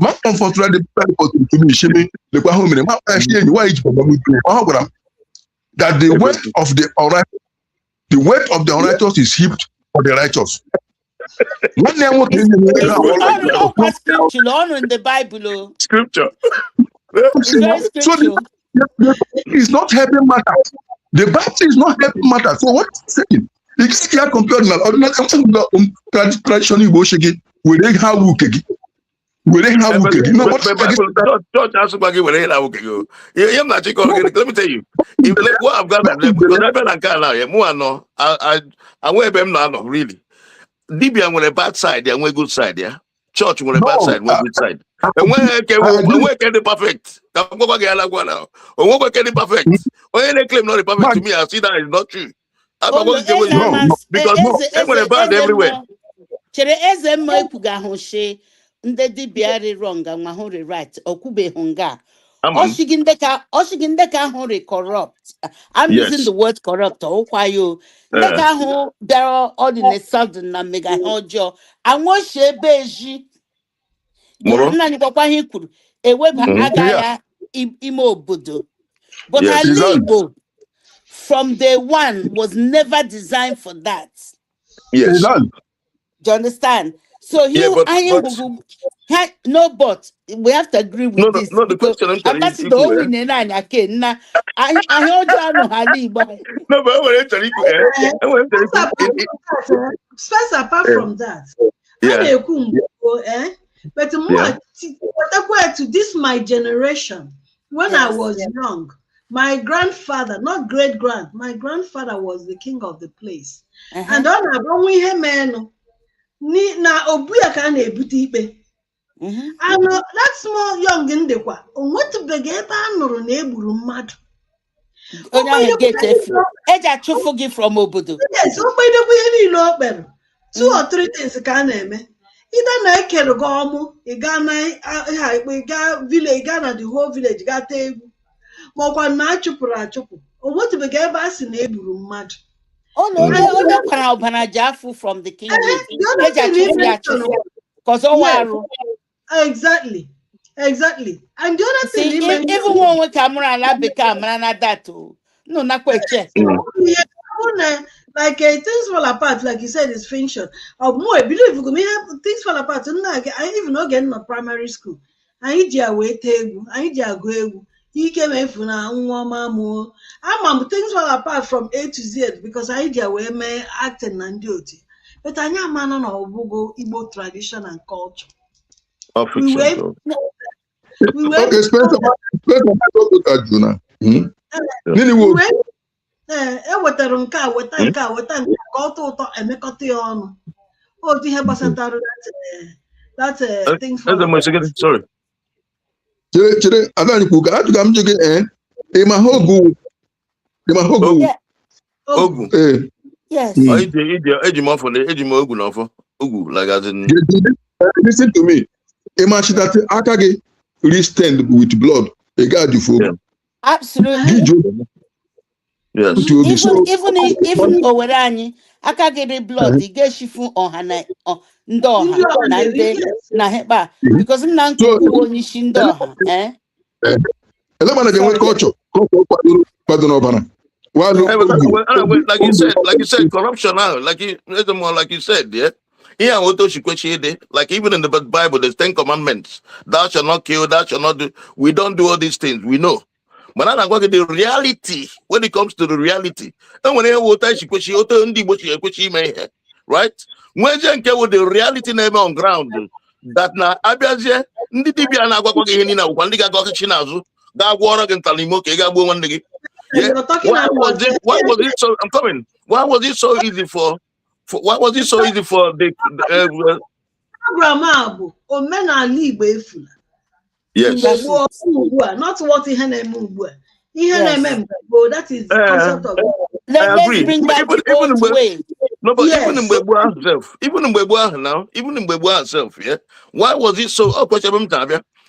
Mark confront the brother report to me. She me the home in that the weight of the unrighteous is heaped for the righteous. When they want in the Bible. Scripture. So it's not helping matter. The Bible is not helping matter. So what is saying? It's here compared to traditional Igbo shege. We don't have wukegi. We don't have wukegi. No, what let me tell you. If what I've got, I wear them now. Really, Libya on a bad side, and we're good side. Yeah, church on a bad side, we're good side. And when can the perfect? When can the perfect? When they claim not the perfect to me, I see that is not true. Because bad everywhere. Right. Corrupt. I'm using the word corrupt. Oh, why you? There are all in a sudden mega hojo. I want she beji. But Igbo from day one was never designed for that. Yes. Do you understand? So he but we have to agree with this. No, the question I'm telling you. First, apart from that, but more to this my generation, when I was young, my grandfather, not great grand, my grandfather was the king of the place. And on we have men na obuya can a butipe. And that small young in the qua, what to begin or neighbor mad. Forgive from Obodo. Yes, nobody know better. 2 or 3 things can name. Either na ekere gomu, Ghana village, Ghana the whole village got table. More na chupura chupu. Or what to begin bass in Ebru mad. Oh no, Jafu from the king. Exactly. And the other thing, even when we camera and become that too. No, not quite check. Like things fall apart, like you said, is fiction. Or more, I believe things fall apart. I even not getting a primary school. I need your way table. I need your go. He came in for now. I'm things fall apart from A to Z because I need your way me acting and duty. But I am man on Igbo tradition and culture. Or fiction. were Okay, Spencer, ewetara nke a weta nke a weta nke ka ọ tọ ụtọ emekọta ya ọnụ otu ihe gbasatara that thing for sorry. Chere adani ku ga atuga mjege Ogu. Yes. EJIMA for the EJIMA Ogu no for Ogu like as in. Listen to me. That akage re-stand with blood. Absolutely. Yes. Even Owerani, akagere blood, he gets shifu ohana ndoha na heba because nanku only shindoha. Like you said, corruption now, like you said, yeah. Here, like even in the Bible, there's 10 commandments. Thou shalt not kill, thou shalt not do. We don't do all these things. We know. But now I'm going to the reality. When it comes to the reality, and when right? When you get with the reality name on ground, that now Abiaje, why was it so? I'm coming. Why was it so easy for why was it so easy for the Omenala Igbo Efula? Yes. Not what he had a move. He had a member, that is the concept of let's bring back the old way. No, but even in Mbebo herself, yeah. Why was it so?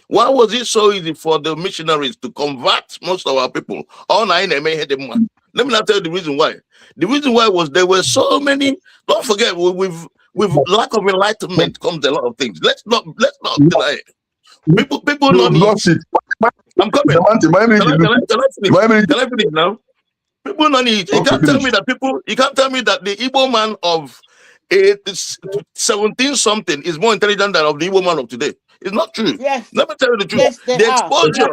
Why was it so easy for the missionaries to convert most of our people? Let me not tell you the reason why. The reason why was there were so many. Don't forget, with lack of enlightenment comes a lot of things. Let's not deny it. People don't need. I'm coming. Can I finish now? People don't need. You can't tell me that the Igbo man of 17 something is more intelligent than of the Igbo man of today. It's not true. Yes. Let me tell you the truth. Yes, the exposure.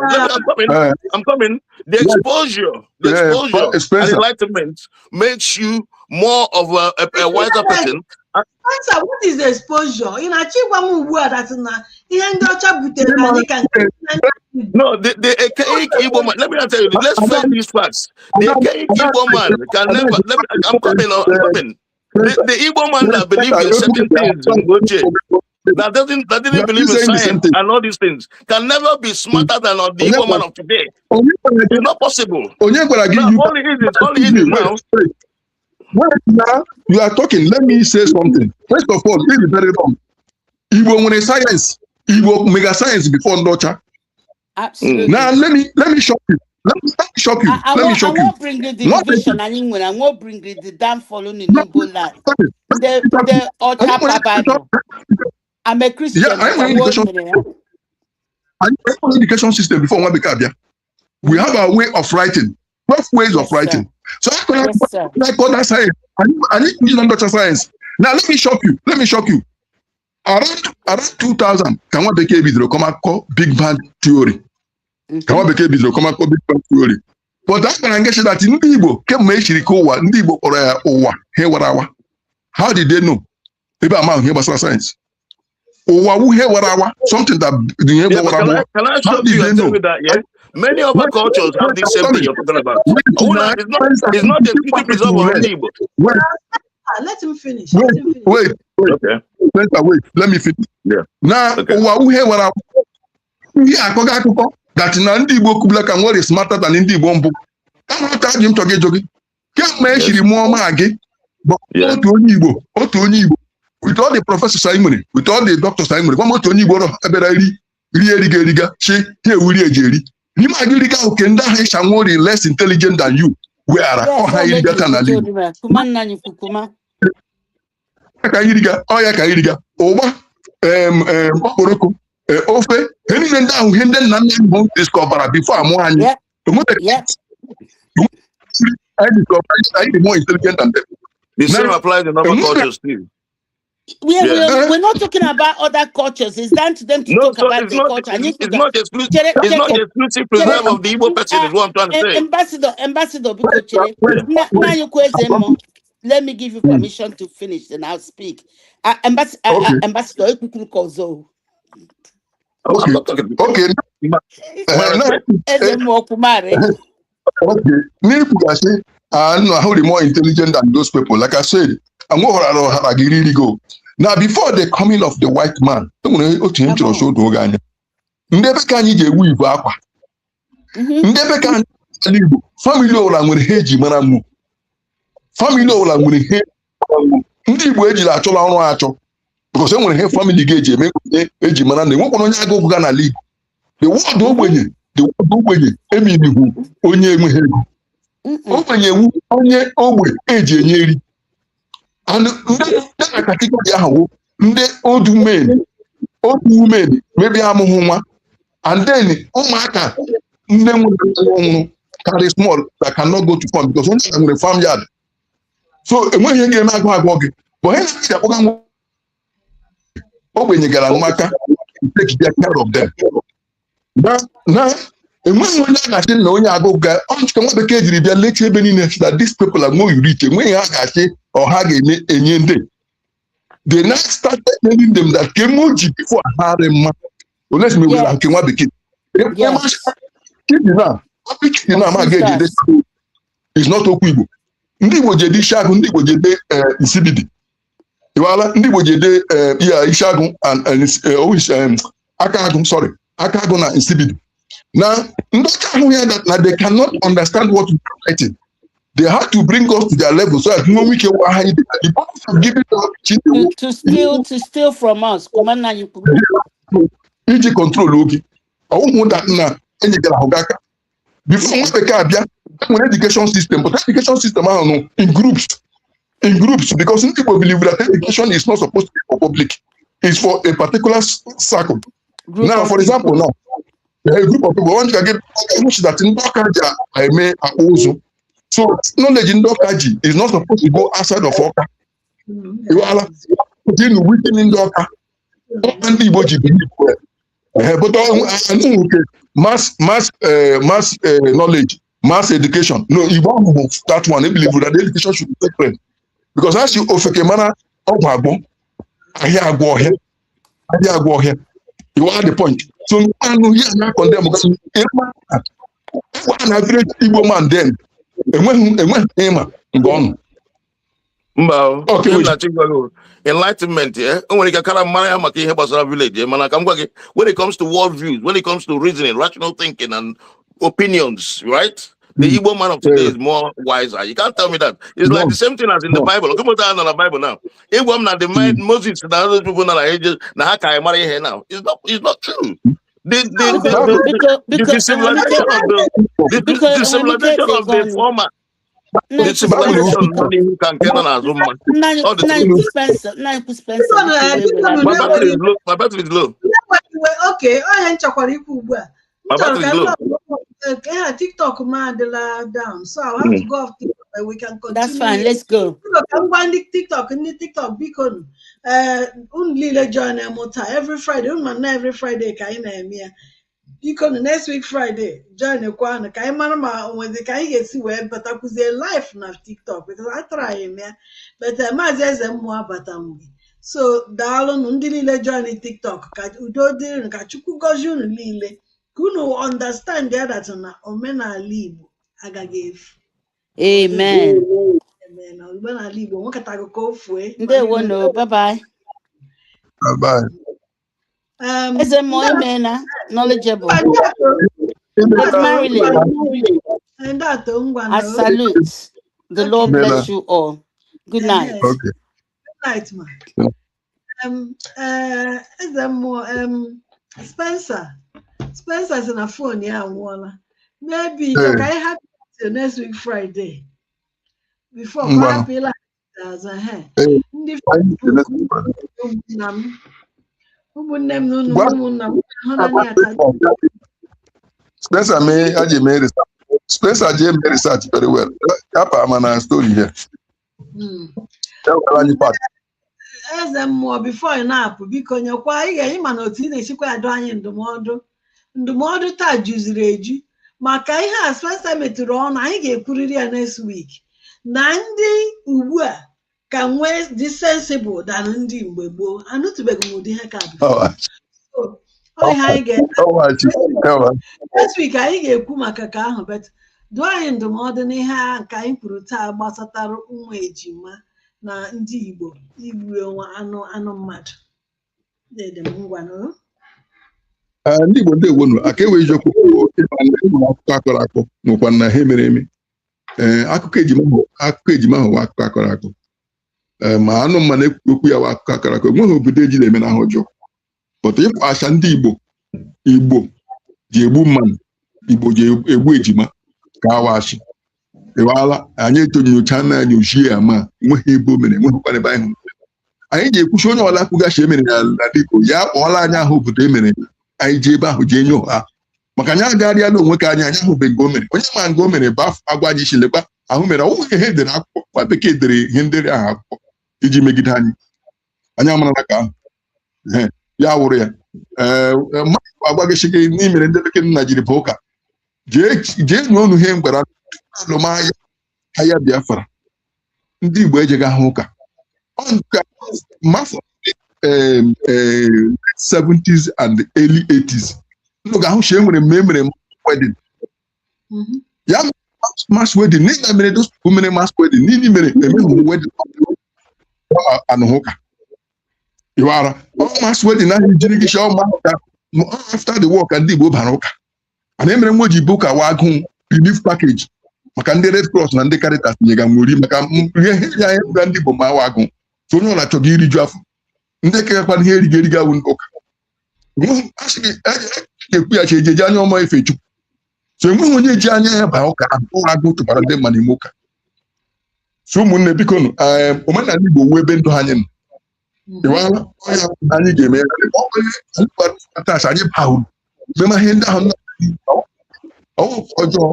I'm coming. The exposure and enlightenment makes you more of a wiser person. What is the exposure? In a cheap one word that's not. No, the Igbo man. Let me tell you. Let's face these facts. The Igbo man can never. I'm coming. The Igbo man that believes in certain things that didn't believe in science and all these things can never be smarter than the Igbo man of today. It's not possible. Only it is now. Now you are talking. Let me say something. First of all, this is very wrong. Igbo when science, Igbo mega science before Ndocha. Absolutely. Now let me shock you. Let me shock you. I won't bring the division and England. I won't bring the downfall in Igbo land. The Ocha Bible. I'm a Christian. Yeah, I'm an education system before one became. We have a way of writing. 12 ways of writing. So I call that science. I need to use Ndocha science. Now let me shock you. Around 2000, can one became Big Bang theory. But that's when I get that in Igbo came NKOWA, Igbo or OWA. How did they know? Maybe I'm out here about science. Something that can I show you and tell me that? Yeah, many other cultures have the same thing you're talking about. It's not the exclusive result of Igbo. Let him finish. Wait. Okay. Let me finish. Yeah. Now, that in Igbo Kubla can worry smarter than in the bomb. I'm not telling him to get jogging. Can't mention more magi, but Igbo. With all the professors Simon, with all the doctors Simon, one more to Igbo, less intelligent than you. We are highly better than you. Ofe, anything that we discover before I'm one. I more intelligent than them. The same applies in other cultures too. We're not talking about other cultures. It's down to them to talk about the culture. It's not exclusive preserve of the Igbo person is what I'm trying to say. Ambassador, let me give you permission to finish and I'll speak. Ambassador, I'm not talking. Okay. Okay. How the more intelligent than those people. Like I said, I'm really go. Now, before the coming of the white man, family ọla nwere ihe eji mara mụ. Family ọla nwere ihe ndị Igbo ejila achọla ọrụ achọ. Because enwere ihe family ga-eji eme eji mara na enwekwana onye agụ ga n'ala Igbo. The word ogbenye emirihu onye enweghị ego. Ogbenye wu onye ogbe eji enye eri. And ndị kategori ahụ ndị old women maybe amụghị nwa. And then ụmụaka nne nwere carry small that cannot go to farm because only in the farmyard. So when you get agụ gị, but when you get a marker, you take care of them. Now, and when you are knowing agụ ga, come up the cage that these people are more rich. When you are or haggy day, they now started telling them that Kemoji before Harem. Unless me will came up the kid. It's not OKWU. Ndị Igbo jede Ishagu, ndị Igbo jede Nsibidi. Iwala ndị Igbo jede Ishagu and Akagu, sorry, Akagu na Nsibidi. Now, that they cannot understand what we're writing. They have to bring us to their level so that we can give it to steal from us. Iji control ogi. I won't that now. Before education system, but education system I don't know in groups because some people believe that education is not supposed to be for public. It's for a particular circle. Now, for example, now a group of people want to get that in Dokaja I may also. So knowledge in Dokaji is not supposed to go outside of Oka. You are within in Doka. And the but I know mass knowledge, mass education. No, you won't move that one. I believe that the education should be different. Because as you offer mana I hear go here. You are the point. So I know you are not condemned because one average Igbo man then. And when gone. Okay, enlightenment, yeah. When it comes to world views, when it comes to reasoning, rational thinking, and opinions, right? The Igbo man of today is more wiser. You can't tell me that. It's like the same thing as in the Bible. Come on down on the Bible now. Igbo man, the mind Moses and other people now ages. Now how marry here now? It's not true. The civilization of the former. The civilization can get on as woman. My battery is low. Okay, I ain't chocolate. My battery is low. TikTok man down, so I have to go off TikTok and we can continue. That's fine, let's go. I'm going to TikTok beacon. Unli join every Friday. Every Friday, Beacon next week Friday. Join a kwana. When they can get see where, but I could say live na TikTok because I try him, but more so darling, undili join TikTok. Udo diri kachuku gojun lile. Kuno understand the other na Omenala Igbo agagave. Amen. Amen. Omenala Igbo wakatago kofwe. Bye bye. Bye bye. As a more knowledgeable. Marilyn. I salute. The Lord bless you all. Good night. Okay. Good night, man. As a more Spencer's in a phone, yeah, Walla. Maybe can I have it next week Friday before happy like Spencer may research very well. I'm a story here. As a more before an app because you're quite a man or teen, she quite dying the model tag usually. Makai has first time to run, I get Kuriria next week. Nandi Uwa can wear this sensible than Ndi Webo. I know to be good. So next week anyị ga-ekwu maka ka ahụ, bet dụọ anyị ndụmọdụ n'ihe nke anyị kwuru taa gbasatara ụmụ ejima na ndị Igbo igbu onwe anụ mmadụ. Ndị Igbo ndị ewonu aka ewe eziokwu akụkọ akọrọ akọ nwekwa na ha mere eme. Akụkọ ejima ahụ wa akụkọ akọrọ akọ, ma anụ mma na-ekwu ya wa akụkọ akọrọ akọ. Enweghị obodo ejiri eme na ahụ ọjọọ, pụta ịkpọ acha ndị Igbo ji egbu mmadụ, Igbo ji egbu ejima ka awachi ewala. Anyị etonyocha na nyochie ya ma enweghị ebe o mere, enweghịkwana ebe anyị hụrụ. Anyị ga-ekwuchi onye ọla kwugachi emere na Igbo ya kpọọla anyị ahụ obodo emere, anyị ji ebe ahụ jee nye ọha, maka anyị agagharịala onwe ka anyị ahụbeghị o mere. Onye ma nga o mere bụ agwa ji chilekwa ahụ mere. Ọ nweghị ihe edere akwụkwọ, kwa bekee dere ihe ndere ahụ akwụkwọ iji megide anyị. Anyị amarala ka ahụ ya wụrụ ya. Mmadụ agwaghịchi gị n'imere ndị bekee nna jiri bụ ụka jee nye unu ihe mgbara alụmahịa ahịa Biafra. Ndị Igbo ejeghị ahụ ụka mafọ 70s and early 80s. Unu ga-ahụ enwere mgbe e mere wedding. Ya mass wedding n'ihi mere those people mere mass wedding n'ihi mere emeghị wedding anụghị ụka. Iwara mass wedding ahụ jiri gị shọọ after the war ka ndị Igbo bara ụka. Ana emere nwa ji bụ ụka wa agụụ relief package maka ndị Red Cross na ndị Caritas nyega nwuri maka ihe ya ga ndị Igbo ma awa agụụ. So onye ọla chọrọ iriju afọ, ndị kekwana ihe eriga awụ ụka. Ekwu ya ejeje anya ọma efe Chukwu. So enweghị onye ji anya ya baa ụka agụ tụbara ndị mmadụ ime ụka. So ụmụnne biko nụ, omenala Igbo wuo ebe ndụ anyị nọ. Iwala ọnya anyị ga-eme tas anyị bahụ mema ihe ndị ahụ ọnwụ ọjọọ,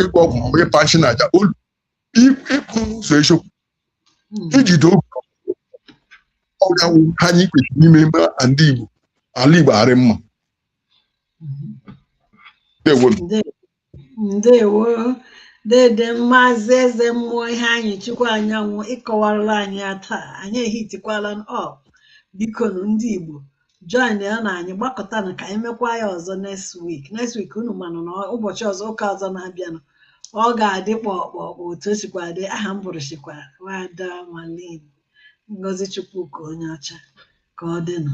ịkpọ ọgwụ ma ịpa nchi na aja olu ịkpụ ụzọ eziokwu iji doo ọrịa anyị kwesịrị n'ime mba ndị Igbo ala Igbo arị mma. Ndewo dede Maazị Eze Mmụọ ihe anyị Chukwu Anyanwụ ịkọwarala anyị ya taa. Anyị ehitikwala biko ndị Igbo join ya na anyị gbakọta na ka anyị mekwa ya ọzọ next week. Unu manụ na ụbọchị ọzọ ụka ọzọ na-abịanụ ọ ga-adị kpọkpọkpọ otu o sikwa dị. Aha m bụrụchikwa Nwada Malin Ngozi Chukwu ka onye ọcha ka ọ dịnụ.